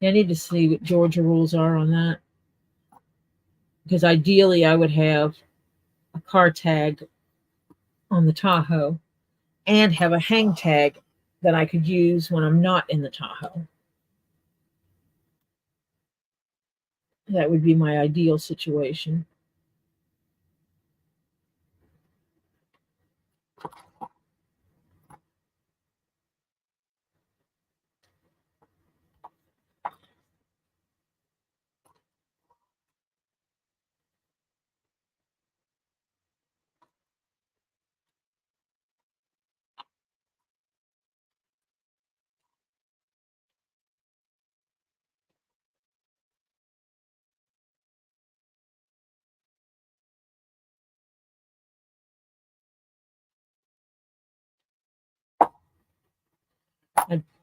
Yeah, I need to see what Georgia rules are on that, because ideally I would have a car tag on the Tahoe and have a hang tag that I could use when I'm not in the Tahoe. That would be my ideal situation.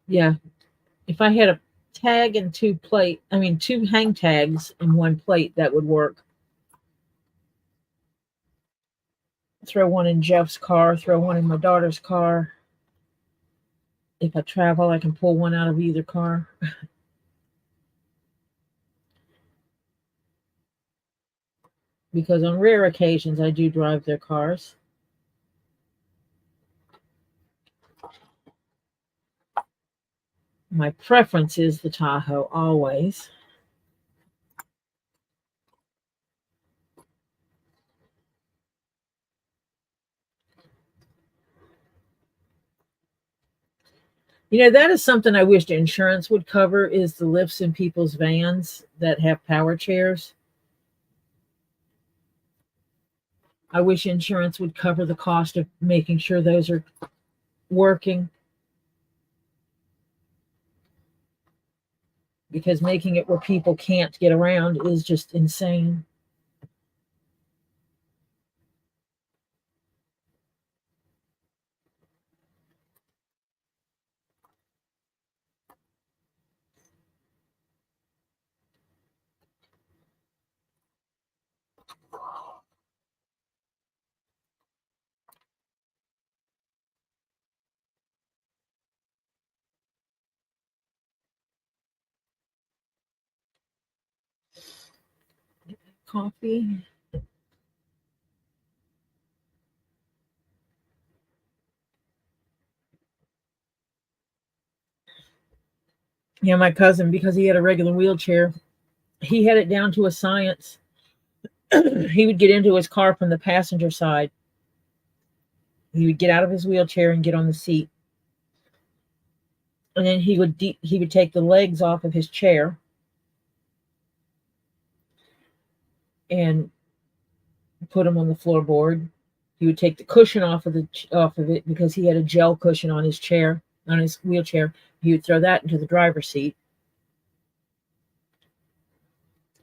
Yeah, if I had a tag and two hang tags and one plate, that would work. Throw one in Jeff's car, throw one in my daughter's car. If I travel, I can pull one out of either car. Because on rare occasions I do drive their cars. My preference is the Tahoe always. That is something I wish insurance would cover, is the lifts in people's vans that have power chairs. I wish insurance would cover the cost of making sure those are working, because making it where people can't get around is just insane. Coffee. Yeah, my cousin, because he had a regular wheelchair, he had it down to a science. He would get into his car from the passenger side. He would get out of his wheelchair and get on the seat, and then he would take the legs off of his chair and put them on the floorboard. He would take the cushion off of it, because he had a gel cushion on his chair, on his wheelchair. He would throw that into the driver's seat.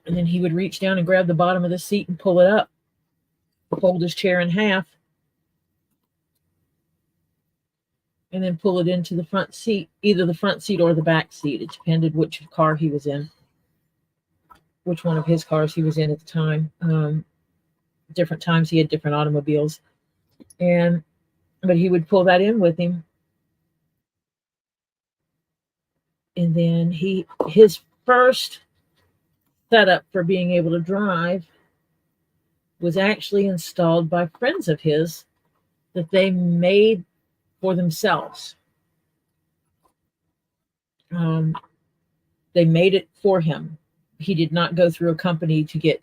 And then he would reach down and grab the bottom of the seat and pull it up, fold his chair in half, and then pull it into the front seat, either the front seat or the back seat. It depended which car he was in, which one of his cars he was in at the time. Different times he had different automobiles. But he would pull that in with him. And then his first setup for being able to drive was actually installed by friends of his that they made for themselves. They made it for him. He did not go through a company to get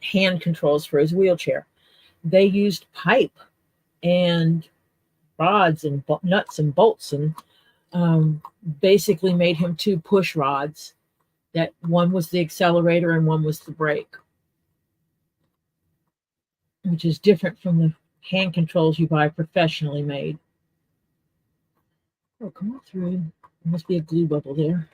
hand controls for his wheelchair. They used pipe and rods and nuts and bolts, and basically made him two push rods. That one was the accelerator and one was the brake, which is different from the hand controls you buy professionally made. Oh, come on through. There must be a glue bubble there.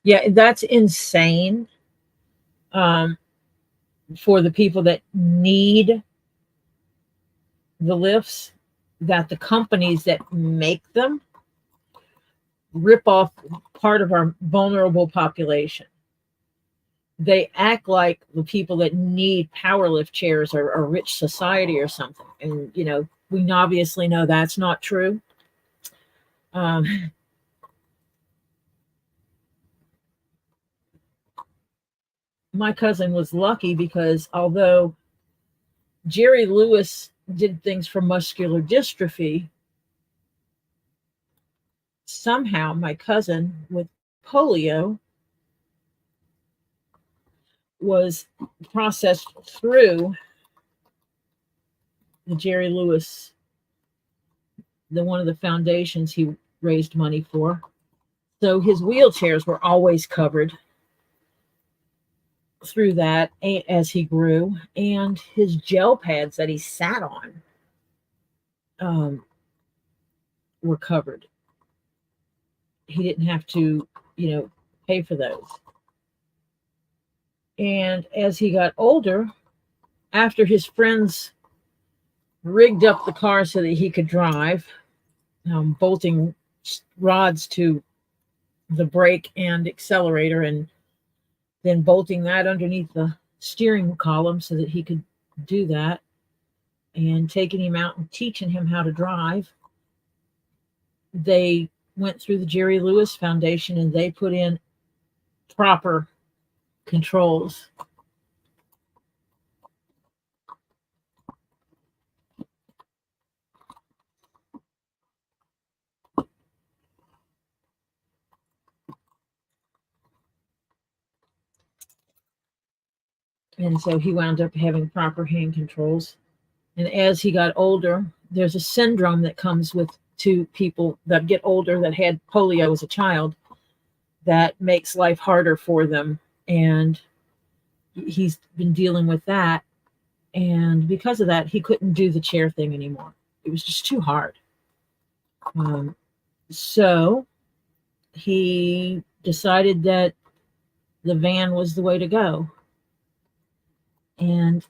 Yeah, that's insane. For the people that need the lifts, that the companies that make them rip off part of our vulnerable population. They act like the people that need power lift chairs are a rich society or something. And, we obviously know that's not true. My cousin was lucky because although Jerry Lewis did things for muscular dystrophy, somehow my cousin with polio was processed through the Jerry Lewis, one of the foundations he raised money for. So his wheelchairs were always covered through that as he grew, and his gel pads that he sat on were covered. He didn't have to, pay for those. And as he got older, after his friends rigged up the car so that he could drive, bolting rods to the brake and accelerator, and then bolting that underneath the steering column so that he could do that, and taking him out and teaching him how to drive, they went through the Jerry Lewis Foundation and they put in proper controls. And so he wound up having proper hand controls. And as he got older, there's a syndrome that comes with to people that get older that had polio as a child that makes life harder for them. And he's been dealing with that. And because of that, he couldn't do the chair thing anymore. It was just too hard. So he decided that the van was the way to go. And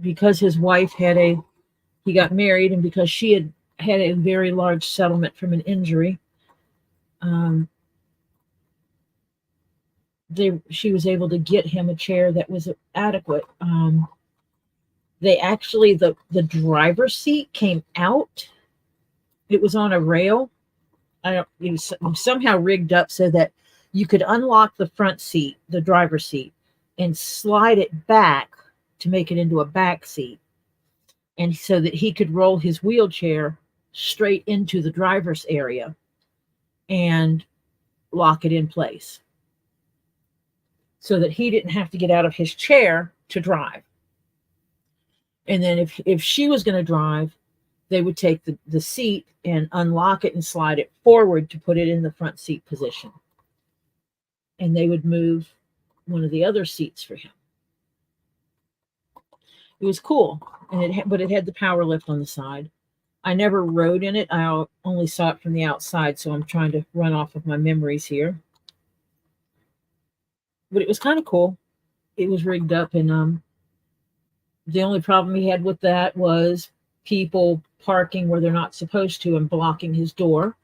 because his wife he got married, and because she had a very large settlement from an injury, she was able to get him a chair that was adequate. They actually, the driver's seat came out. It was on a rail. It was somehow rigged up so that you could unlock the front seat, the driver's seat, and slide it back to make it into a back seat. And so that he could roll his wheelchair straight into the driver's area and lock it in place, so that he didn't have to get out of his chair to drive. And then if she was going to drive, they would take the seat and unlock it and slide it forward to put it in the front seat position. And they would move one of the other seats for him. It was cool, but it had the power lift on the side. I never rode in it. I only saw it from the outside, so I'm trying to run off of my memories here. But it was kind of cool. It was rigged up, and the only problem he had with that was people parking where they're not supposed to and blocking his door.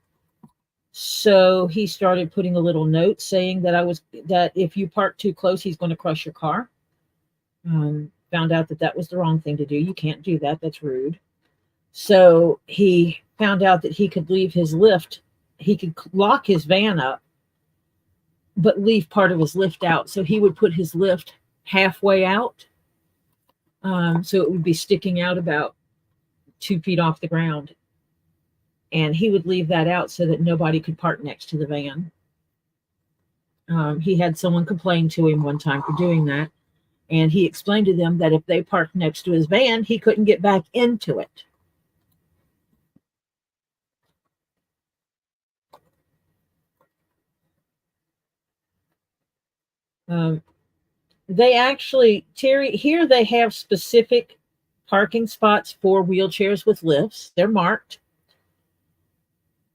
So he started putting a little note saying that if you park too close, he's going to crush your car. Found out that was the wrong thing to do. You can't do that. That's rude. So he found out that he could leave his lift. He could lock his van up, but leave part of his lift out. So he would put his lift halfway out. So it would be sticking out about 2 feet off the ground. And he would leave that out so that nobody could park next to the van. He had someone complain to him one time for doing that. And he explained to them that if they parked next to his van, he couldn't get back into it. They actually, Terry, here they have specific parking spots for wheelchairs with lifts. They're marked.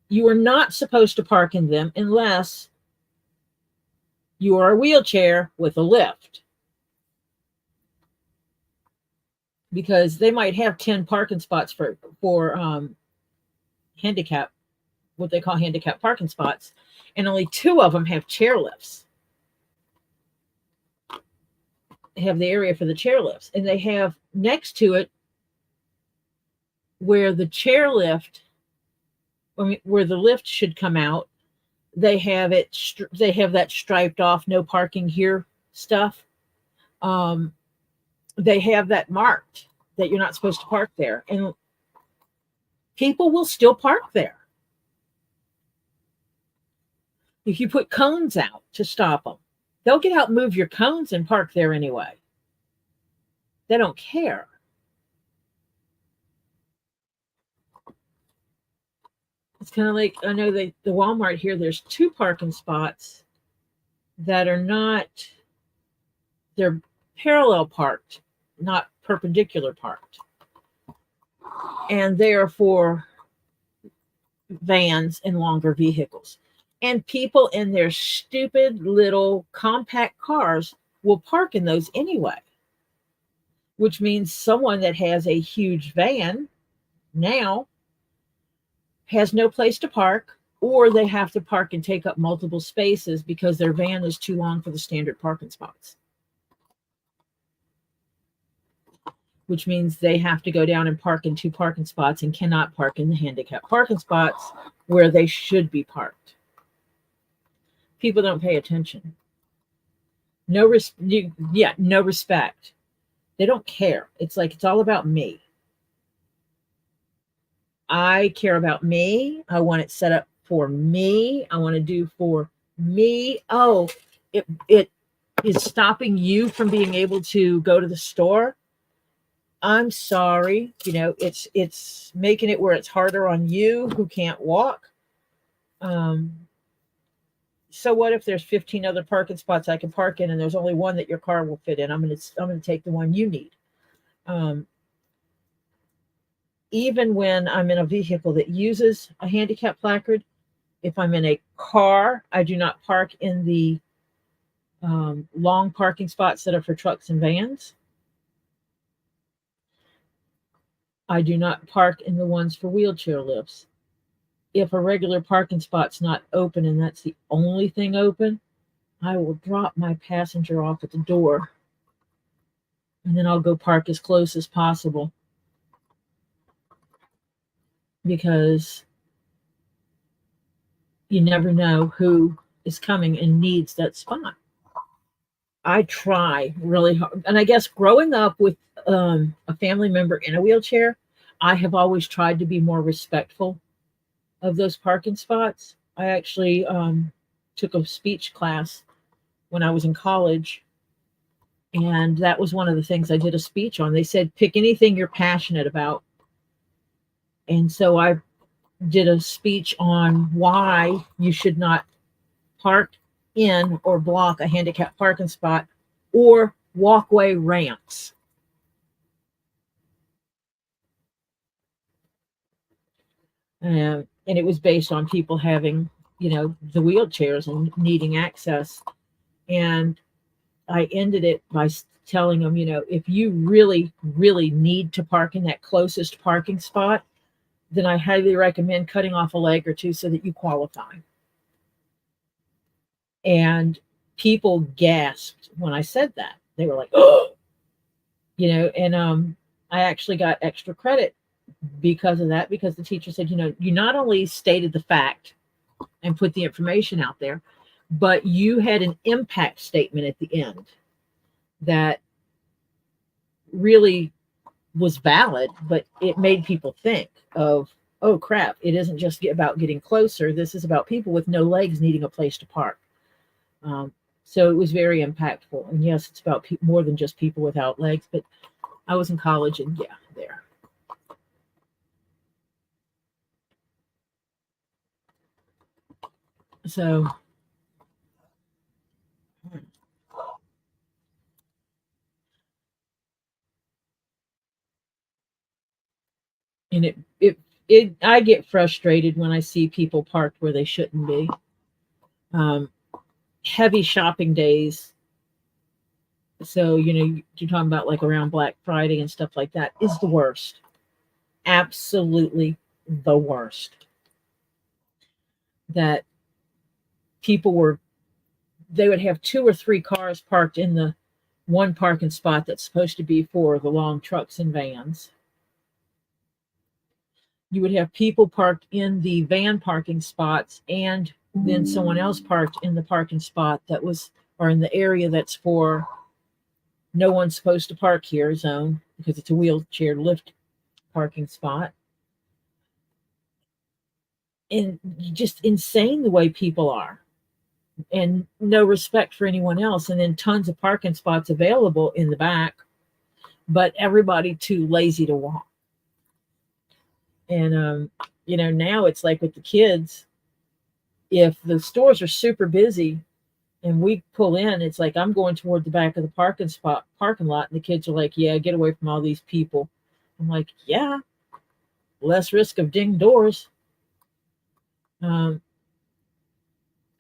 You are not supposed to park in them unless you are a wheelchair with a lift. Because they might have 10 parking spots for handicap, what they call handicap parking spots, and only 2 of them have chair lifts. They have the area for the chair lifts, and they have next to it where the chair lift, where the lift should come out, they have that striped off, no parking here stuff. They have that marked that you're not supposed to park there, and people will still park there if you put cones out to stop them. They'll get out and move your cones and park there anyway. They don't care. It's kind of like, I know the Walmart here, there's 2 parking spots that are not, they're parallel parked, not perpendicular parked. And they are for vans and longer vehicles. And people in their stupid little compact cars will park in those anyway, which means someone that has a huge van now has no place to park, or they have to park and take up multiple spaces because their van is too long for the standard parking spots, which means they have to go down and park in 2 parking spots and cannot park in the handicap parking spots where they should be parked. People don't pay attention. No respect. They don't care. It's like, it's all about me. I care about me. I want it set up for me. I want to do for me. Oh, it is stopping you from being able to go to the store. I'm sorry. It's making it where it's harder on you who can't walk. So what if there's 15 other parking spots I can park in and there's only one that your car will fit in? I'm going to take the one you need. Even when I'm in a vehicle that uses a handicap placard, if I'm in a car, I do not park in the long parking spots that are for trucks and vans. I do not park in the ones for wheelchair lifts. If a regular parking spot's not open and that's the only thing open, I will drop my passenger off at the door, and then I'll go park as close as possible, because you never know who is coming and needs that spot. I try really hard. And I guess growing up with a family member in a wheelchair, I have always tried to be more respectful of those parking spots. I actually took a speech class when I was in college, and that was one of the things I did a speech on. They said, pick anything you're passionate about. And so I did a speech on why you should not park in or block a handicapped parking spot or walkway ramps. And it was based on people having, the wheelchairs and needing access. And I ended it by telling them, if you really, really need to park in that closest parking spot, then I highly recommend cutting off a leg or two so that you qualify. And people gasped when I said that. They were like, oh, and I actually got extra credit because of that, because the teacher said, you not only stated the fact and put the information out there, but you had an impact statement at the end that really was valid, but it made people think of, oh crap, it isn't just about getting closer. This is about people with no legs needing a place to park. So it was very impactful. And yes, it's about more than just people without legs, but I was in college and yeah, there. So and it I get frustrated when I see people parked where they shouldn't be. Um, Heavy shopping days. So, you're talking about like around Black Friday and stuff like that is the worst. Absolutely the worst. That people they would have 2 or 3 cars parked in the one parking spot that's supposed to be for the long trucks and vans. You would have people parked in the van parking spots, and then someone else parked in the parking spot that was, or in the area that's for no one's supposed to park here zone, because it's a wheelchair lift parking spot. And just insane the way people are, and no respect for anyone else. And then tons of parking spots available in the back, but everybody too lazy to walk. And now it's like with the kids, if the stores are super busy and we pull in, it's like I'm going toward the back of the parking lot, and the kids are like, yeah, get away from all these people. I'm like, yeah, less risk of ding doors.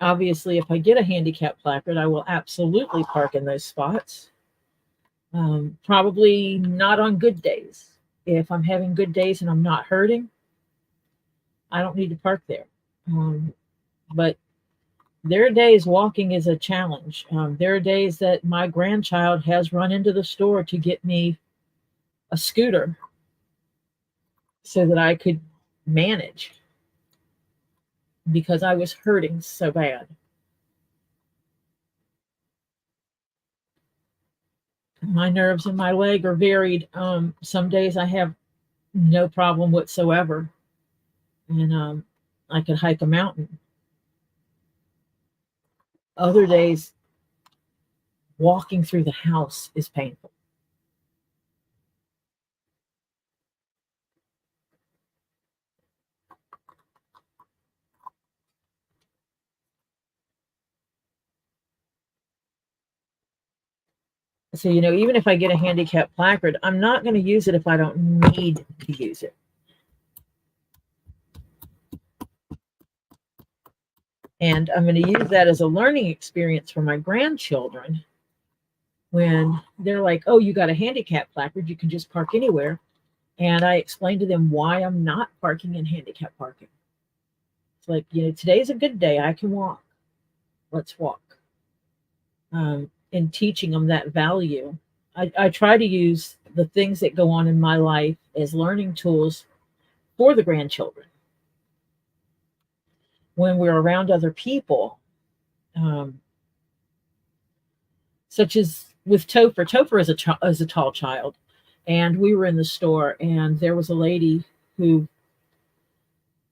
Obviously, if I get a handicap placard, I will absolutely park in those spots. Probably not on good days. If I'm having good days and I'm not hurting, I don't need to park there. But there are days walking is a challenge. There are days that my grandchild has run into the store to get me a scooter so that I could manage, because I was hurting so bad. My nerves in my leg are varied. Some days I have no problem whatsoever, and I could hike a mountain. Other days, walking through the house is painful. So, even if I get a handicap placard, I'm not going to use it if I don't need to use it. And I'm going to use that as a learning experience for my grandchildren when they're like, oh, you got a handicap placard, you can just park anywhere. And I explain to them why I'm not parking in handicap parking. It's like, today's a good day. I can walk. Let's walk. And teaching them that value. I try to use the things that go on in my life as learning tools for the grandchildren. When we're around other people, such as with Topher. Topher is a tall child, and we were in the store, and there was a lady who,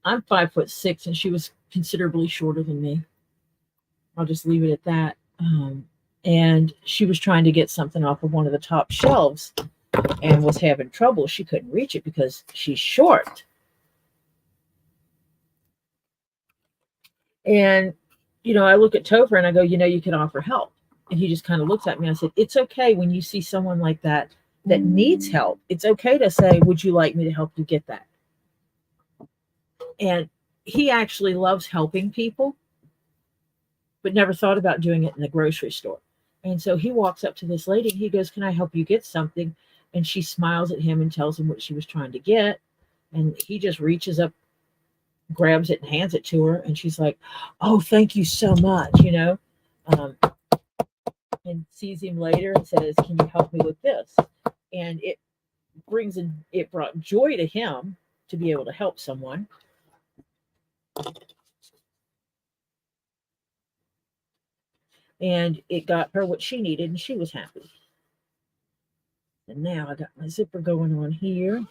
I'm 5'6", and she was considerably shorter than me. I'll just leave it at that. And she was trying to get something off of one of the top shelves and was having trouble. She couldn't reach it because she's short. And, I look at Topher and I go, you can offer help. And he just kind of looks at me. I said, it's okay when you see someone like that needs help. It's okay to say, would you like me to help you get that? And he actually loves helping people, but never thought about doing it in the grocery store. And so he walks up to this lady and he goes, "Can I help you get something?" And she smiles at him and tells him what she was trying to get. And he just reaches up, grabs it, and hands it to her. And she's like, "Oh, thank you so much. Um, and sees him later and says, "Can you help me with this?" And it brought joy to him to be able to help someone. And it got her what she needed, and she was happy. And now I got my zipper going on here.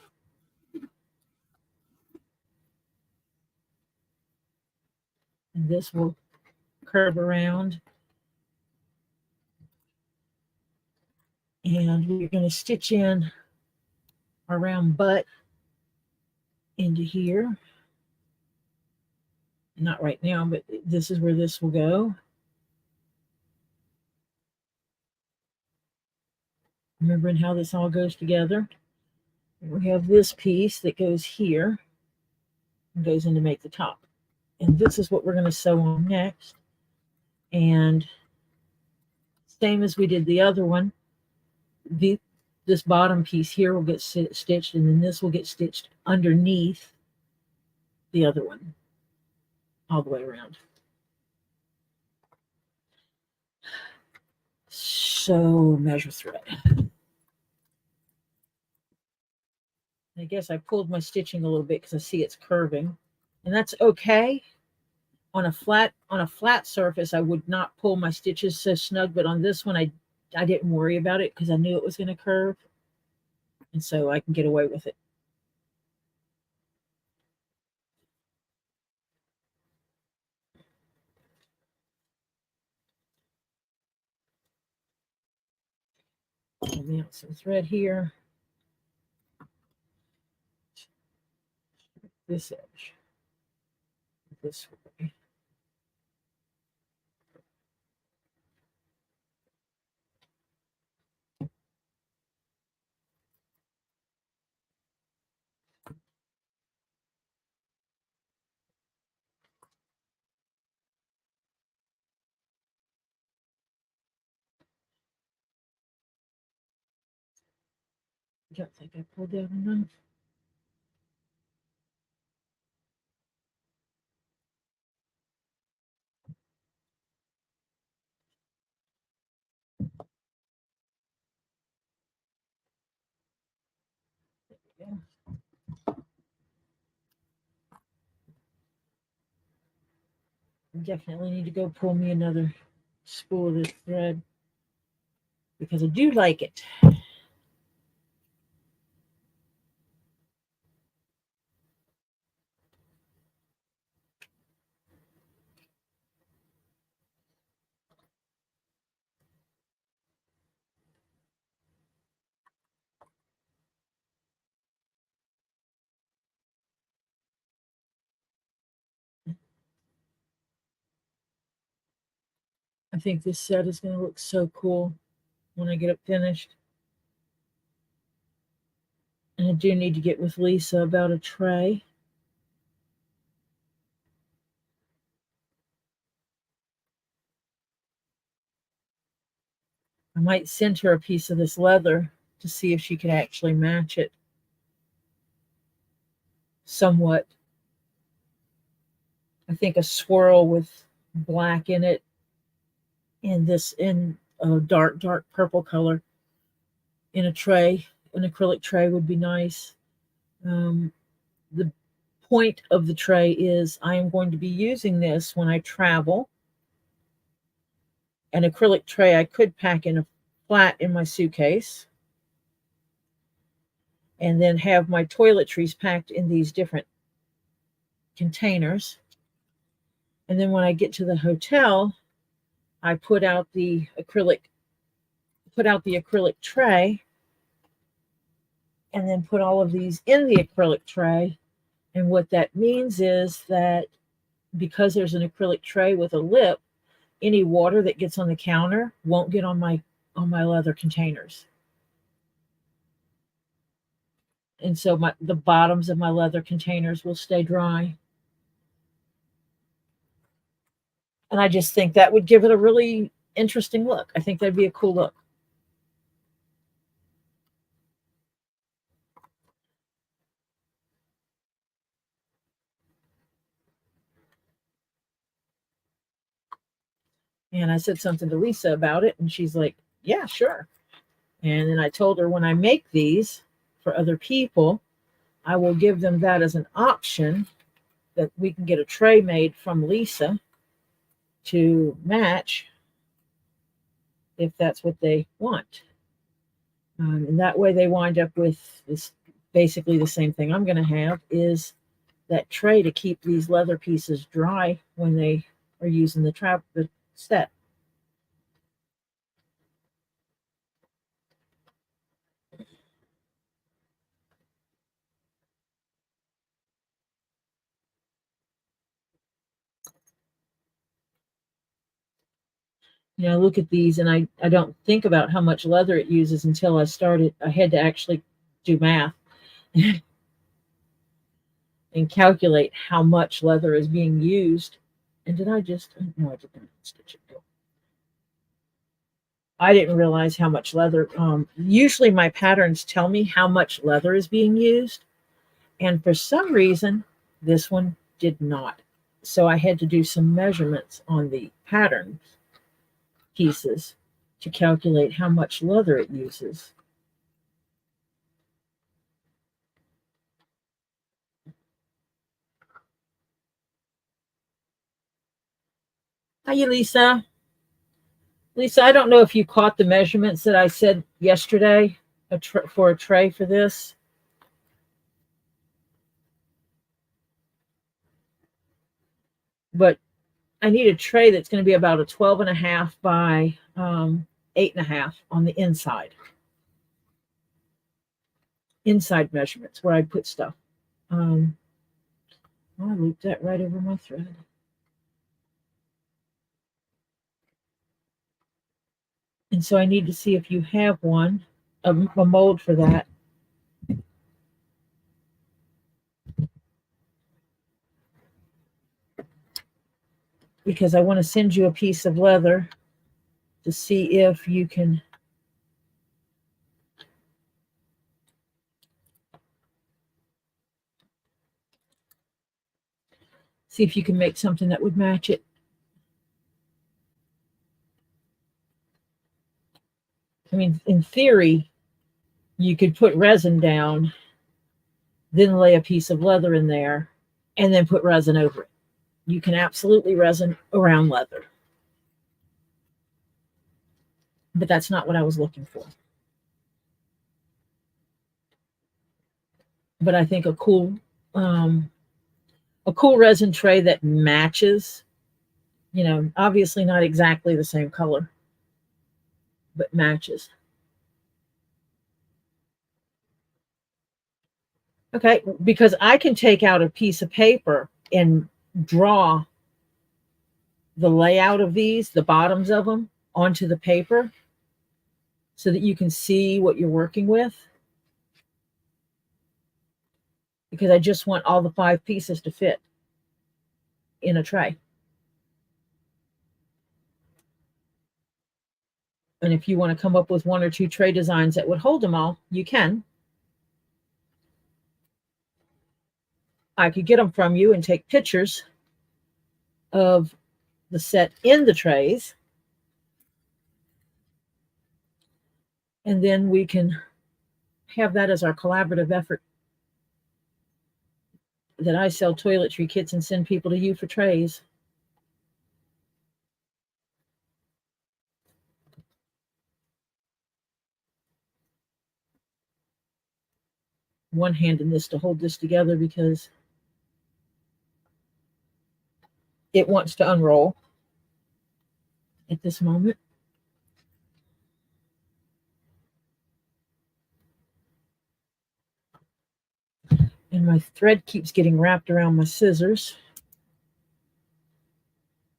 And this will curve around. And we're going to stitch in our round butt into here. Not right now, but this is where this will go. Remembering how this all goes together. We have this piece that goes here and goes in to make the top. And this is what we're going to sew on next. And same as we did the other one, this bottom piece here will get stitched, and then this will get stitched underneath the other one all the way around. So measure thread. I guess I pulled my stitching a little bit because I see it's curving, and that's okay. On a flat surface, I would not pull my stitches so snug, but on this one, I didn't worry about it because I knew it was going to curve, and so I can get away with it. Pull me out some thread here. This edge this way. I don't think I pulled out enough. Yeah. I definitely need to go pull me another spool of this thread because I do like it. I think this set is going to look so cool when I get it finished. And I do need to get with Lisa about a tray. I might send her a piece of this leather to see if she could actually match it somewhat. I think a swirl with black in it and this in a dark purple color in a tray, an acrylic tray would be nice. The point of the tray is I am going to be using this when I travel. An acrylic tray I could pack in a flat in my suitcase and then have my toiletries packed in these different containers. And then when I get to the hotel, I put out the acrylic tray and then put all of these in the acrylic tray. And what that means is that because there's an acrylic tray with a lip, any water that gets on the counter won't get on my leather containers. And so the bottoms of my leather containers will stay dry. And I just think that would give it a really interesting look. I think that'd be a cool look. And I said something to Lisa about it, and she's like, yeah, sure. And then I told her when I make these for other people, I will give them that as an option, that we can get a tray made from Lisa to match if that's what they want. And that way they wind up with this, basically the same thing I'm going to have is that tray to keep these leather pieces dry when they are using the set. I look at these and I don't think about how much leather it uses until I had to actually do math and calculate how much leather is being used. And did I just, no, I did not stitch it. I didn't realize how much leather. Usually my patterns tell me how much leather is being used. And for some reason, this one did not. So I had to do some measurements on the pattern pieces to calculate how much leather it uses. Hi, Lisa. Lisa, I don't know if you caught the measurements that I said yesterday for a tray for this. But I need a tray that's going to be about a 12.5 by 8.5 on the inside. Inside measurements where I put stuff. I looped that right over my thread. And so I need to see if you have one, a mold for that. Because I want to send you a piece of leather to see if you can make something that would match it. I mean, in theory, you could put resin down, then lay a piece of leather in there, and then put resin over it. You can absolutely resin around leather. But that's not what I was looking for. But I think a cool resin tray that matches, obviously not exactly the same color, but matches. Okay, because I can take out a piece of paper and draw the layout of these, the bottoms of them, onto the paper so that you can see what you're working with. Because I just want all the 5 pieces to fit in a tray. And if you want to come up with 1 or 2 tray designs that would hold them all, you can. I could get them from you and take pictures of the set in the trays. And then we can have that as our collaborative effort, that I sell toiletry kits and send people to you for trays. One hand in this to hold this together because it wants to unroll at this moment. And my thread keeps getting wrapped around my scissors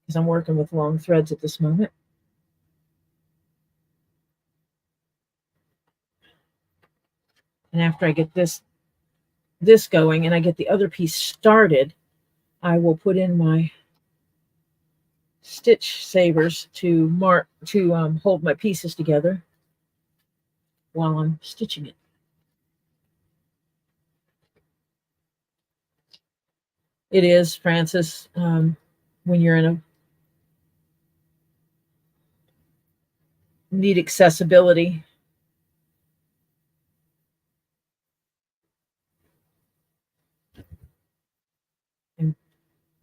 because I'm working with long threads at this moment. And after I get this going and I get the other piece started, I will put in my stitch savers to hold my pieces together while I'm stitching it. It is, Francis, when you're in a need accessibility. And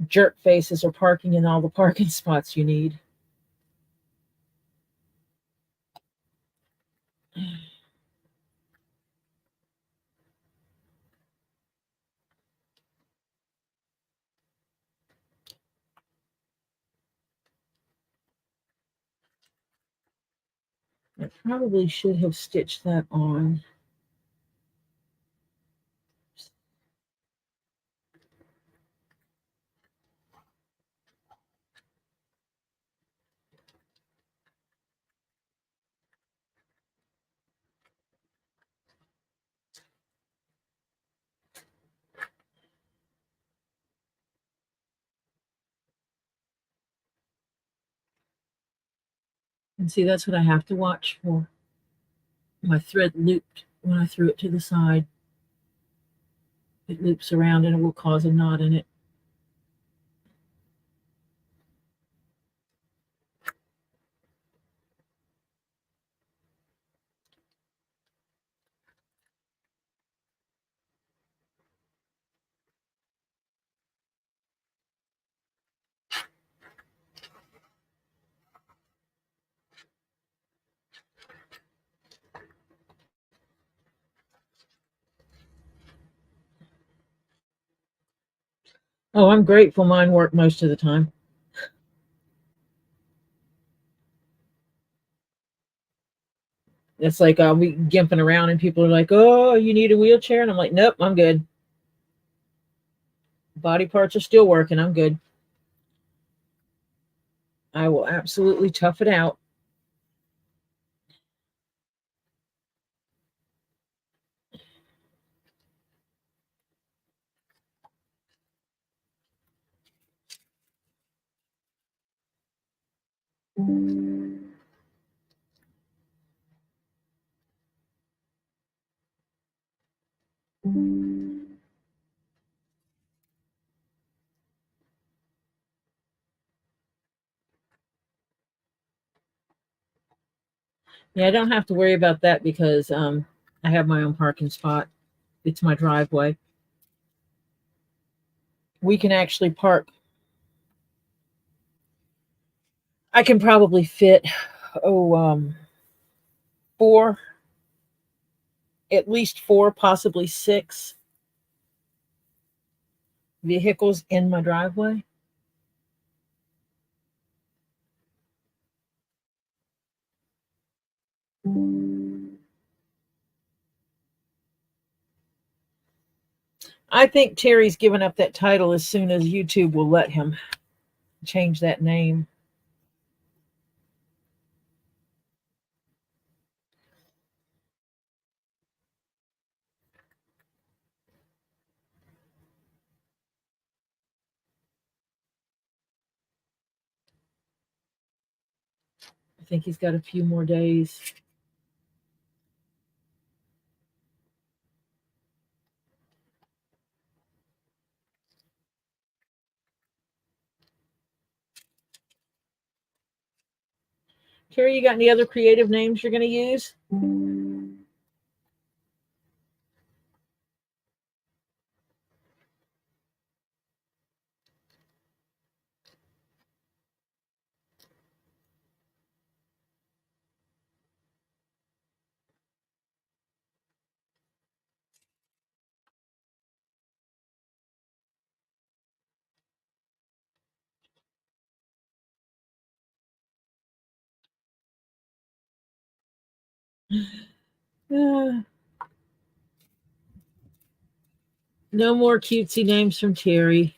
jerk faces are parking in all the parking spots you need. I probably should have stitched that on. And see, that's what I have to watch for. My thread looped when I threw it to the side. It loops around and it will cause a knot in it. Oh, I'm grateful mine work most of the time. It's like I'll be gimping around and people are like, "Oh, you need a wheelchair?" And I'm like, "Nope, I'm good. Body parts are still working. I'm good. I will absolutely tough it out." Yeah, I don't have to worry about that because I have my own parking spot. It's my driveway. We can actually park. I can probably fit oh four, at least four, possibly six vehicles in my driveway. I think Terry's given up that title as soon as YouTube will let him change that name. I think he's got a few more days. Terry, you got any other creative names you're going to use? Uh, no more cutesy names from Terry.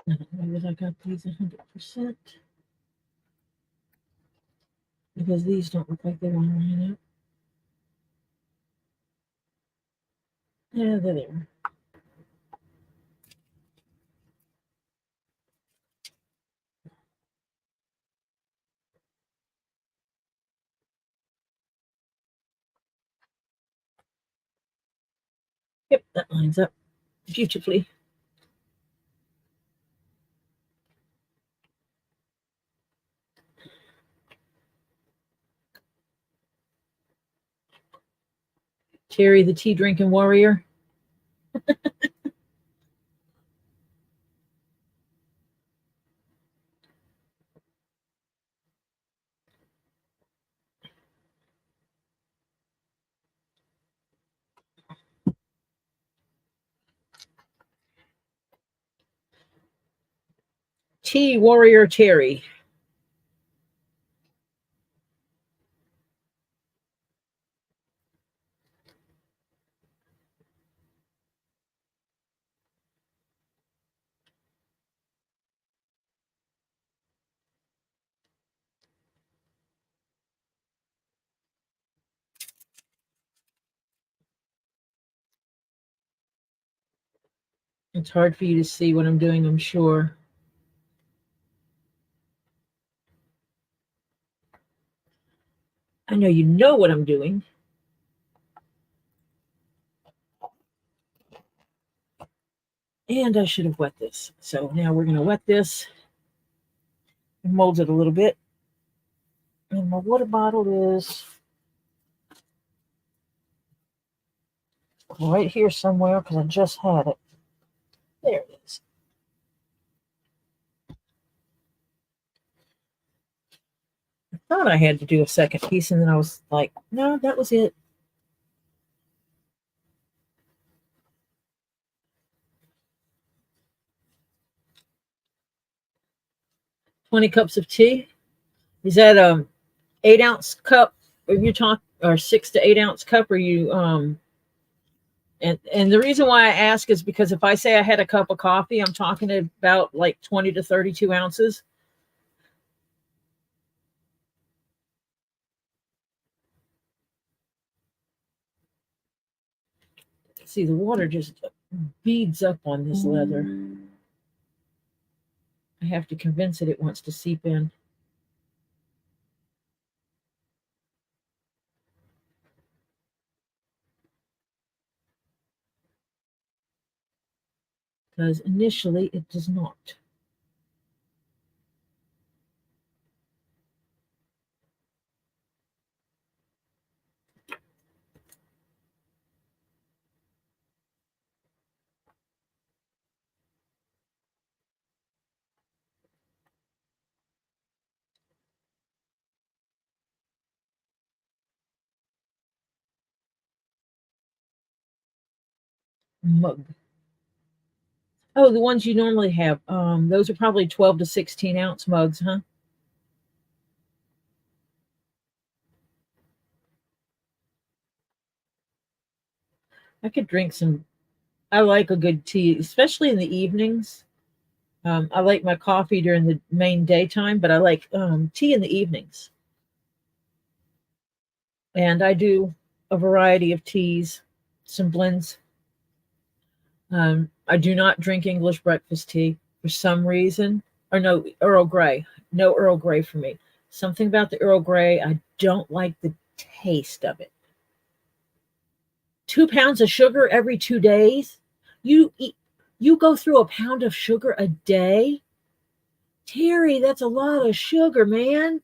I don't know that I got these 100% because these don't look like they want to line up. Yeah, they're there. Yep, that lines up beautifully. Terry, the tea drinking warrior. Tea warrior Terry. It's hard for you to see what I'm doing, I'm sure. I know you know what I'm doing. And I should have wet this. So now we're going to wet this and mold it a little bit. And my water bottle is right here somewhere because I just had it. There it is. I thought I had to do a second piece, and then I was like, no, that was it. $20 cups of tea. Is that 8-ounce cup? Or you talk or 6 to 8-ounce cup? Or you and the reason why I ask is because if I say I had a cup of coffee, I'm talking about like 20 to 32 ounces. See, the water just beads up on this leather. I have to convince it wants to seep in. Because initially it does not. Mug. Oh, the ones you normally have. Those are probably 12 to 16 ounce mugs, huh? I could drink some. I like a good tea, especially in the evenings. I like my coffee during the main daytime, but I like tea in the evenings. And I do a variety of teas, some blends. I do not drink English breakfast tea for some reason, or no, Earl Grey. No Earl Grey for me. Something about the Earl Grey, I don't like the taste of it. 2 pounds of sugar every 2 days? You eat, you go through a pound of sugar a day? Terry, that's a lot of sugar, man.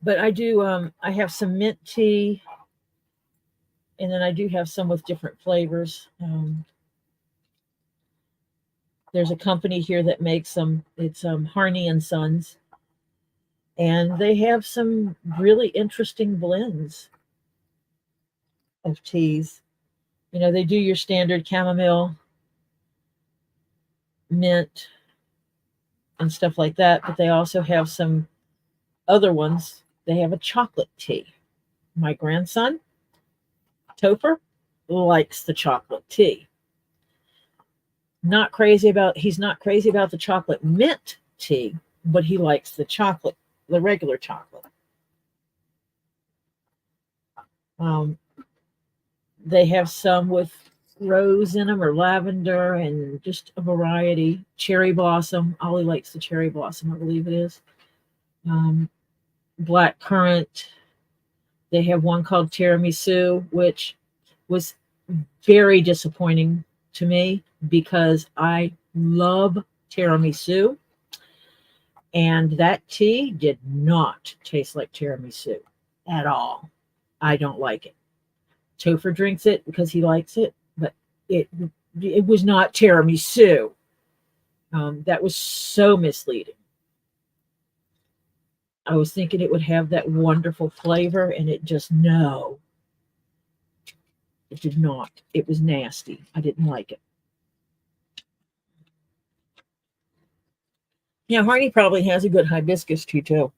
But I do I have some mint tea, and then I do have some with different flavors. There's a company here that makes them. It's Harney and Sons, and they have some really interesting blends of teas. You know, they do your standard chamomile, mint, and stuff like that, but they also have some other ones. They have a chocolate tea. My grandson Topher likes the chocolate tea. He's not crazy about the chocolate mint tea, but he likes the chocolate, the regular chocolate. Um, they have some with rose in them or lavender and just a variety. Cherry blossom. Ollie likes the cherry blossom, I believe it is. Um, black currant. They have one called tiramisu, which was very disappointing to me because I love tiramisu. And that tea did not taste like tiramisu at all. I don't like it. Topher drinks it because he likes it, but it it was not tiramisu. That was so misleading. I was thinking it would have that wonderful flavor, and it just no, it did not. It was nasty. I didn't like it. Yeah, Harney probably has a good hibiscus tea too.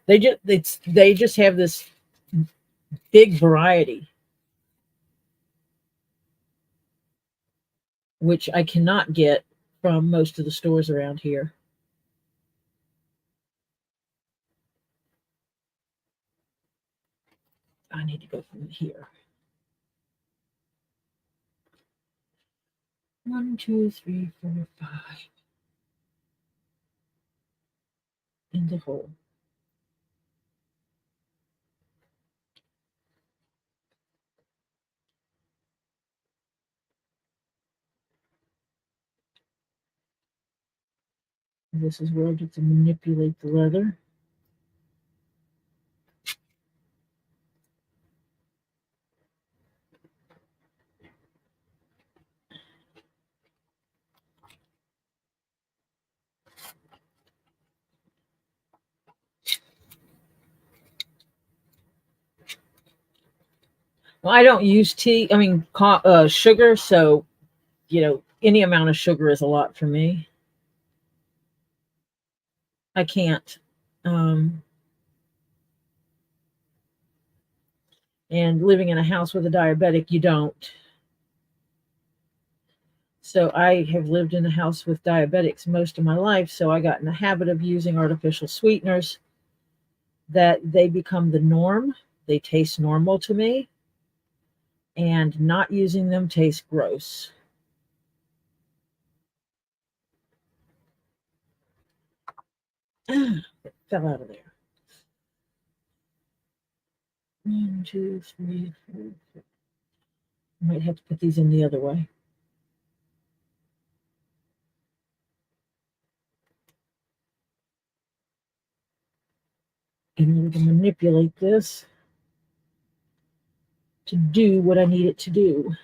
They just have this big variety, which I cannot get from most of the stores around here. I need to go from here. 1, 2, 3, 4, 5 in the hole. This is where I get to manipulate the leather. Well, I don't use tea. I mean, sugar. So any amount of sugar is a lot for me. I can't. Um, and living in a house with a diabetic, you don't. So I have lived in a house with diabetics most of my life. So I got in the habit of using artificial sweeteners that they become the norm. They taste normal to me, and not using them tastes gross. It fell out of there. 1, 2, 3, 4. I might have to put these in the other way. In order to manipulate this to do what I need it to do.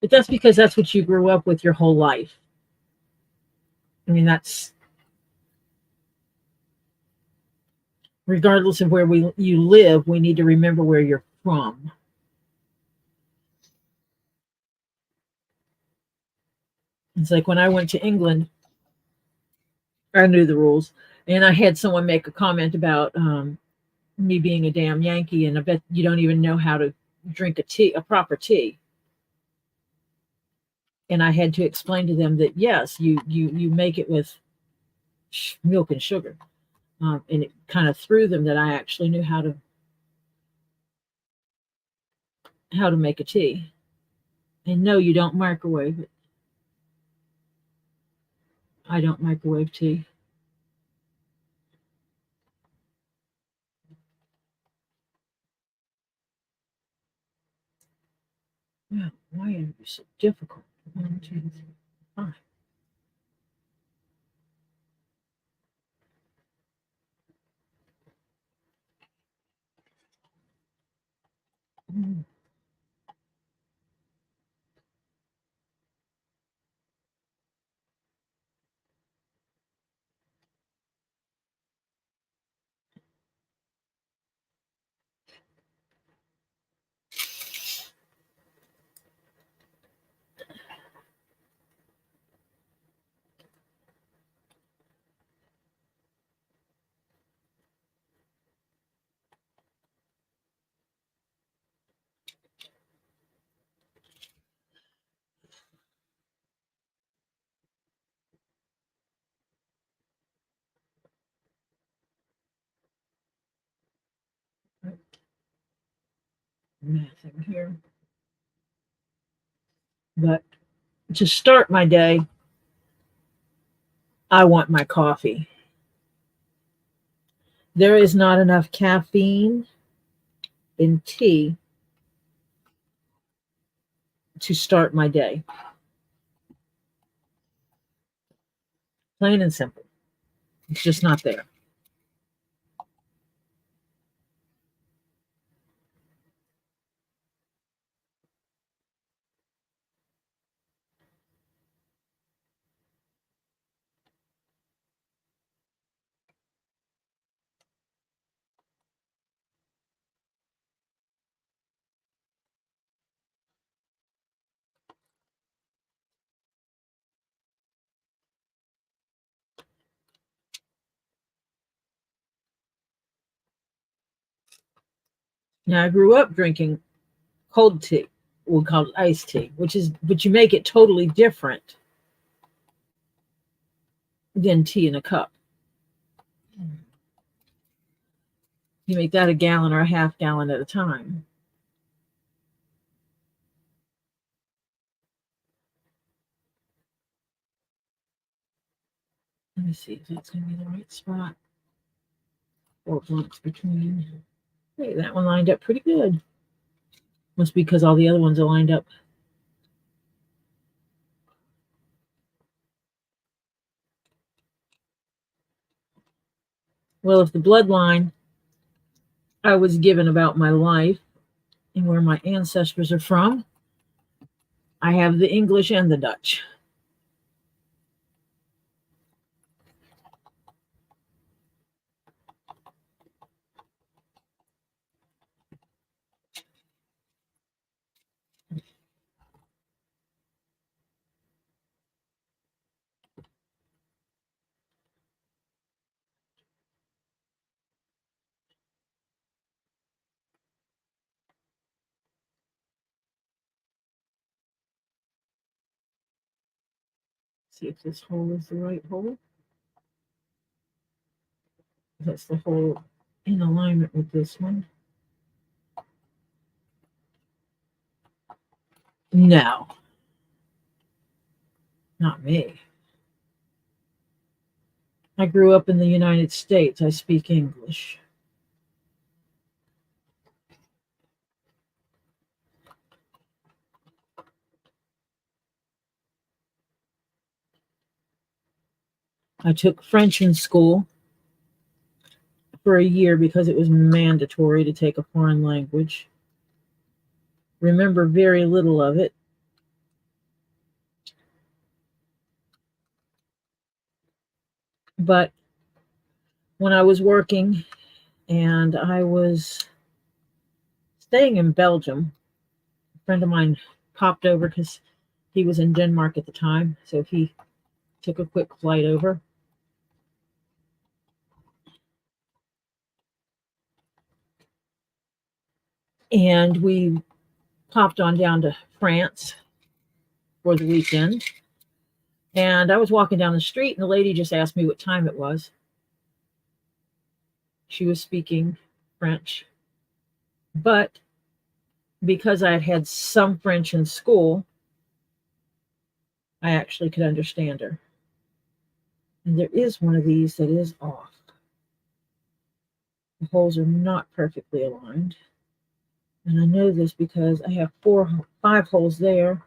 But that's because that's what you grew up with your whole life. I mean, that's regardless of where you live, we need to remember where you're from. It's like when I went to England, I knew the rules, and I had someone make a comment about me being a damn Yankee, and I bet you don't even know how to drink a proper tea. And I had to explain to them that yes, you make it with milk and sugar, and it kind of threw them that I actually knew how to make a tea. And no, you don't microwave it. I don't microwave tea. Yeah, why are you so difficult? 1, 2, 3, 5. mathing here. But to start my day, I want my coffee. There is not enough caffeine in tea to start my day. Plain and simple. It's just not there. Now, I grew up drinking cold tea. We'll call it iced tea, but you make it totally different than tea in a cup. You make that a gallon or a half gallon at a time. Let me see if that's going to be the right spot. 4 blocks between. Hey, that one lined up pretty good. Must be because all the other ones are lined up. Well, if the bloodline I was given about my life and where my ancestors are from, I have the English and the Dutch. See if this hole is the right hole. That's the hole in alignment with this one. No, not me. I grew up in the United States. I speak English. I took French in school for a year because it was mandatory to take a foreign language. Remember very little of it. But when I was working and I was staying in Belgium, a friend of mine popped over because he was in Denmark at the time. So he took a quick flight over. And we popped on down to France for the weekend. And I was walking down the street, and the lady just asked me what time it was. She was speaking French. But because I had had some French in school, I actually could understand her. And there is one of these that is off. The holes are not perfectly aligned. And I know this because I have 5 holes there.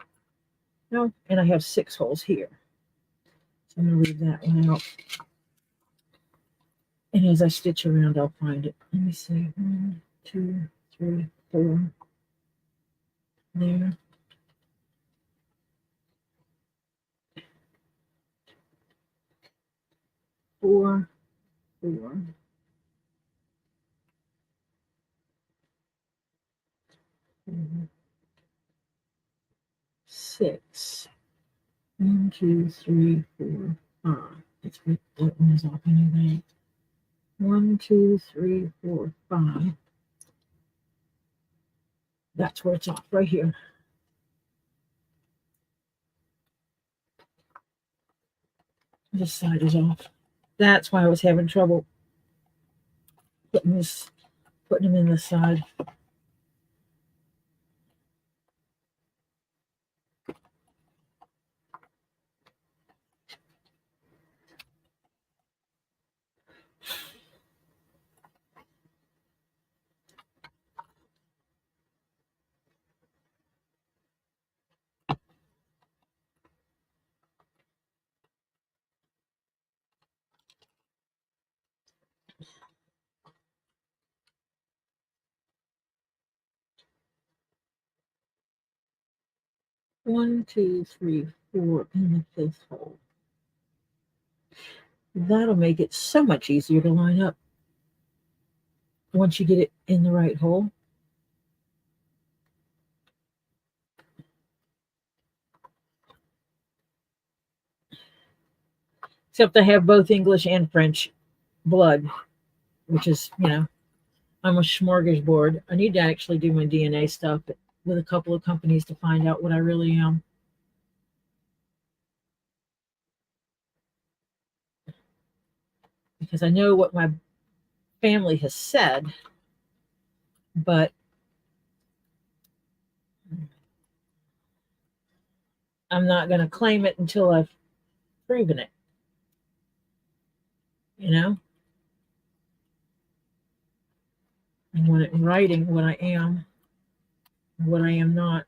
No, and I have 6 holes here. So I'm going to leave that one out. And as I stitch around, I'll find it. Let me see. 1, 2, 3, 4. There. 4, 4. 6. 1, 2, 3, 4, 5. Let's put that one is off anyway. 1, 2, 3, 4, 5. That's where it's off, right here. This side is off. That's why I was having trouble putting them in this side. 1, 2, 3, 4 in the fifth hole. That'll make it so much easier to line up once you get it in the right hole. Except I have both English and French blood, which is, I'm a smorgasbord. I need to actually do my DNA stuff with a couple of companies to find out what I really am. Because I know what my family has said, but I'm not going to claim it until I've proven it. I want it in writing what I am and what I am not.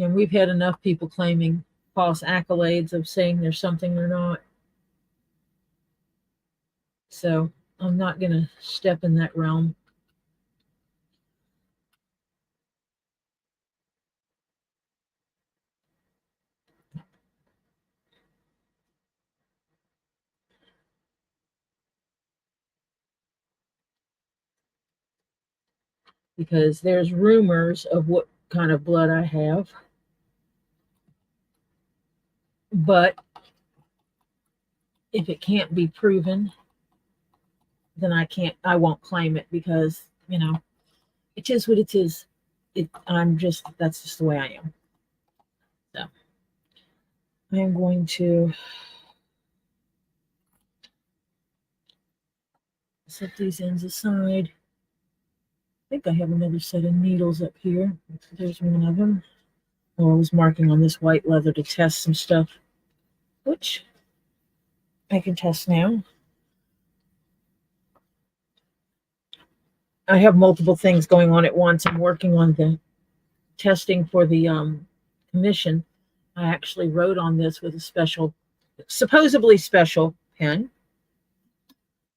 And we've had enough people claiming false accolades of saying there's something they're not. So I'm not going to step in that realm. Because there's rumors of what kind of blood I have. But if it can't be proven, then I won't claim it because, it is what it is. That's just the way I am. So I am going to set these ends aside. I think I have another set of needles up here. There's one of them. Oh, I was marking on this white leather to test some stuff, which I can test now. I have multiple things going on at once. I'm working on the testing for the commission. I actually wrote on this with a supposedly special pen.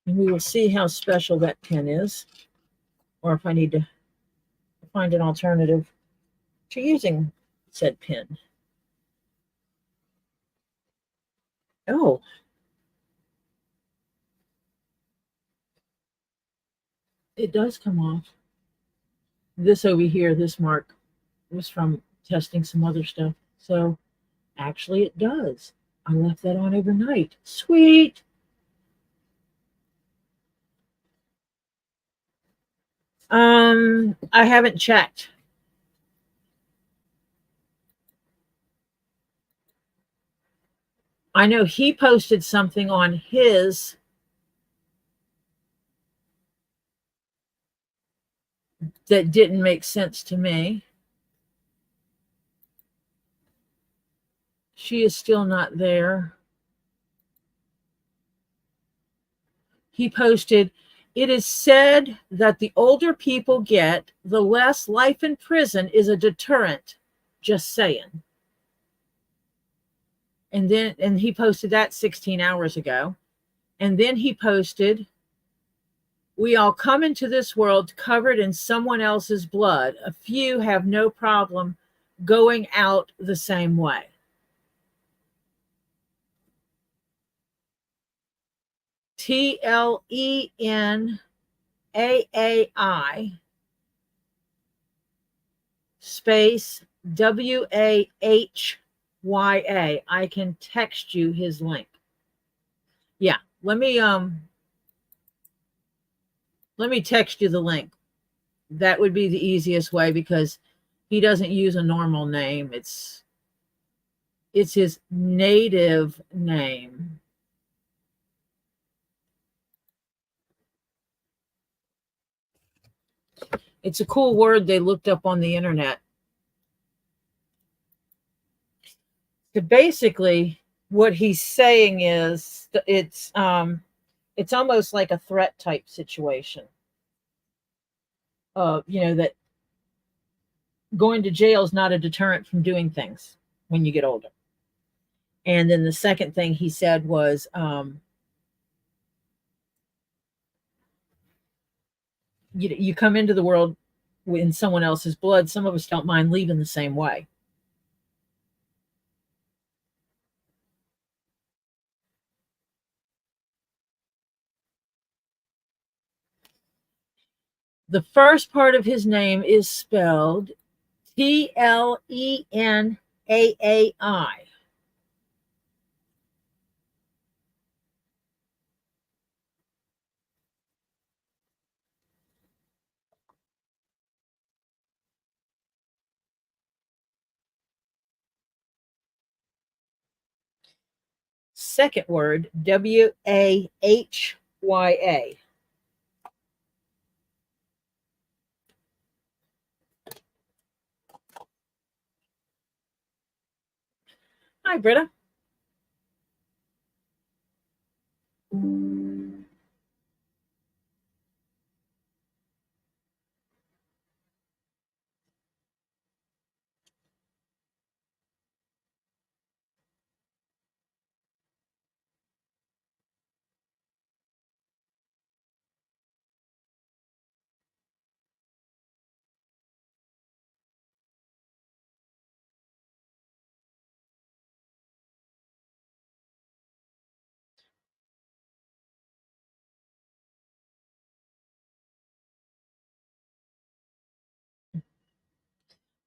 And we will see how special that pen is, or if I need to find an alternative to using said pen. Oh, it does come off. This over here, this mark, was from testing some other stuff. So actually it does. I left that on overnight. Sweet. I haven't checked. I know he posted something on his that didn't make sense to me. She is still not there. He posted, "It is said that the older people get, the less life in prison is a deterrent. Just saying." And he posted that 16 hours ago. And then he posted, "We all come into this world covered in someone else's blood. A few have no problem going out the same way." TLENAAI space WAHYA. I can text you his link. Yeah, let me Let me text you the link. That would be the easiest way because he doesn't use a normal name. It's his native name. It's a cool word they looked up on the internet. So basically, what he's saying is it's almost like a threat type situation. That going to jail is not a deterrent from doing things when you get older. And then the second thing he said was, you come into the world in someone else's blood. Some of us don't mind leaving the same way. The first part of his name is spelled Tlenaai. Second word, Wahya. Hi, Britta.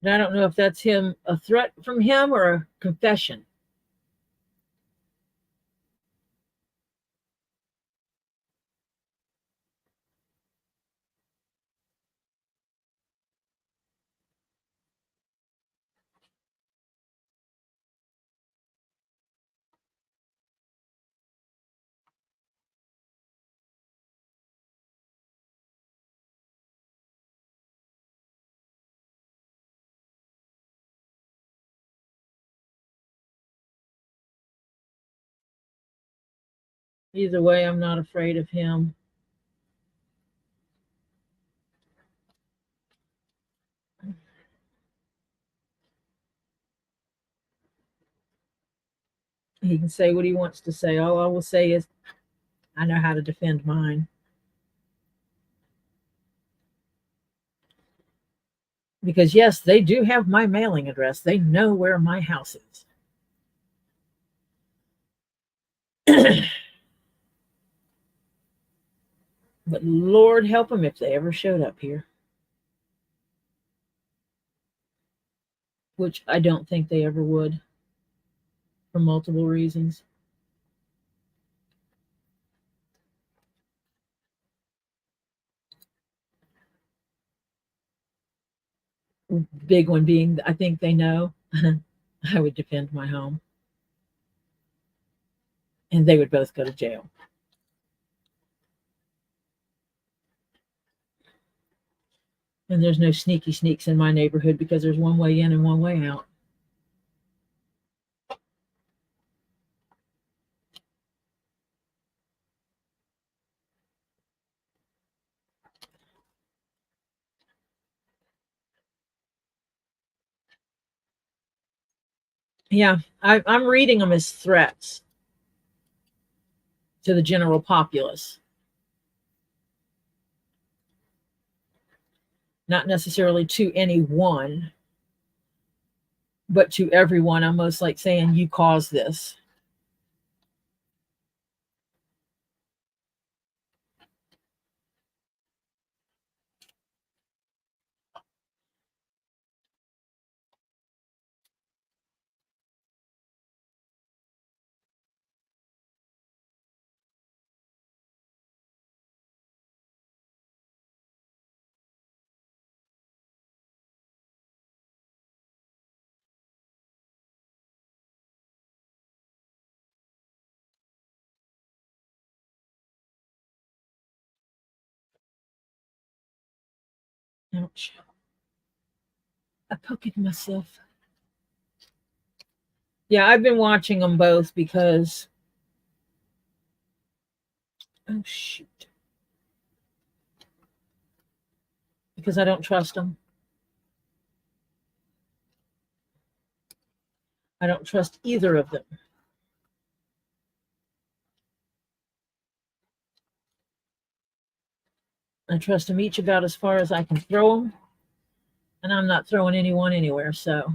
And I don't know if that's a threat from him or a confession. Either way, I'm not afraid of him. He can say what he wants to say. All I will say is, I know how to defend mine. Because, yes, they do have my mailing address. They know where my house is. But Lord help them if they ever showed up here. Which I don't think they ever would, for multiple reasons. Big one being, I think they know I would defend my home. And they would both go to jail. And there's no sneaky sneaks in my neighborhood because there's one way in and one way out. Yeah, I'm reading them as threats to the general populace. Not necessarily to anyone, but to everyone, almost like saying, you caused this. Ouch. I'm poking myself. Yeah, I've been watching them both because, oh shoot, because I don't trust them. I don't trust either of them. I trust them each about as far as I can throw them, and I'm not throwing anyone anywhere, so.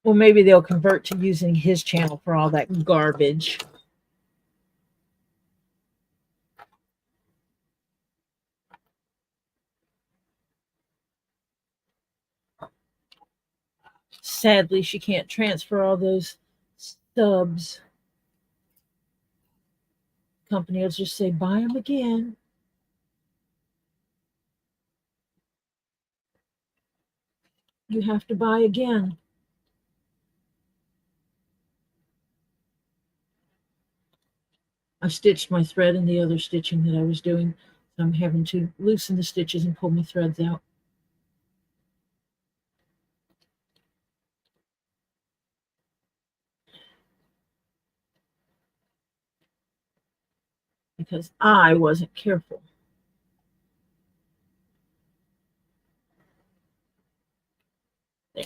Well, maybe they'll convert to using his channel for all that garbage. Sadly, she can't transfer all those stubs. Company will just say, buy them again. You have to buy again. I stitched my thread in the other stitching that I was doing. So I'm having to loosen the stitches and pull my threads out. Because I wasn't careful. There.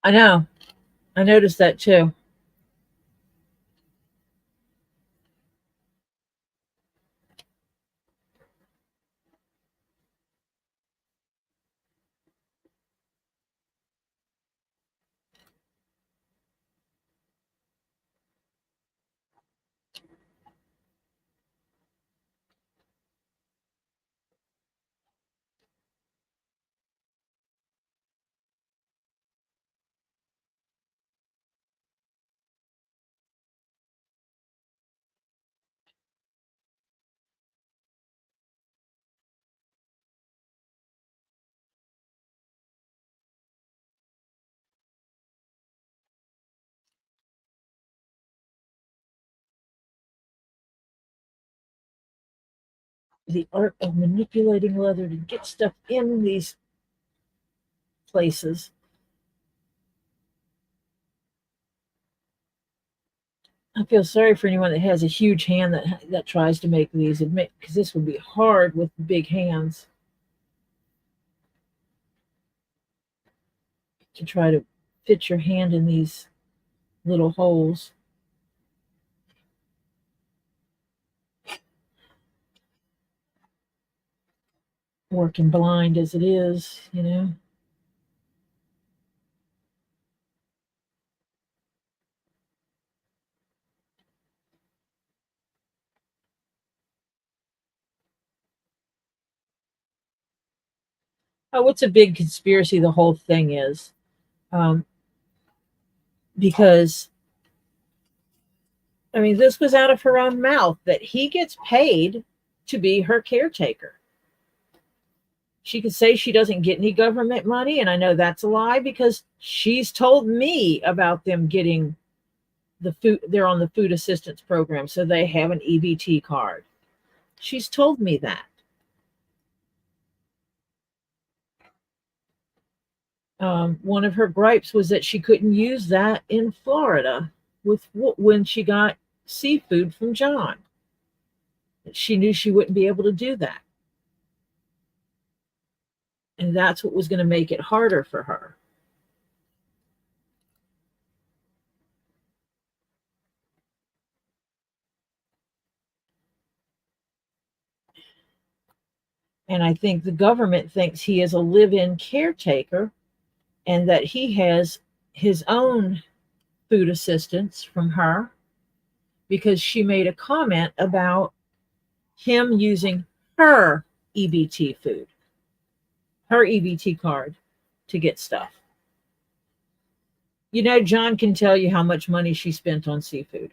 I know. I noticed that too. The art of manipulating leather to get stuff in these places. I feel sorry for anyone that has a huge hand that tries to make these, because this would be hard with big hands to try to fit your hand in these little holes. Working blind as it is, you know. Oh, it's a big conspiracy, the whole thing is. Um, because, I mean, this was out of her own mouth that he gets paid to be her caretaker. She could say she doesn't get any government money, and I know that's a lie because she's told me about them getting the food. They're on the food assistance program, so they have an EBT card. She's told me that. One of her gripes was that she couldn't use that in Florida when she got seafood from John. She knew she wouldn't be able to do that. And that's what was going to make it harder for her. And I think the government thinks he is a live-in caretaker and that he has his own food assistance from her because she made a comment about him using her EBT food, her EBT card to get stuff. You know, John can tell you how much money she spent on seafood.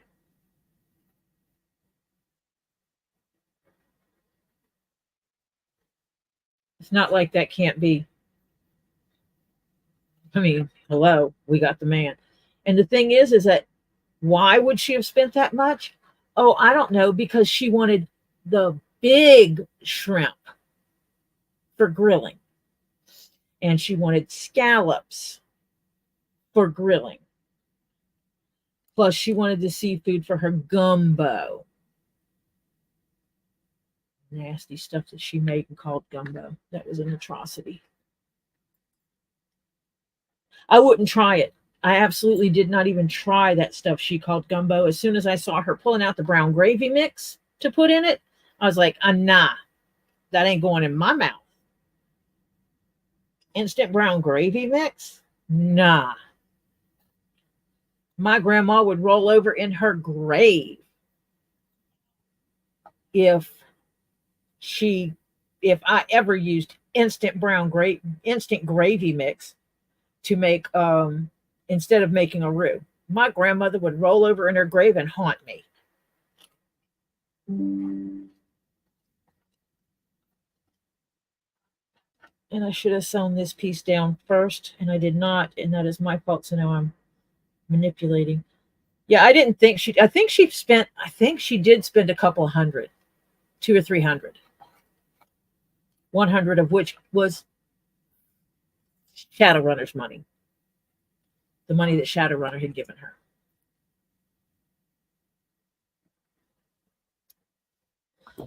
It's not like that can't be. I mean, hello, we got the man. And the thing is that why would she have spent that much? Oh, I don't know, because she wanted the big shrimp for grilling, and she wanted scallops for grilling. Plus, she wanted the seafood for her gumbo. Nasty stuff that she made and called gumbo. That was an atrocity. I wouldn't try it. I absolutely did not even try that stuff she called gumbo. As soon as I saw her pulling out the brown gravy mix to put in it, I was like, nah, that ain't going in my mouth. Instant brown gravy mix? Nah. My grandma would roll over in her grave if she if I ever used instant gravy mix to make instead of making a roux. My grandmother would roll over in her grave and haunt me. And I should have sewn this piece down first, and I did not, and that is my fault. So now I'm manipulating. Yeah, I didn't think she. I think she did spend a couple of hundred, 200 or 300. 100 of which was Shadowrunner's money, the money that Shadowrunner had given her.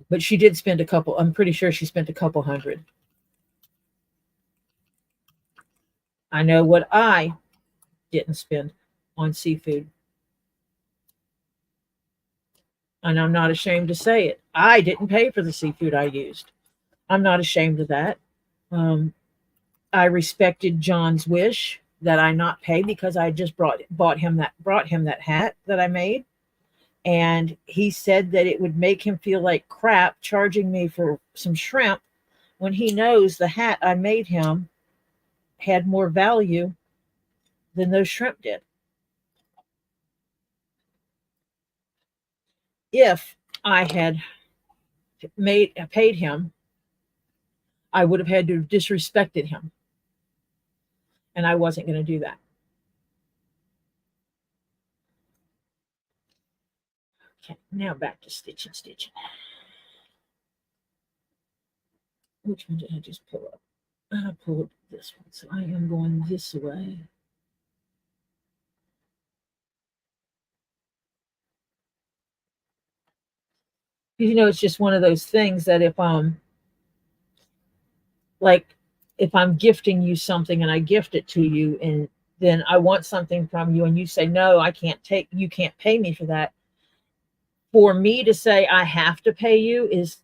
But she did spend a couple. I'm pretty sure she spent a couple hundred. I know what I didn't spend on seafood. And I'm not ashamed to say it. I didn't pay for the seafood I used. I'm not ashamed of that. Um, I respected John's wish that I not pay because I just brought him that hat that I made, and he said that it would make him feel like crap charging me for some shrimp when he knows the hat I made him had more value than those shrimp did. If I had paid him, I would have had to have disrespected him, and I wasn't going to do that. Okay, now back to stitching. Which one did I just pull up? I pulled this one, so I am going this way. It's just one of those things that if I'm gifting you something and I gift it to you, and then I want something from you and you say, no, you can't pay me for that. For me to say I have to pay you is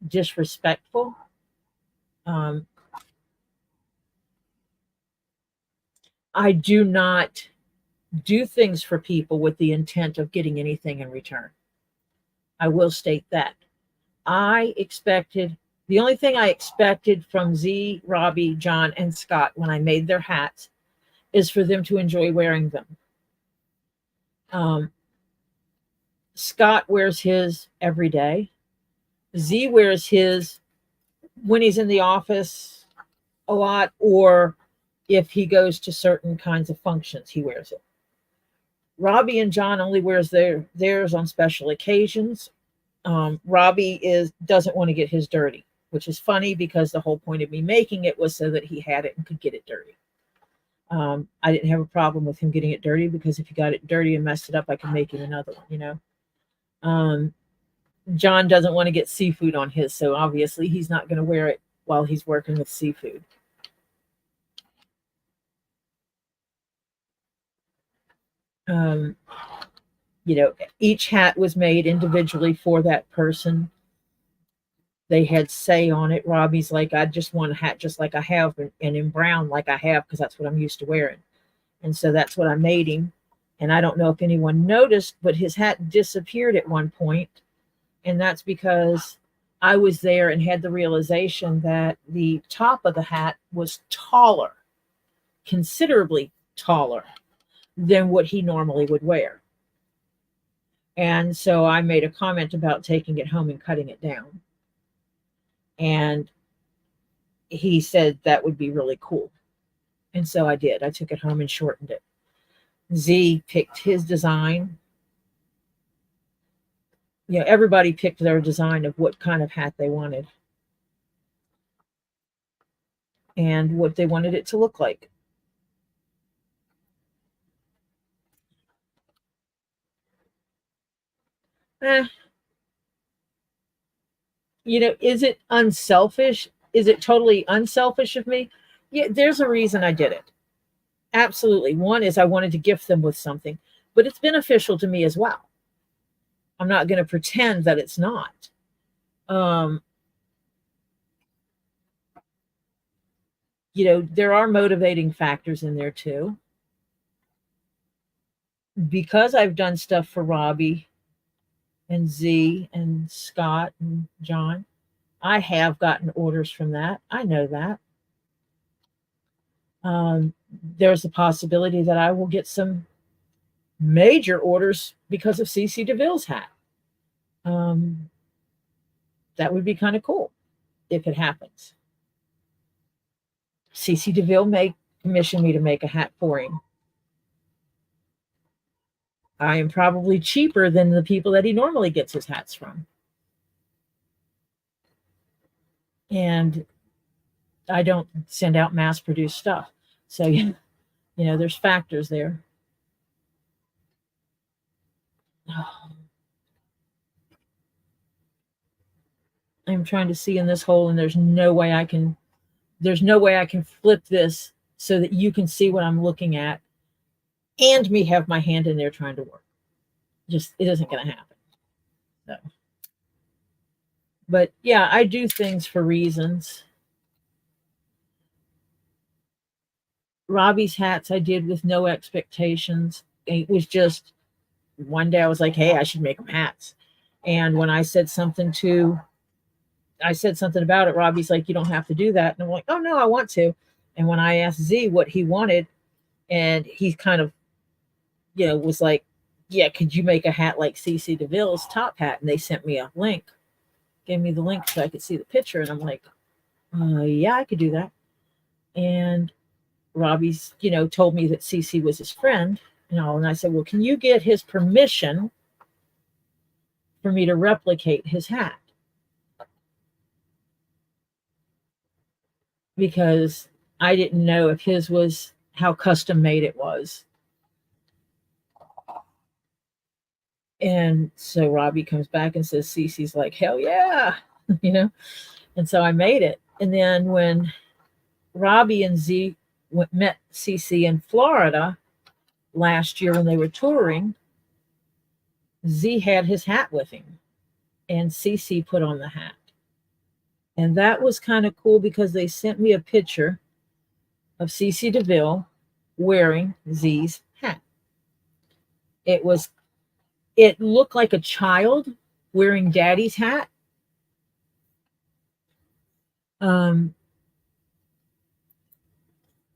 disrespectful. I do not do things for people with the intent of getting anything in return. I will state that. The only thing I expected from Z, Robbie, John, and Scott when I made their hats is for them to enjoy wearing them. Scott wears his every day. Z wears his when he's in the office a lot, or if he goes to certain kinds of functions, he wears it. Robbie and John only wears theirs on special occasions. Robbie doesn't want to get his dirty, which is funny because the whole point of me making it was so that he had it and could get it dirty. I didn't have a problem with him getting it dirty because if he got it dirty and messed it up, I could make him another one, John doesn't want to get seafood on his, so obviously he's not going to wear it while he's working with seafood. Each hat was made individually for that person. They had say on it. Robbie's like, I just want a hat just like I have, and in brown like I have, because that's what I'm used to wearing. And so that's what I made him. And I don't know if anyone noticed, but his hat disappeared at one point. And that's because I was there and had the realization that the top of the hat was taller, considerably taller than what he normally would wear. And so I made a comment about taking it home and cutting it down. And he said that would be really cool. And so I did. I took it home and shortened it. Z picked his design. Everybody picked their design of what kind of hat they wanted and what they wanted it to look like. Eh, is it unselfish? Is it totally unselfish of me? Yeah, there's a reason I did it. Absolutely. One is I wanted to gift them with something, but it's beneficial to me as well. I'm not going to pretend that it's not. Um, there are motivating factors in there too. Because I've done stuff for Robbie and Z and Scott and John, I have gotten orders from that. I know that. There's a possibility that I will get some major orders because of CC DeVille's hat. Um, that would be kind of cool if it happens. CC DeVille may commission me to make a hat for him. I am probably cheaper than the people that he normally gets his hats from. And I don't send out mass produced stuff. So, there's factors there. I'm trying to see in this hole, and there's no way I can flip this so that you can see what I'm looking at and me have my hand in there trying to work. Just, it isn't going to happen. So, but yeah, I do things for reasons. Robbie's hats I did with no expectations. It was just one day I was like, hey, I should make them hats. And when I said something about it, Robbie's like, you don't have to do that. And I'm like, oh no, I want to. And when I asked Z what he wanted, and he kind of, was like, yeah, could you make a hat like CC DeVille's top hat? And they sent me a link, gave me the link so I could see the picture. And I'm like, yeah, I could do that. And Robbie's, told me that CC was his friend and all. And I said, well, can you get his permission for me to replicate his hat? Because I didn't know if his was how custom made it was. And so Robbie comes back and says, CC's like, hell yeah, And so I made it. And then when Robbie and Z met CC in Florida last year when they were touring, Z had his hat with him, and CC put on the hat. And that was kind of cool because they sent me a picture of CC DeVille wearing Z's hat. It looked like a child wearing daddy's hat.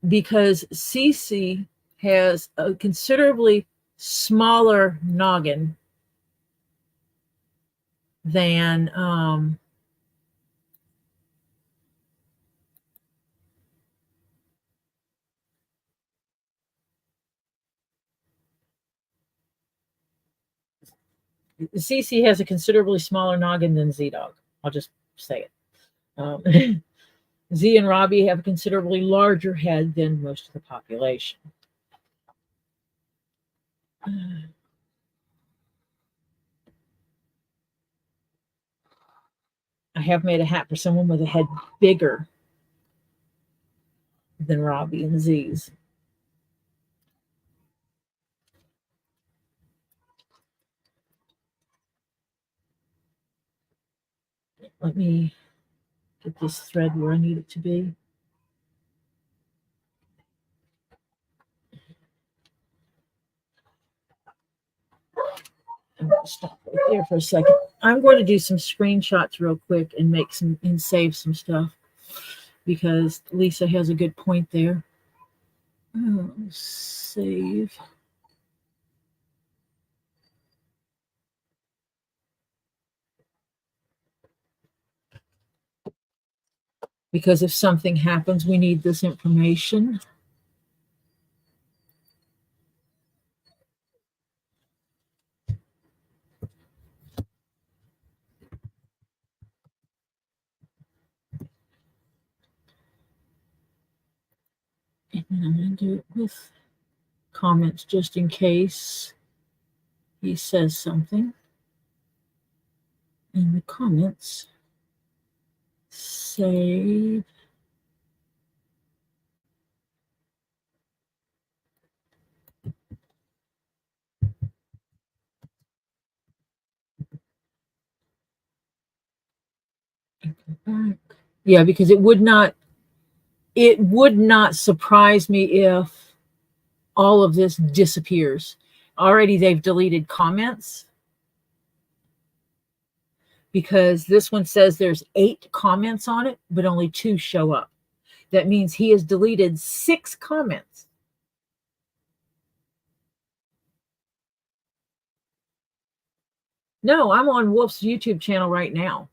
Because CC has a considerably smaller noggin than CC has a considerably smaller noggin than Z Dog. I'll just say it. Z and Robbie have a considerably larger head than most of the population. I have made a hat for someone with a head bigger than Robbie and Z's. Let me get this thread where I need it to be. I'm going to stop right there for a second. I'm going to do some screenshots real quick and save some stuff because Lisa has a good point there. Save. because if something happens, we need this information. And then I'm going to do it with comments just in case he says something. In the comments, save. And go back. Yeah, because it would not surprise me if all of this disappears. Already they've deleted comments because this one says there's 8 comments on it, but only 2 show up. That means he has deleted 6 comments. No, I'm on Wolf's YouTube channel right now.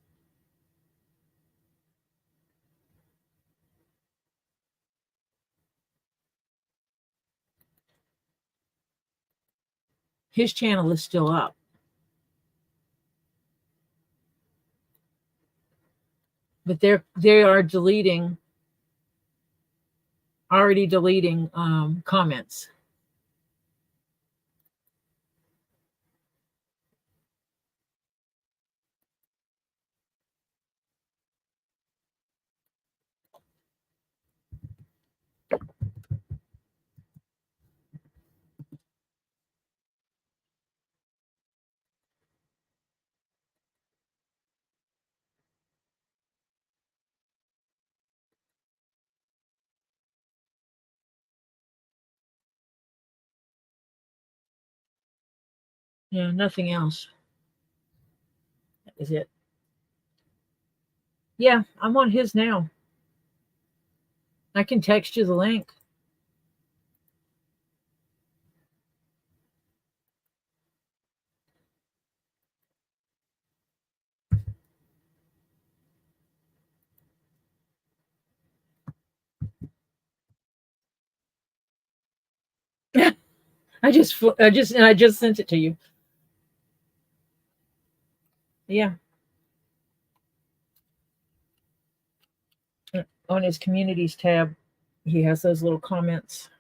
His channel is still up. But they are already deleting comments. Yeah, nothing else. That is it. Yeah, I'm on his now. I can text you the link. I just sent it to you. Yeah. On his communities tab, he has those little comments.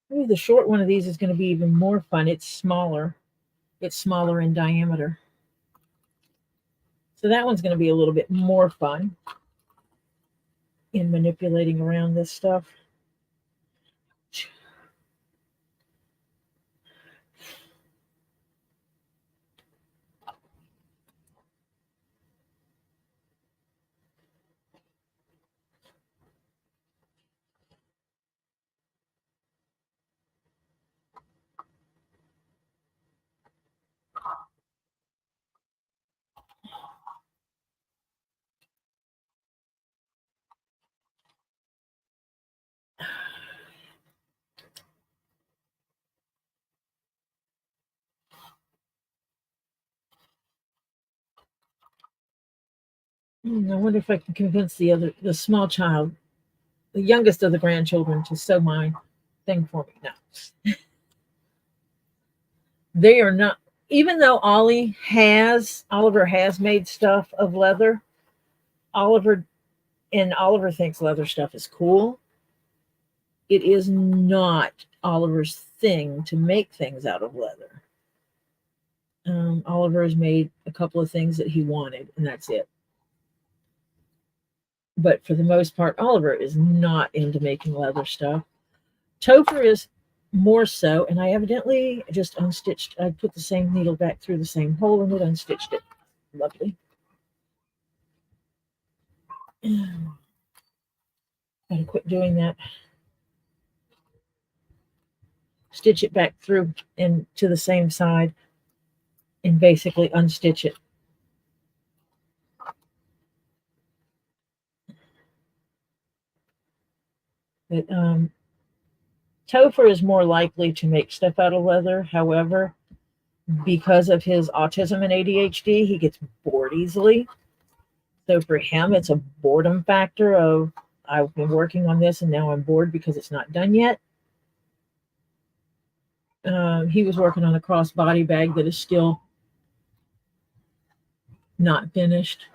Maybe the short one of these is going to be even more fun. It's smaller. It's smaller in diameter. So that one's going to be a little bit more fun in manipulating around this stuff. I wonder if I can convince the small child, the youngest of the grandchildren, to sew my thing for me. No, they are not. Even though Oliver has made stuff of leather, Oliver thinks leather stuff is cool. It is not Oliver's thing to make things out of leather. Oliver has made a couple of things that he wanted, and that's it. But for the most part, Oliver is not into making leather stuff. Topher is more so, and I evidently just unstitched. I put the same needle back through the same hole in it, unstitched it. Lovely. Gotta quit doing that. Stitch it back through and to the same side and basically unstitch it. But Topher is more likely to make stuff out of leather. However, because of his autism and ADHD, he gets bored easily. So for him, it's a boredom factor of, I've been working on this and now I'm bored because it's not done yet. He was working on a crossbody bag that is still not finished.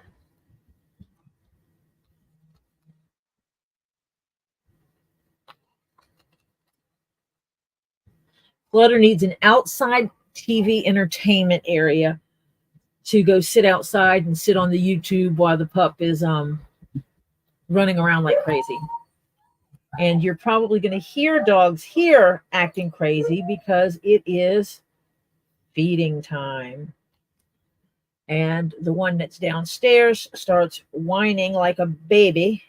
Flutter needs an outside TV entertainment area to go sit outside and sit on the YouTube while the pup is running around like crazy. And you're probably going to hear dogs here acting crazy because it is feeding time. And the one that's downstairs starts whining like a baby.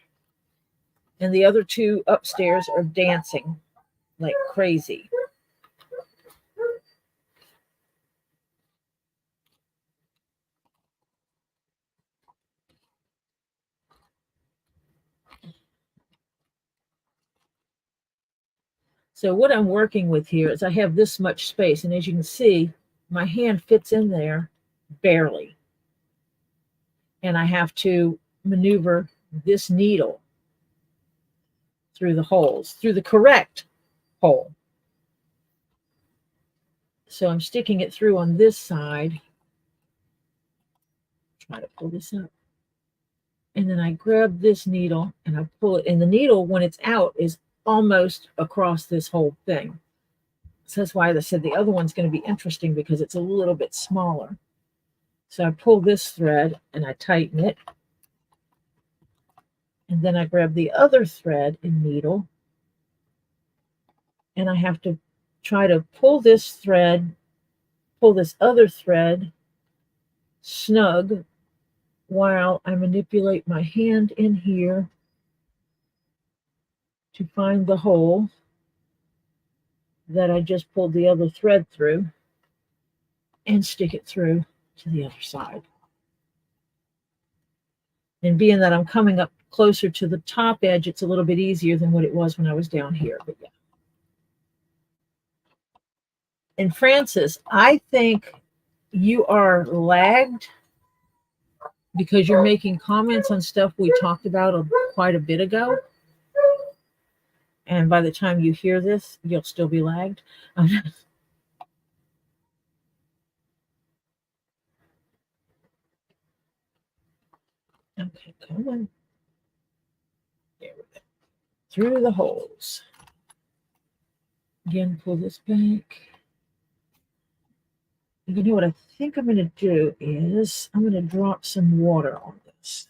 And the other two upstairs are dancing like crazy. So what I'm working with here is I have this much space. And as you can see, my hand fits in there barely. And I have to maneuver this needle through the holes, through the correct hole. So I'm sticking it through on this side. Try to pull this up. And then I grab this needle and I pull it. And the needle, when it's out, is almost across this whole thing. So that's why I said the other one's going to be interesting because it's a little bit smaller. So I pull this thread and I tighten it. And then I grab the other thread and needle. And I have to try to pull this thread, pull this other thread snug while I manipulate my hand in here to find the hole that I just pulled the other thread through and stick it through to the other side. And being that I'm coming up closer to the top edge, it's a little bit easier than what it was when I was down here. But yeah. And Francis, I think you are lagged because you're making comments on stuff we talked about quite a bit ago. And by the time you hear this, you'll still be lagged. Okay, come on. There we go. Through the holes. Again, pull this back. You know what I think I'm going to do is I'm going to drop some water on this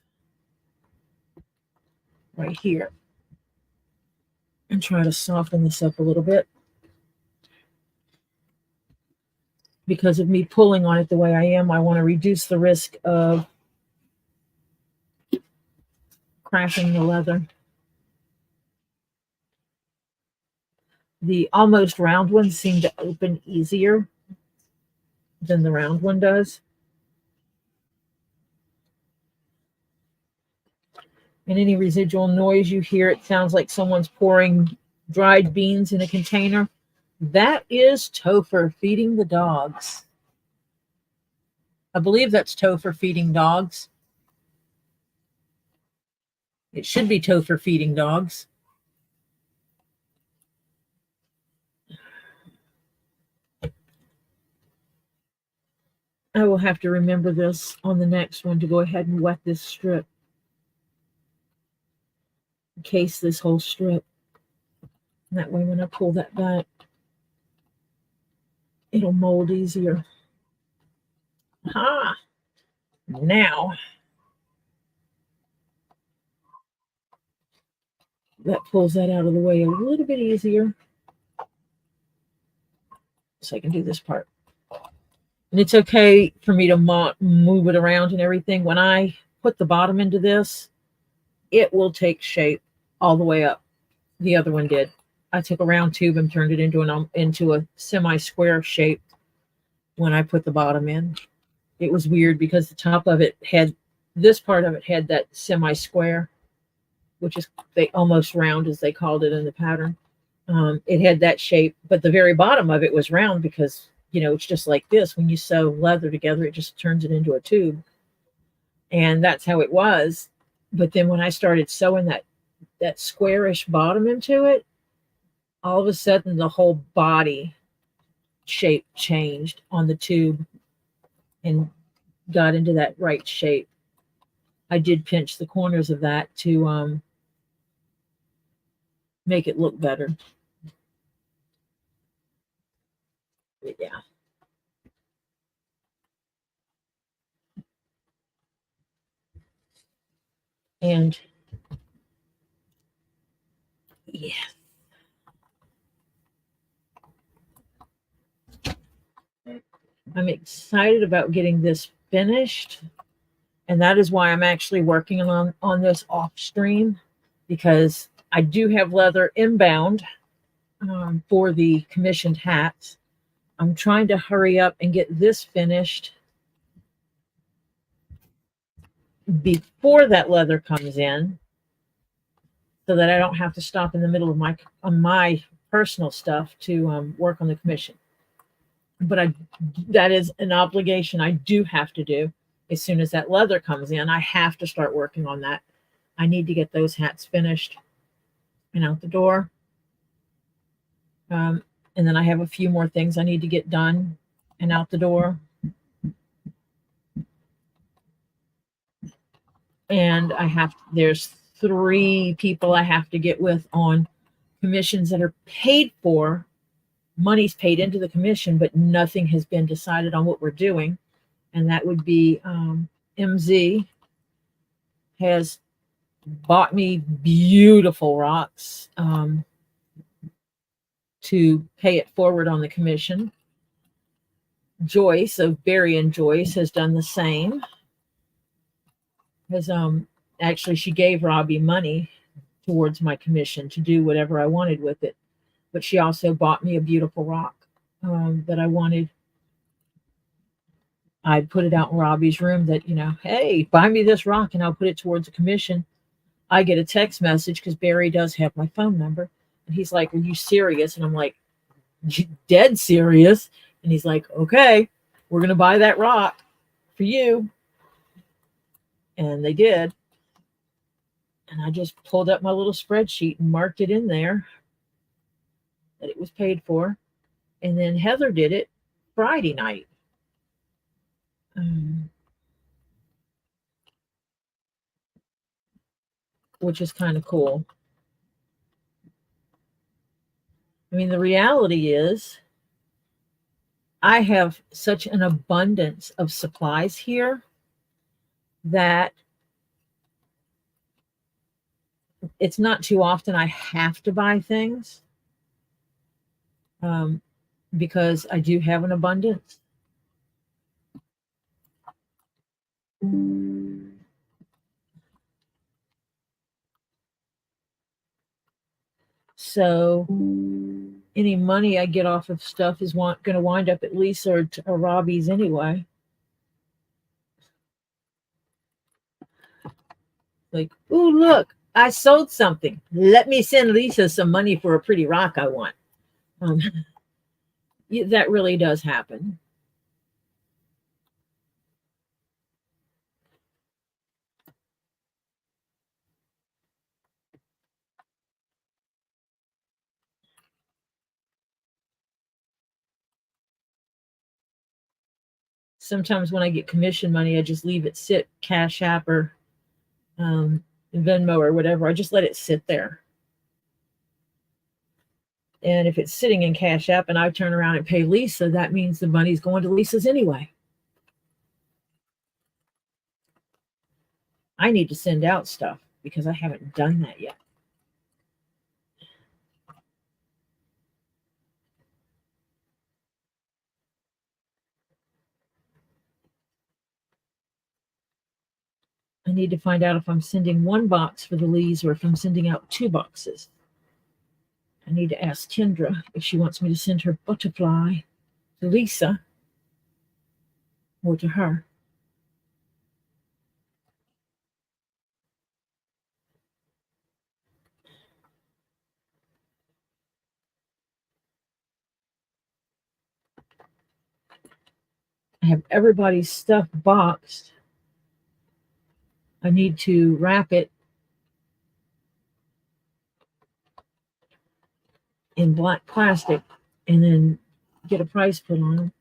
right here and try to soften this up a little bit. Because of me pulling on it the way I am, I want to reduce the risk of cracking the leather. The almost round ones seem to open easier than the round one does. And any residual noise you hear, it sounds like someone's pouring dried beans in a container. That is Topher feeding the dogs. I believe that's Topher feeding dogs. It should be Topher feeding dogs. I will have to remember this on the next one to go ahead and wet this strip. Encase this whole strip. And that way when I pull that back, it'll mold easier. Aha! Now, that pulls that out of the way a little bit easier. So I can do this part. And it's okay for me to move it around and everything. When I put the bottom into this, it will take shape all the way up. The other one did. I took a round tube and turned it into a semi-square shape when I put the bottom in. It was weird because the top of it had, this part of it had that semi-square, which is they almost round as they called it in the pattern. It had that shape, but the very bottom of it was round because, it's just like this. When you sew leather together, it just turns it into a tube. And that's how it was. But then when I started sewing that squarish bottom into it, all of a sudden the whole body shape changed on the tube and got into that right shape. I did pinch the corners of that to make it look better. But yeah. And yeah, I'm excited about getting this finished. And that is why I'm actually working on this off stream, because I do have leather inbound for the commissioned hats. I'm trying to hurry up and get this finished before that leather comes in, so that I don't have to stop in the middle of my personal stuff to work on the commission. But that is an obligation I do have to do. As soon as that leather comes in, I have to start working on that. I need to get those hats finished and out the door. And then I have a few more things I need to get done and out the door. And there's 3 people I have to get with on commissions that are paid for. Money's paid into the commission, but nothing has been decided on what we're doing. And that would be MZ has bought me beautiful rocks to pay it forward on the commission. Joyce of Barry and Joyce has done the same. Has actually, she gave Robbie money towards my commission to do whatever I wanted with it, but she also bought me a beautiful rock that I wanted. I put it out in Robbie's room that, hey, buy me this rock and I'll put it towards a commission. I get a text message because Barry does have my phone number. And he's like, are you serious? And I'm like, dead serious. And he's like, okay, we're going to buy that rock for you. And they did. And I just pulled up my little spreadsheet and marked it in there that it was paid for. And then Heather did it Friday night. Which is kind of cool. I mean, the reality is I have such an abundance of supplies here that it's not too often I have to buy things because I do have an abundance. So any money I get off of stuff is going to wind up at Lisa or Robbie's anyway. Like, ooh, look, I sold something. Let me send Lisa some money for a pretty rock I want. That really does happen. Sometimes when I get commission money, I just leave it sit, CashApp or Venmo or whatever. I just let it sit there. And if it's sitting in CashApp and I turn around and pay Lisa, that means the money's going to Lisa's anyway. I need to send out stuff because I haven't done that yet. I need to find out if I'm sending 1 box for the Lees or if I'm sending out 2 boxes. I need to ask Kendra if she wants me to send her butterfly to Lisa or to her. have everybody's stuff boxed. I need to wrap it in black plastic and then get a price put on them.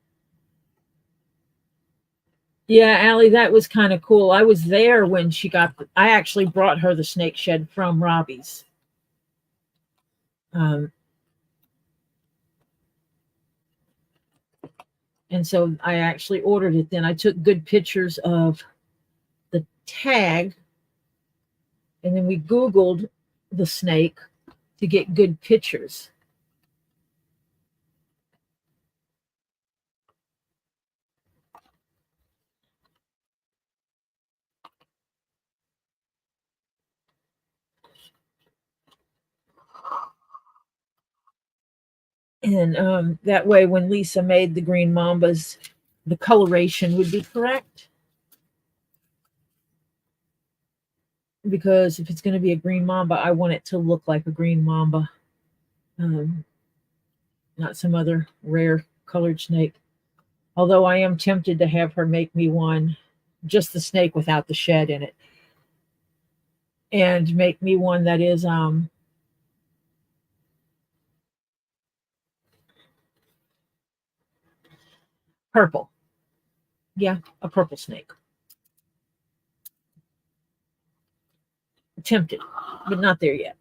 Yeah, Allie, that was kind of cool. I was there when she got. I actually brought her the snake shed from Robbie's. And so I actually ordered it. Then I took good pictures of the tag, and then we Googled the snake to get good pictures. And that way, when Lisa made the green mambas, the coloration would be correct. Because if it's going to be a green mamba, I want it to look like a green mamba, not some other rare colored snake. Although I am tempted to have her make me one, just the snake without the shed in it, and make me one that is purple. Yeah, a purple snake. Tempted, but not there yet.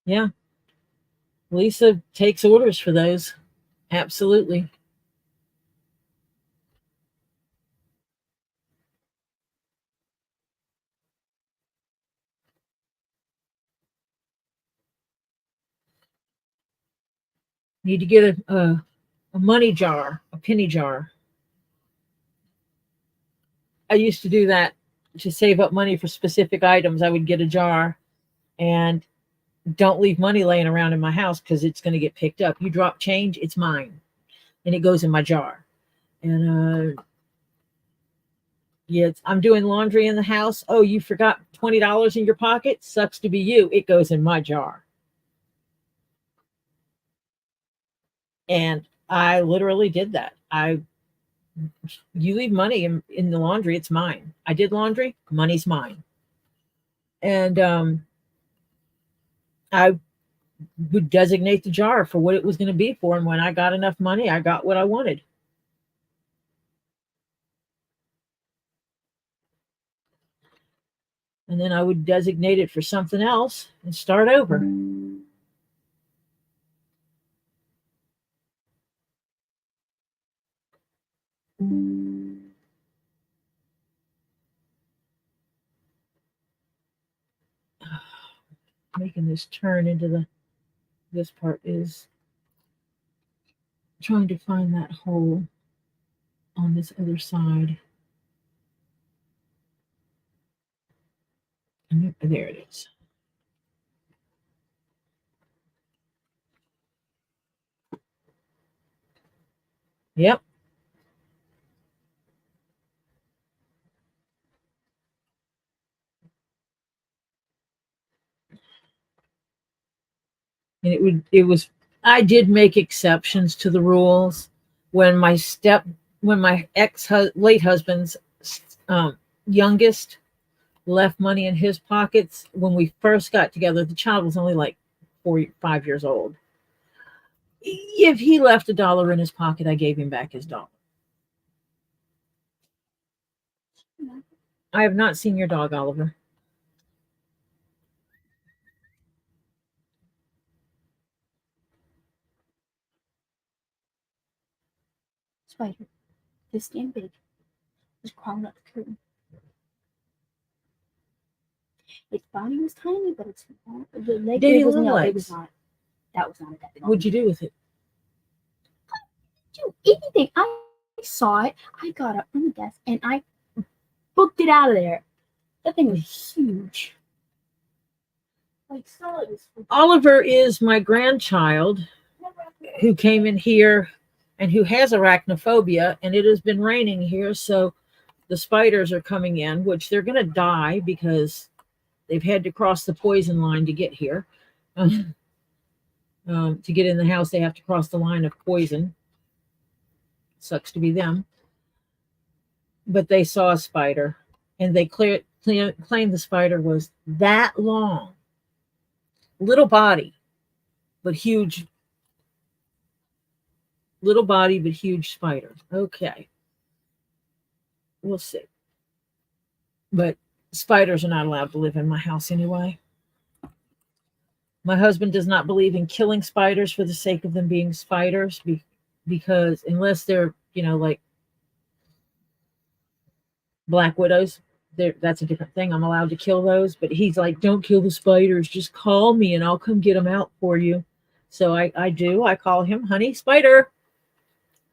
Yeah. Lisa takes orders for those. Absolutely. Need to get a money jar, a penny jar. I used to do that to save up money for specific items. I would get a jar and don't leave money laying around in my house because it's going to get picked up. You drop change, it's mine, and it goes in my jar. And yeah, I'm doing laundry in the house. Oh, you forgot $20 in your pocket? Sucks to be you. It goes in my jar. And I literally did that. You leave money in the laundry, it's mine. I did laundry, money's mine. And I would designate the jar for what it was going to be for. And when I got enough money, I got what I wanted. And then I would designate it for something else and start over. Making this turn into this part is trying to find that hole on this other side. And there it is. Yep. And I did make exceptions to the rules when my late husband's youngest left money in his pockets. When we first got together, the child was only like 5 years old. If he left $1 in his pocket, I gave him back his dollar. I have not seen your dog, Oliver. Spider, this damn big, was crawling up the curtain. Its body was tiny, but the leg was no, it was not. That was not a dead. What'd you do with it? I didn't do anything. I saw it. I got up from the desk and I booked it out of there. That thing was huge. Oliver is my grandchild who came in here and who has arachnophobia, and it has been raining here, so the spiders are coming in, which they're going to die because they've had to cross the poison line to get here. To get in the house, they have to cross the line of poison. Sucks to be them. But they saw a spider, and they claimed the spider was that long. Little body, but huge. Little body, but huge spider. Okay. We'll see. But spiders are not allowed to live in my house anyway. My husband does not believe in killing spiders for the sake of them being spiders, because unless they're, like black widows, that's a different thing. I'm allowed to kill those. But he's like, don't kill the spiders. Just call me and I'll come get them out for you. So I do. I call him, honey, spider.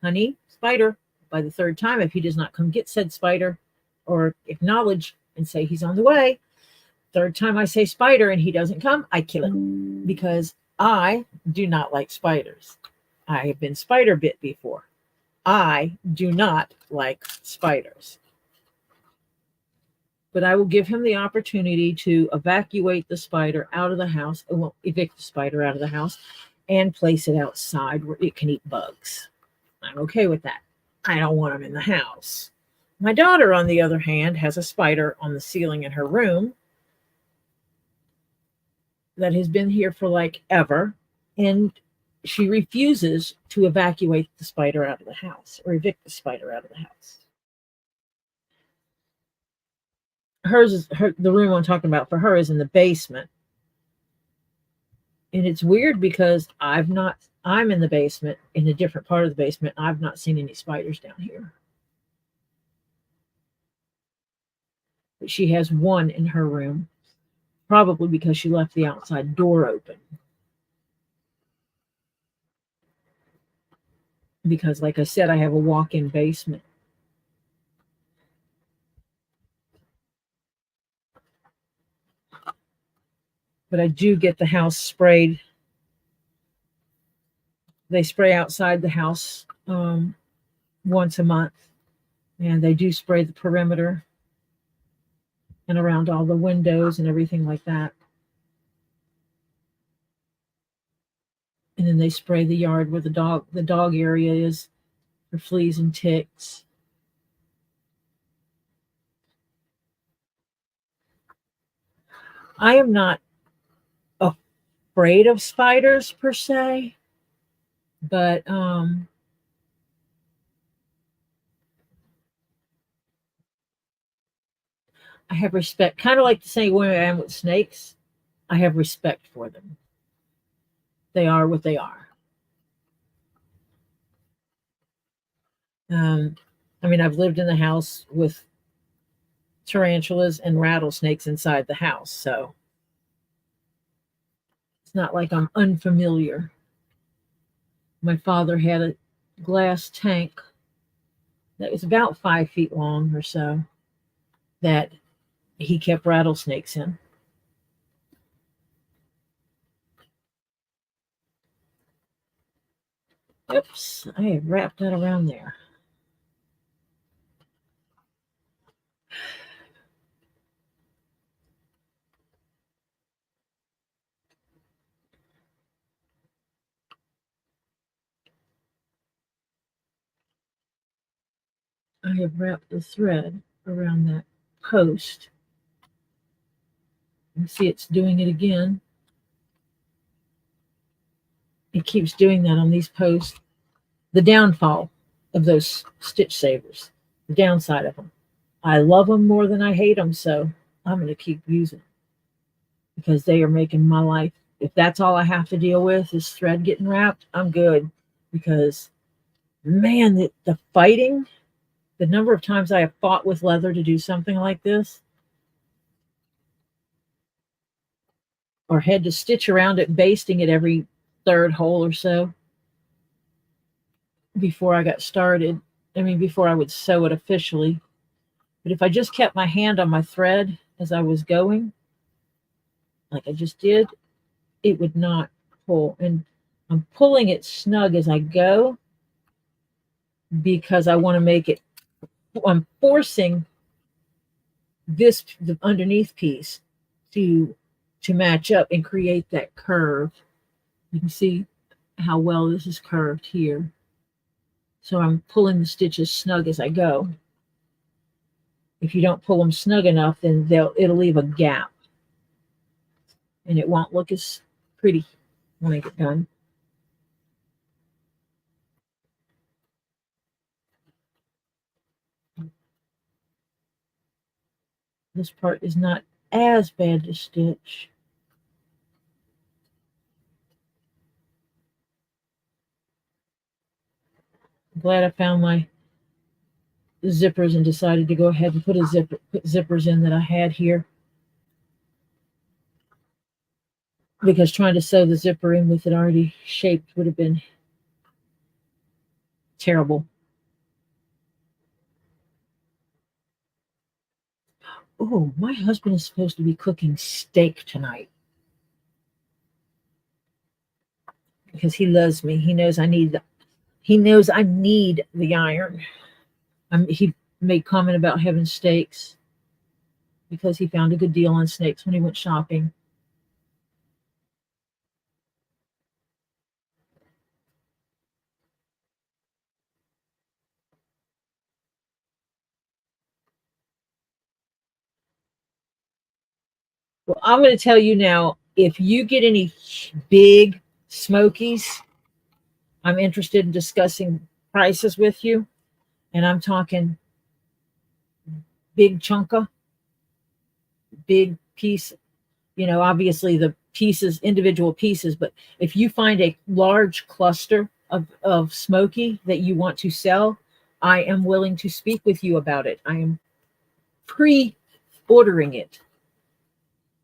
Honey, spider. By the third time, if he does not come get said spider or acknowledge and say he's on the way, third time I say spider and he doesn't come, I kill him, because I do not like spiders. I have been spider bit before. I do not like spiders. But I will give him the opportunity to evacuate the spider out of the house, well, evict the spider out of the house, and place it outside where it can eat bugs. I'm okay with that. I don't want him in the house. My daughter, on the other hand, has a spider on the ceiling in her room that has been here for like ever, and she refuses to evacuate the spider out of the house or evict the spider out of the house. Hers is the room I'm talking about for her is in the basement. And it's weird because I'm in the basement, in a different part of the basement. I've not seen any spiders down here. But she has one in her room, probably because she left the outside door open. Because, like I said, I have a walk-in basement. But I do get the house sprayed. They spray outside the house once a month. And they do spray the perimeter and around all the windows and everything like that. And then they spray the yard where the dog area is for fleas and ticks. I am not afraid of spiders per se, but I have respect, kind of like the same way I am with snakes. I have respect for them. They are what they are. I've lived in the house with tarantulas and rattlesnakes inside the house, so it's not like I'm unfamiliar. My father had a glass tank that was about 5 feet long or so that he kept rattlesnakes in. Oops, I have wrapped that around there. I have wrapped the thread around that post. You see it's doing it again. It keeps doing that on these posts. The downfall of those stitch savers, the downside of them. I love them more than I hate them, so I'm going to keep using them because they are making my life. If that's all I have to deal with is thread getting wrapped, I'm good. Because, man, the fighting, the number of times I have fought with leather to do something like this, or had to stitch around it, basting it every third hole or so before I got started. Before I would sew it officially. But if I just kept my hand on my thread as I was going, like I just did, it would not pull. And I'm pulling it snug as I go. because I want to make it, I'm forcing the underneath piece to match up and create that curve. You can see how well this is curved here. So I'm pulling the stitches snug as I go. If you don't pull them snug enough, then it'll leave a gap, and it won't look as pretty when I get done. This part is not as bad to stitch. I'm glad I found my zippers and decided to go ahead and put zippers in that I had here, because trying to sew the zipper in with it already shaped would have been terrible. Oh, my husband is supposed to be cooking steak tonight because he loves me. He knows I need the iron. He made comment about having steaks because he found a good deal on steaks when he went shopping. Well, I'm going to tell you now, if you get any big smokies, I'm interested in discussing prices with you. And I'm talking big chunka, big piece, obviously the pieces, individual pieces, but if you find a large cluster of smoky that you want to sell, I am willing to speak with you about it. I am pre-ordering it.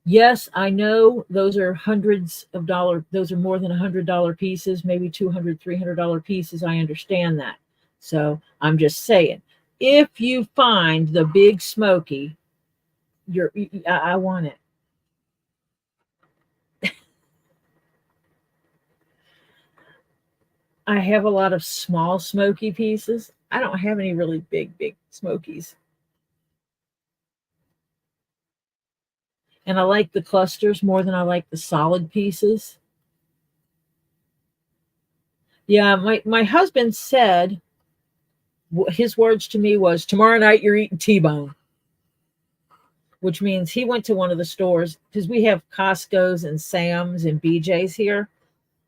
Yes, I know those are hundreds of dollars. Those are more than $100 pieces, maybe $200, $300 pieces. I understand that. So I'm just saying, if you find the big smoky, I want it. I have a lot of small smoky pieces. I don't have any really big smokies. And I like the clusters more than I like the solid pieces. Yeah, my husband said, his words to me was, tomorrow night you're eating T-bone, which means he went to one of the stores, because we have Costco's and Sam's and BJ's here,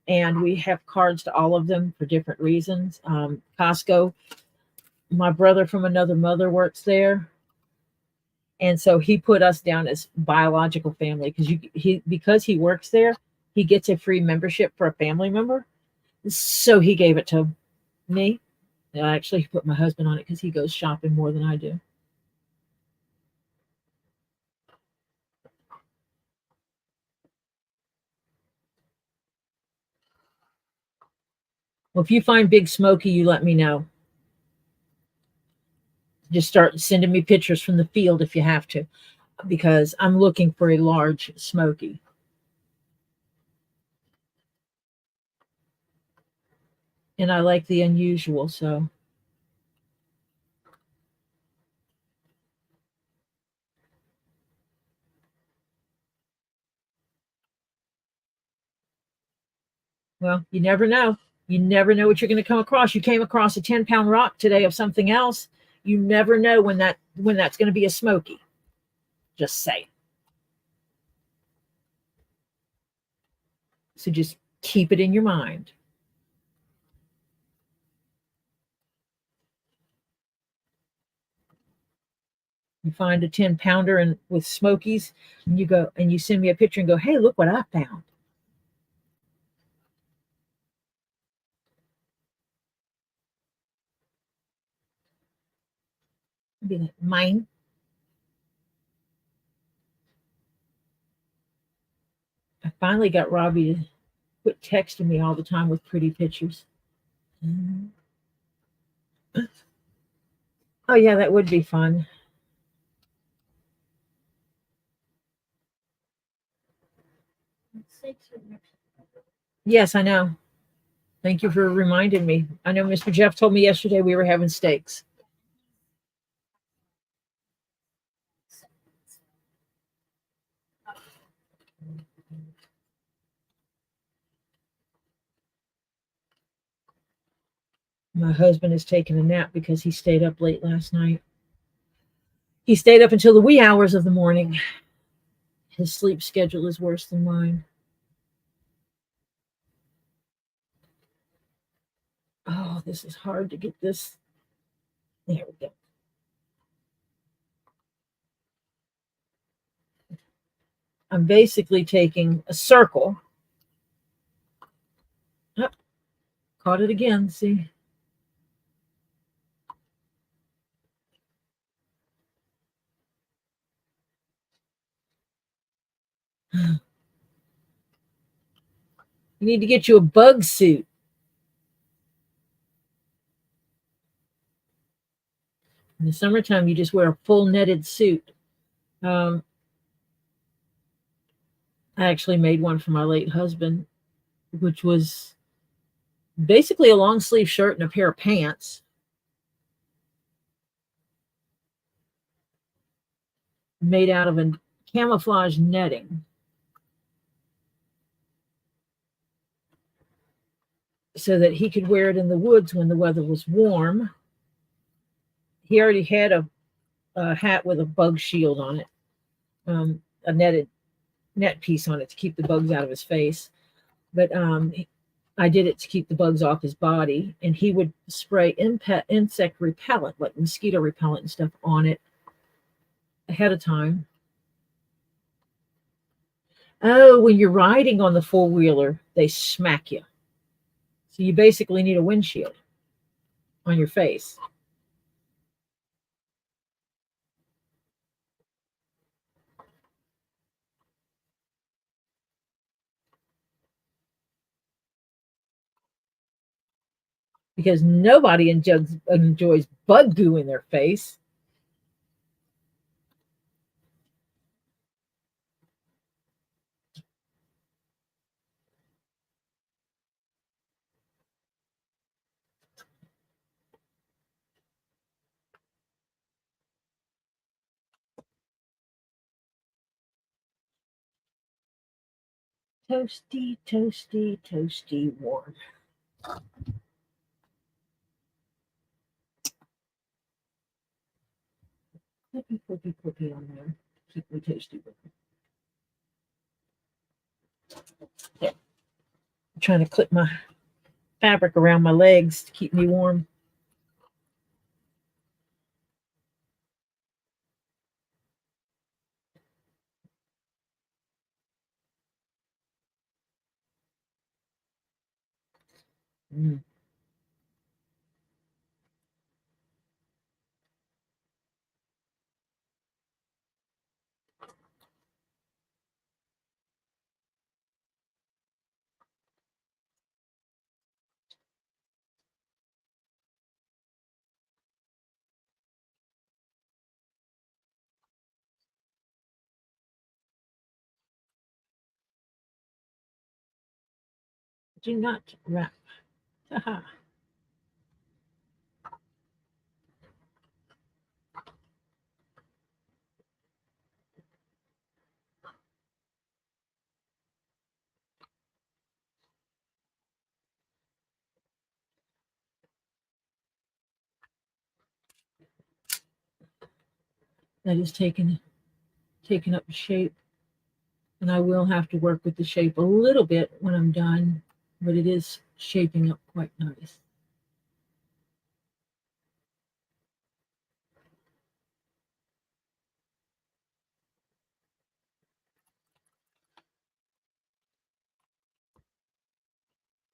and we have cards to all of them for different reasons. Costco, my brother from another mother works there, and so he put us down as biological family because he works there, he gets a free membership for a family member. So he gave it to me. Actually, he put my husband on it because he goes shopping more than I do. Well, if you find Big Smoky, you let me know. Just start sending me pictures from the field if you have to, because I'm looking for a large Smoky. And I like the unusual, so. Well, you never know. You never know what you're going to come across. You came across a 10-pound rock today of something else. You never know when that's going to be a Smoky. Just say. So just keep it in your mind. You find a 10-pounder and with smokies, and you go and you send me a picture and go, hey, look what I found. I'd be like, mine. I finally got Robbie to quit texting me all the time with pretty pictures. Oh yeah, that would be fun. Yes, I know. Thank you for reminding me. I know Mr. Jeff told me yesterday we were having steaks. My husband is taking a nap because he stayed up late last night. He stayed up until the wee hours of the morning. His sleep schedule is worse than mine. Oh, this is hard to get this. There we go. I'm basically taking a circle. Oh, caught it again, see? You need to get you a bug suit. In the summertime, you just wear a full netted suit. I actually made one for my late husband, which was basically a long sleeve shirt and a pair of pants made out of a camouflage netting so that he could wear it in the woods when the weather was warm. He already had a hat with a bug shield on it, a net piece on it to keep the bugs out of his face. But I did it to keep the bugs off his body, and he would spray insect repellent, like mosquito repellent and stuff, on it ahead of time. Oh, when you're riding on the four-wheeler, they smack you. So you basically need a windshield on your face. Because nobody enjoys bug goo in their face. Toasty, toasty, toasty, warm. Clippy, clippy, clippy on there. Keep me toasty. Yeah. I'm trying to clip my fabric around my legs to keep me warm. Mm. Do not wrap. Haha. That is taken up shape, and I will have to work with the shape a little bit when I'm done, but it is shaping up quite nice.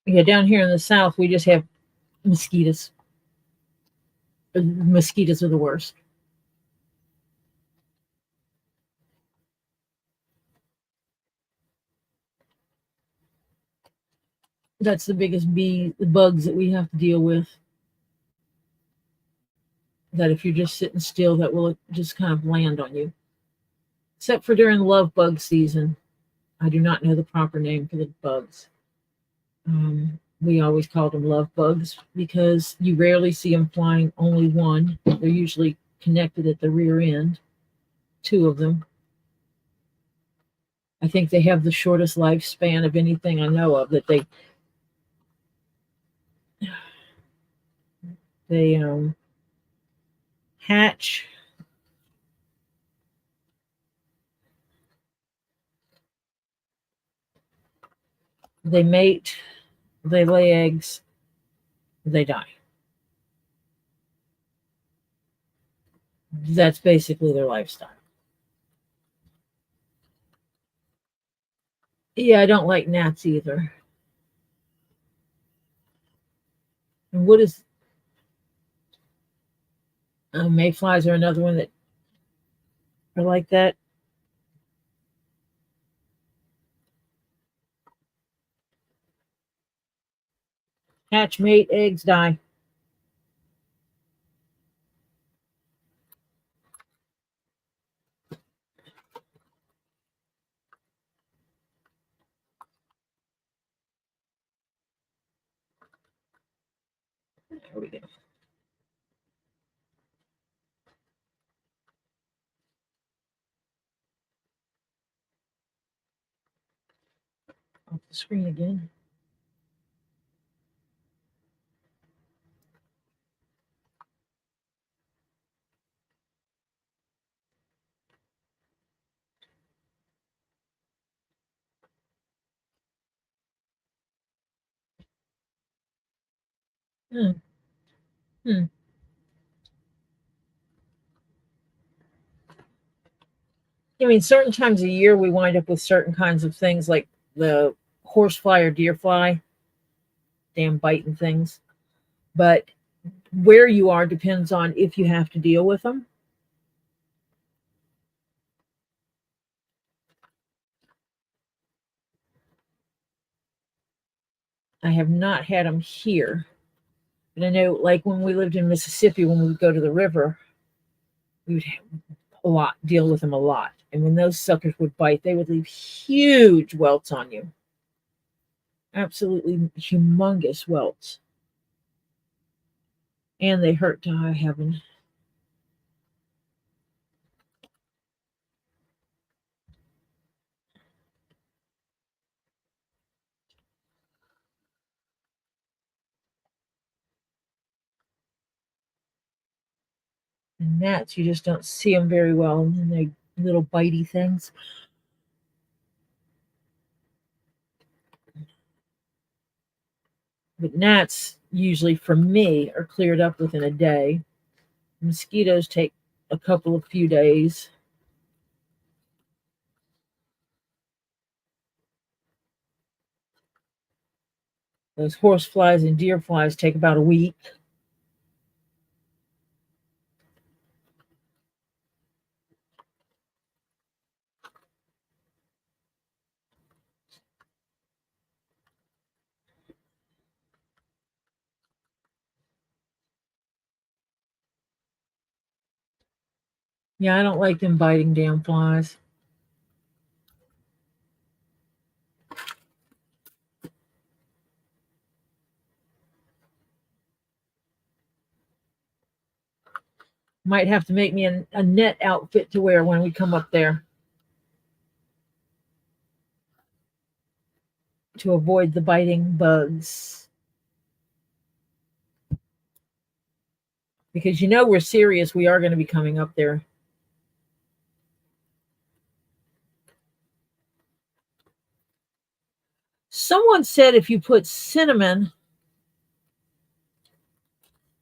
Yeah, down here in the south, we just have mosquitoes. Mosquitoes are the worst. That's the biggest bugs that we have to deal with. That if you're just sitting still, that will just kind of land on you. Except for during love bug season. I do not know the proper name for the bugs. We always called them love bugs because you rarely see them flying only one. They're usually connected at the rear end, two of them. I think they have the shortest lifespan of anything I know of. That they hatch. They mate, they lay eggs, they die. That's basically their lifestyle. Yeah, I don't like gnats either. And what is mayflies are another one that are like that. Hatch, mate, eggs, die. There we go. Off the screen again. Hmm. Hmm. I mean, certain times of year we wind up with certain kinds of things like the horsefly or deerfly, damn biting things. But where you are depends on if you have to deal with them. I have not had them here. But I know, like when we lived in Mississippi, when we would go to the river, we would deal with them a lot. And when those suckers would bite, they would leave huge welts on you. Absolutely humongous welts. And they hurt to high heaven. And gnats, you just don't see them very well. And then they little bitey things. But gnats, usually for me, are cleared up within a day. Mosquitoes take a couple of few days. Those horse flies and deer flies take about a week. Yeah, I don't like them biting damn flies. Might have to make me a net outfit to wear when we come up there to avoid the biting bugs. Because we're serious. We are going to be coming up there. Someone said if you put cinnamon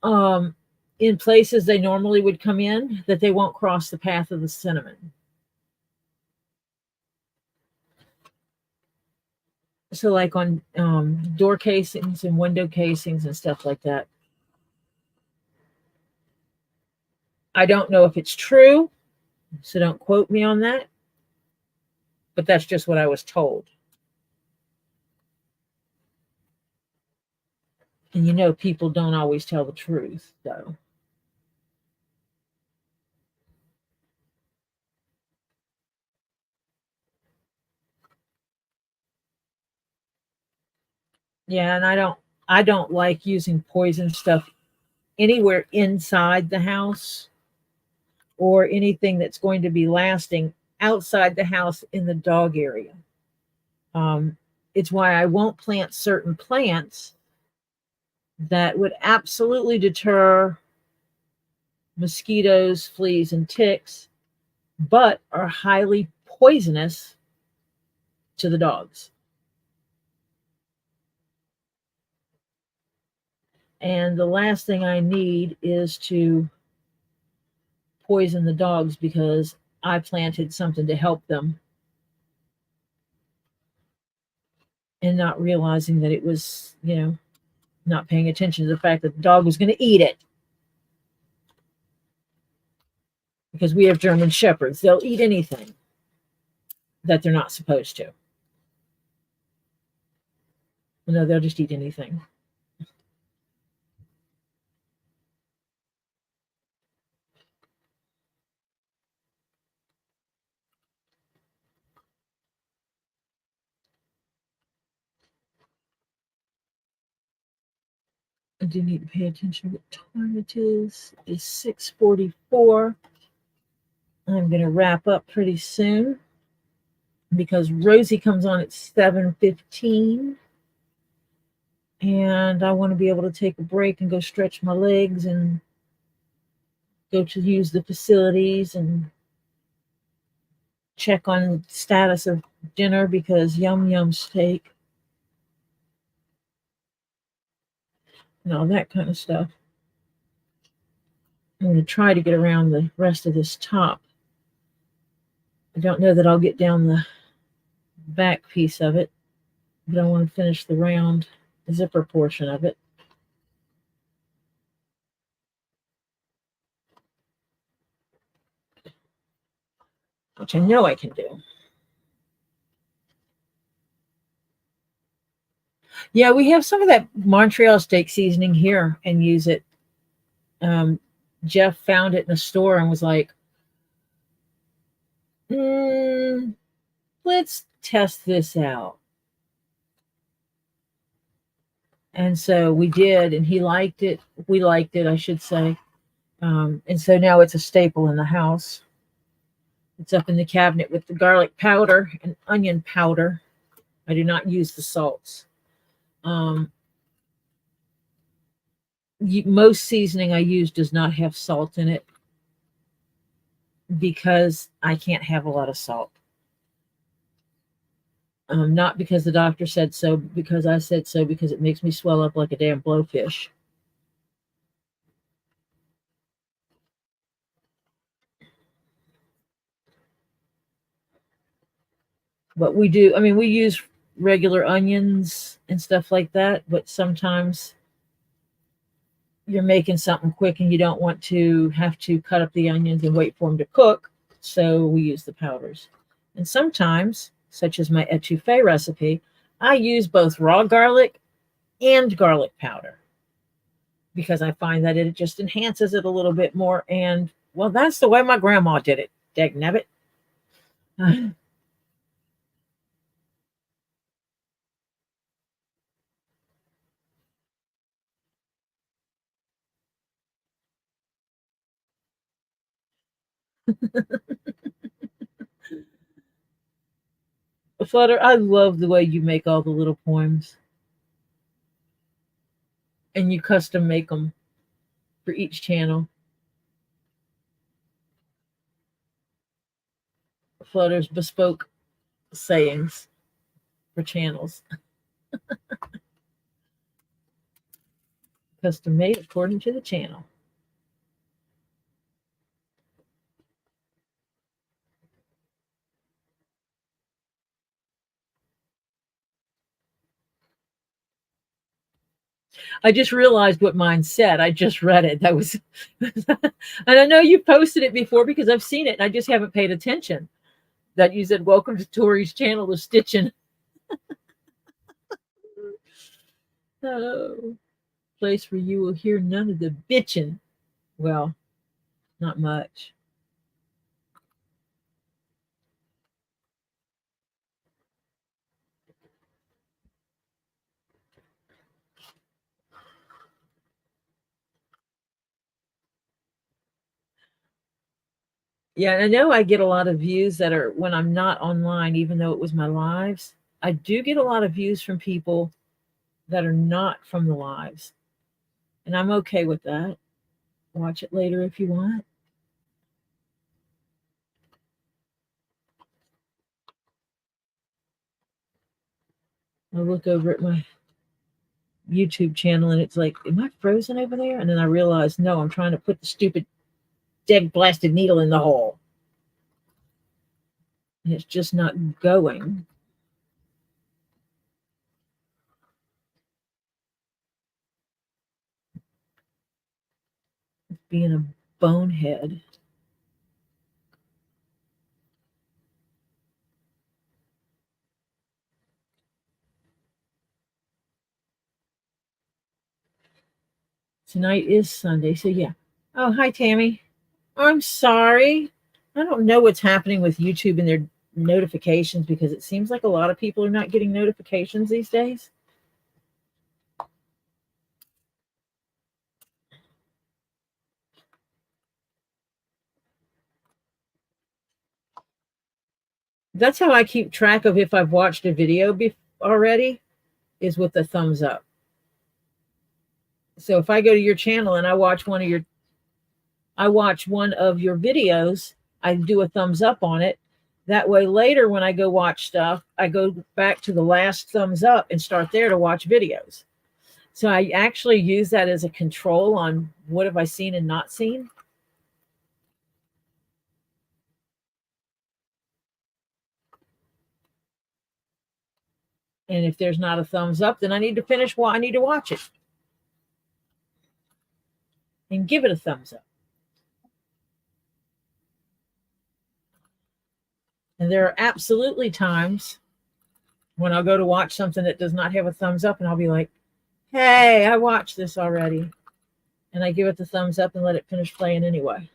in places they normally would come in, that they won't cross the path of the cinnamon. So, like on door casings and window casings and stuff like that. I don't know if it's true, so don't quote me on that. But that's just what I was told. And people don't always tell the truth, so. Yeah, and I don't I don't like using poison stuff anywhere inside the house or anything that's going to be lasting outside the house in the dog area. Um, it's why I won't plant certain plants that would absolutely deter mosquitoes, fleas, and ticks, but are highly poisonous to the dogs. And the last thing I need is to poison the dogs because I planted something to help them and not realizing that it was, not paying attention to the fact that the dog was going to eat it. Because we have German Shepherds, they'll eat anything that they're not supposed to. No, they'll just eat anything. I do need to pay attention to what time it is. It's 6:44. I'm going to wrap up pretty soon because Rosie comes on at 7:15. And I want to be able to take a break and go stretch my legs and go to use the facilities and check on the status of dinner because yum yum steak and all that kind of stuff. I'm going to try to get around the rest of this top. I don't know that I'll get down the back piece of it, but I want to finish the round zipper portion of it. Which I know I can do. Yeah, we have some of that Montreal steak seasoning here and use it. Jeff found it in a store and was like, let's test this out. And so we did, and he liked it. We liked it, I should say. And so now it's a staple in the house. It's up in the cabinet with the garlic powder and onion powder. I do not use the salts. Most seasoning I use does not have salt in it because I can't have a lot of salt. Not because the doctor said so, because I said so, because it makes me swell up like a damn blowfish. But we do, I mean, we use regular onions and stuff like that, but sometimes you're making something quick and you don't want to have to cut up the onions and wait for them to cook, so we use the powders. And sometimes, such as my etouffee recipe, I use both raw garlic and garlic powder because I find that it just enhances it a little bit more. And, well, that's the way my grandma did it, dagnabbit. Flutter, I love the way you make all the little poems. And you custom make them for each channel. Flutter's bespoke sayings for channels. Custom made according to the channel. I just realized what mine said. I just read it. That was, and I know you posted it before because I've seen it and I just haven't paid attention. That you said, "Welcome to Tori's channel of stitching." Oh, place where you will hear none of the bitching. Well, not much. Yeah, and I know I get a lot of views that are when I'm not online, even though it was my lives. I do get a lot of views from people that are not from the lives, and I'm okay with that. Watch it later if you want. I look over at my YouTube channel and it's like, am I frozen over there? And then I realize, no, I'm trying to put the stupid dead blasted needle in the hole. And it's just not going. It's being a bonehead. Tonight is Sunday, so yeah. Oh, hi, Tammy. I'm sorry. I don't know what's happening with YouTube and their notifications because it seems like a lot of people are not getting notifications these days. That's how I keep track of if I've watched a video already, is with the thumbs up. So if I go to your channel and I watch one of your videos, I do a thumbs up on it. That way later when I go watch stuff, I go back to the last thumbs up and start there to watch videos. So I actually use that as a control on what have I seen and not seen. And if there's not a thumbs up, then I need to finish what I need to watch it and give it a thumbs up. And there are absolutely times when I'll go to watch something that does not have a thumbs up and I'll be like, hey, I watched this already. And I give it the thumbs up and let it finish playing anyway.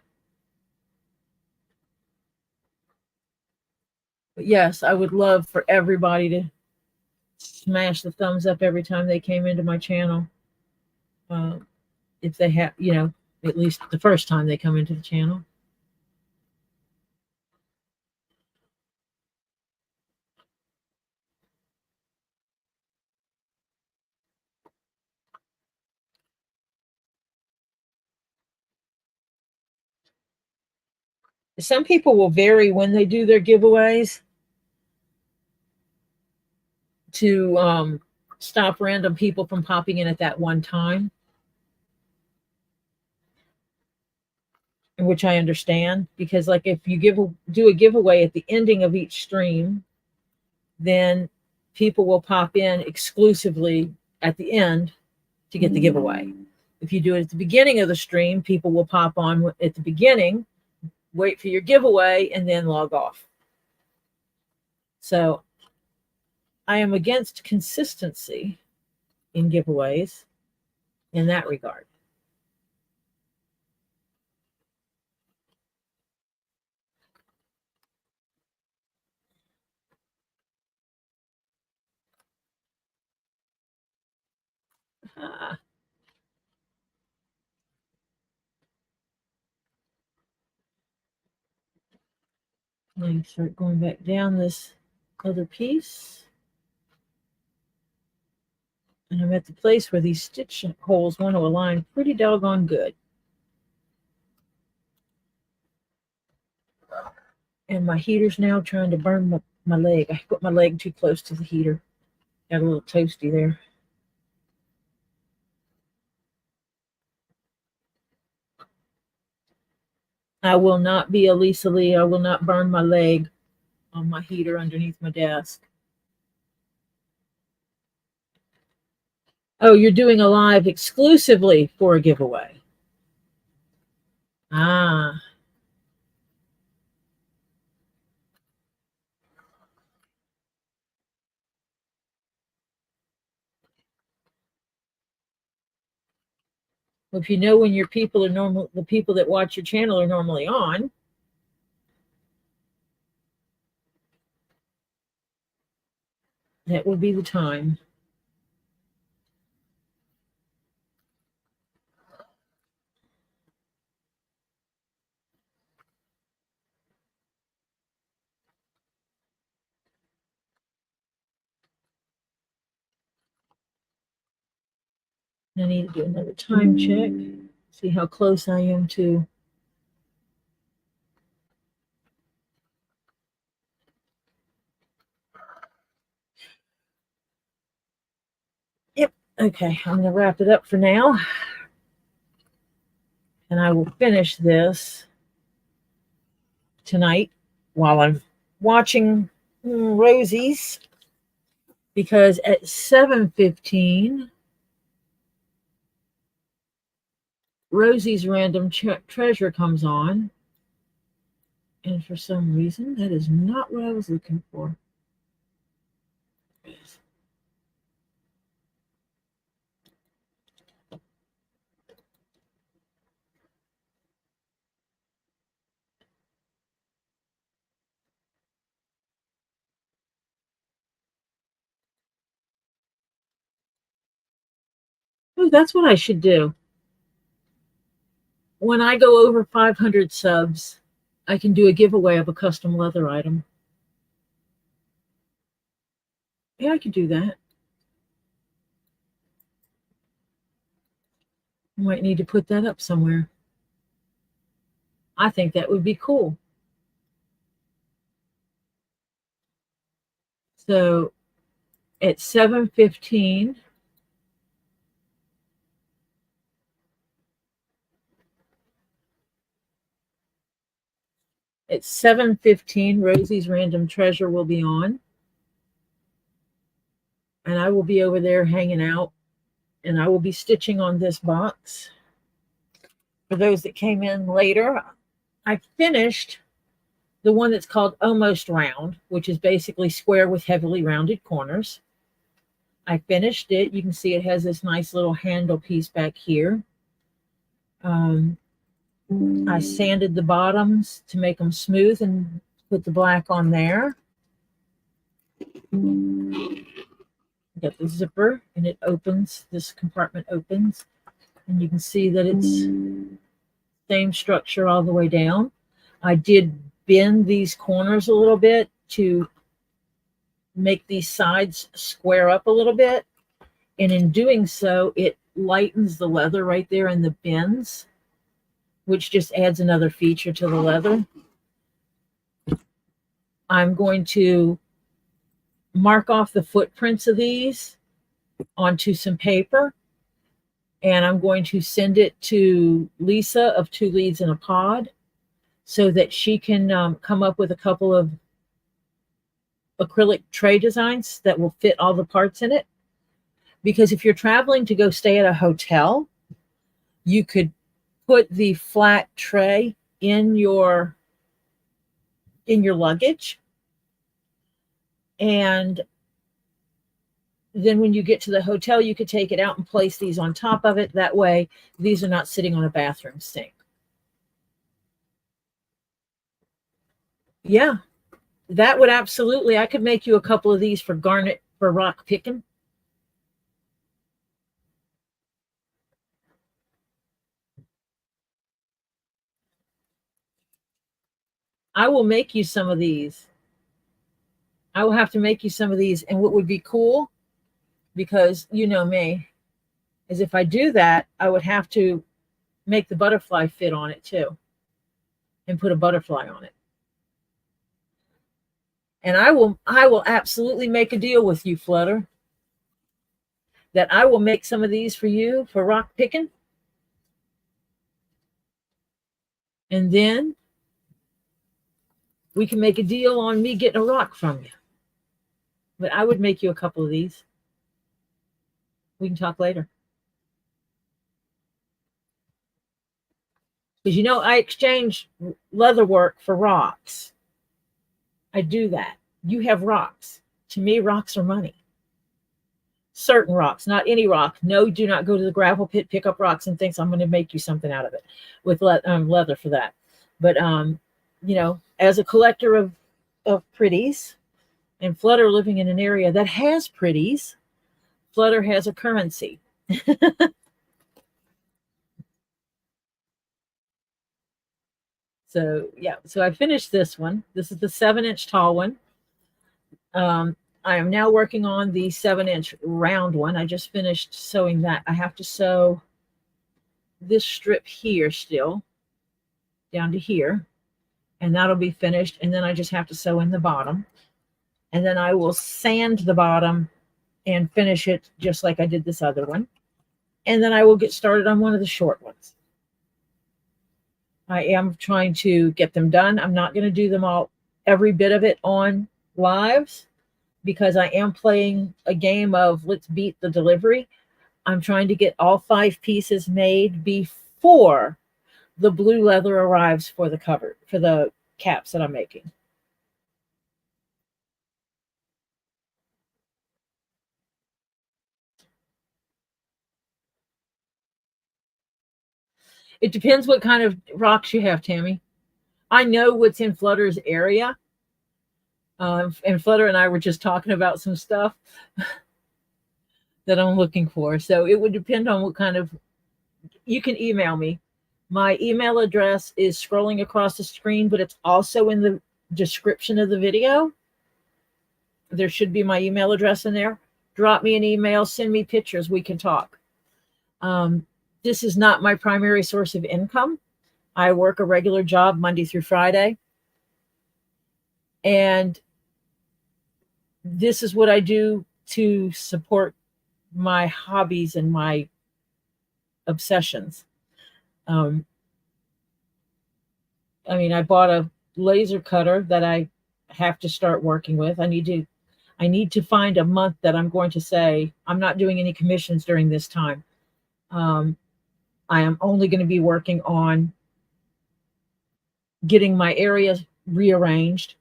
But yes, I would love for everybody to smash the thumbs up every time they came into my channel. If they have, at least the first time they come into the channel. Some people will vary when they do their giveaways to stop random people from popping in at that one time, which I understand, because like if you do a giveaway at the ending of each stream, then people will pop in exclusively at the end to get the giveaway. If you do it at the beginning of the stream, people will pop on at the beginning, wait for your giveaway, and then log off. So I am against consistency in giveaways in that regard. Let me start going back down this other piece. And I'm at the place where these stitch holes want to align pretty doggone good. And my heater's now trying to burn my leg. I put my leg too close to the heater. Got a little toasty there. I will not be Elisa Lee. I will not burn my leg on my heater underneath my desk. Oh, you're doing a live exclusively for a giveaway. Ah. Well, if you know when your people are normal, the people that watch your channel are normally on, that would be the time. I need to do another time check, see how close I am to. Yep. Okay, I'm going to wrap it up for now. And I will finish this tonight while I'm watching Rosie's, because at 7:15 Rosie's Random Treasure comes on, and for some reason that is not what I was looking for. Oh, that's what I should do. When I go over 500 subs, I can do a giveaway of a custom leather item. Yeah, I could do that. Might need to put that up somewhere. I think that would be cool. So at 7:15, Rosie's Random Treasure will be on. And I will be over there hanging out. And I will be stitching on this box. For those that came in later, I finished the one that's called Almost Round, which is basically square with heavily rounded corners. I finished it. You can see it has this nice little handle piece back here. I sanded the bottoms to make them smooth and put the black on there. Got the zipper, and it opens. This compartment opens, and you can see that it's same structure all the way down. I did bend these corners a little bit to make these sides square up a little bit, and in doing so, it lightens the leather right there in the bends, which just adds another feature to the leather. I'm going to mark off the footprints of these onto some paper, and I'm going to send it to Lisa of Two Leads in a Pod so that she can come up with a couple of acrylic tray designs that will fit all the parts in it. Because if you're traveling to go stay at a hotel, you could put the flat tray in your luggage, and then when you get to the hotel, you could take it out and place these on top of it. That way, these are not sitting on a bathroom sink. Yeah, that would absolutely. I could make you a couple of these for garnet for rock picking. I will make you some of these. I will have to make you some of these. And what would be cool, because you know me, is if I do that, I would have to make the butterfly fit on it too, and put a butterfly on it. And I will absolutely make a deal with you, Flutter, that I will make some of these for you for rock picking. And then we can make a deal on me getting a rock from you. But I would make you a couple of these. We can talk later. Because you know, I exchange leather work for rocks. I do that. You have rocks. To me, rocks are money. Certain rocks, not any rock. No, do not go to the gravel pit, pick up rocks and think I'm going to make you something out of it with leather for that. But, you know, as a collector of pretties, and Flutter living in an area that has pretties, Flutter has a currency. So, yeah. So I finished this one. This is the 7-inch tall one. I am now working on the 7-inch round one. I just finished sewing that. I have to sew this strip here still down to here, and that'll be finished. And then I just have to sew in the bottom, and then I will sand the bottom and finish it just like I did this other one. And then I will get started on one of the short ones. I am trying to get them done. I'm not going to do them all, every bit of it on lives, because I am playing a game of let's beat the delivery. I'm trying to get all 5 pieces made before the blue leather arrives for the cover, for the caps that I'm making. It depends what kind of rocks you have, Tammy. I know what's in Flutter's area. And Flutter and I were just talking about some stuff that I'm looking for. So it would depend on what kind of, you can email me. My email address is scrolling across the screen, but it's also in the description of the video. There should be my email address in there. Drop me an email, send me pictures, we can talk. This is not my primary source of income. I work a regular job Monday through Friday. And this is what I do to support my hobbies and my obsessions. I mean, I bought a laser cutter that I have to start working with. I need to find a month that I'm going to say, I'm not doing any commissions during this time. I am only going to be working on getting my area rearranged,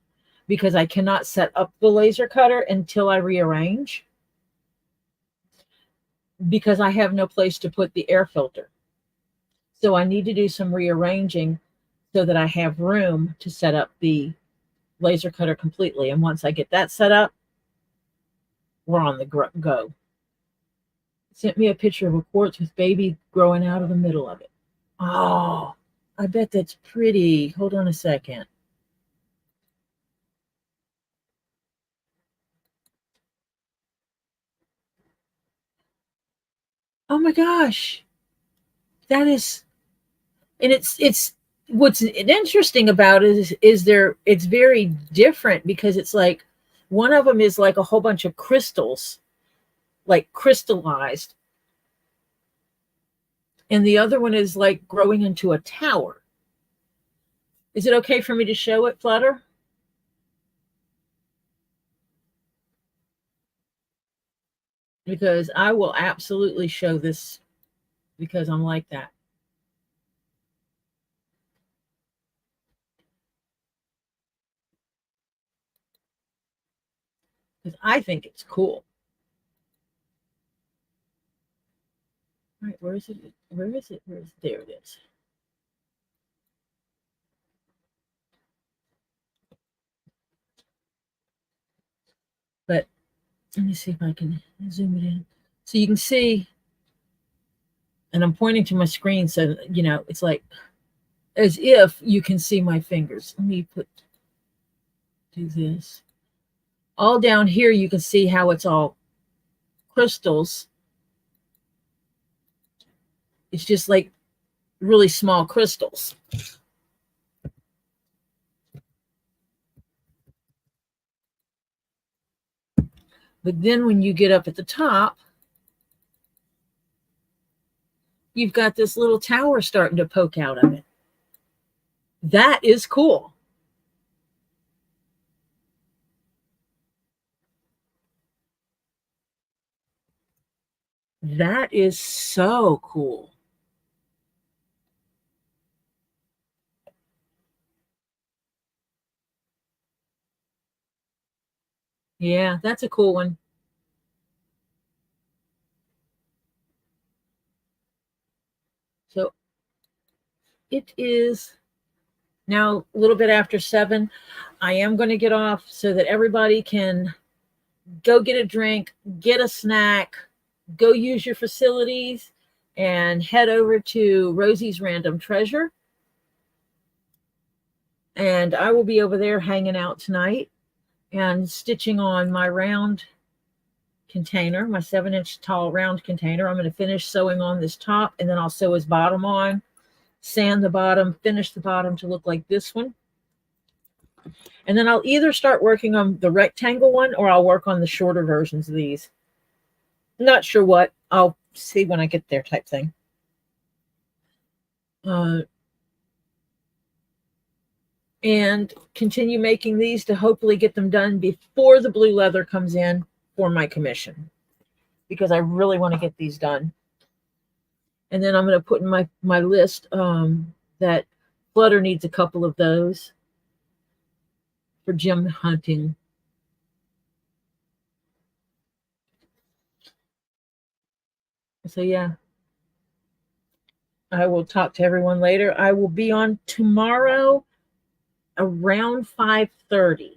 because I cannot set up the laser cutter until I rearrange, because I have no place to put the air filter. So I need to do some rearranging so that I have room to set up the laser cutter completely. And once I get that set up, we're on the go. Sent me a picture of a quartz with baby growing out of the middle of it. Oh, I bet that's pretty. Hold on a second. Oh my gosh. That is, and it's what's interesting about it is there, it's very different, because it's like one of them is like a whole bunch of crystals, like crystallized, and the other one is like growing into a tower. Is it okay for me to show it, Flutter? Because I will absolutely show this, because I'm like that. Because I think it's cool. All right, where is it? Where is it? There it is. But let me see if I can zoom it in. So you can see, and I'm pointing to my screen, so, you know, it's like as if you can see my fingers. Let me do this. All down here, you can see how it's all crystals. It's just like really small crystals. But then when you get up at the top, you've got this little tower starting to poke out of it. That is cool. That is so cool. Yeah, that's a cool one. So it is now a little bit after 7. I am going to get off so that everybody can go get a drink, get a snack, go use your facilities, and head over to Rosie's Random Treasure. And I will be over there hanging out tonight. and stitching on my round container, my 7-inch tall round container. I'm going to finish sewing on this top, and then I'll sew his bottom on, sand the bottom, finish the bottom to look like this one. And then I'll either start working on the rectangle one or I'll work on the shorter versions of these. Not sure what. I'll see when I get there type thing. And continue making these to hopefully get them done before the blue leather comes in for my commission, because I really want to get these done. And then I'm going to put in my list that Flutter needs a couple of those for gem hunting. So yeah, I will talk to everyone later. I will be on tomorrow around 5:30.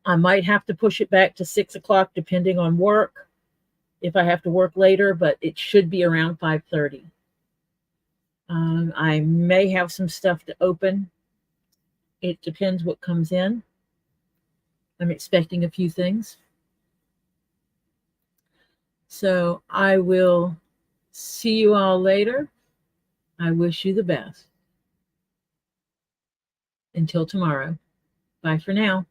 I might have to push it back to 6 o'clock depending on work, if I have to work later, but it should be around 5:30. I may have some stuff to open. It depends what comes in. I'm expecting a few things. So I will see you all later. I wish you the best. Until tomorrow. Bye for now.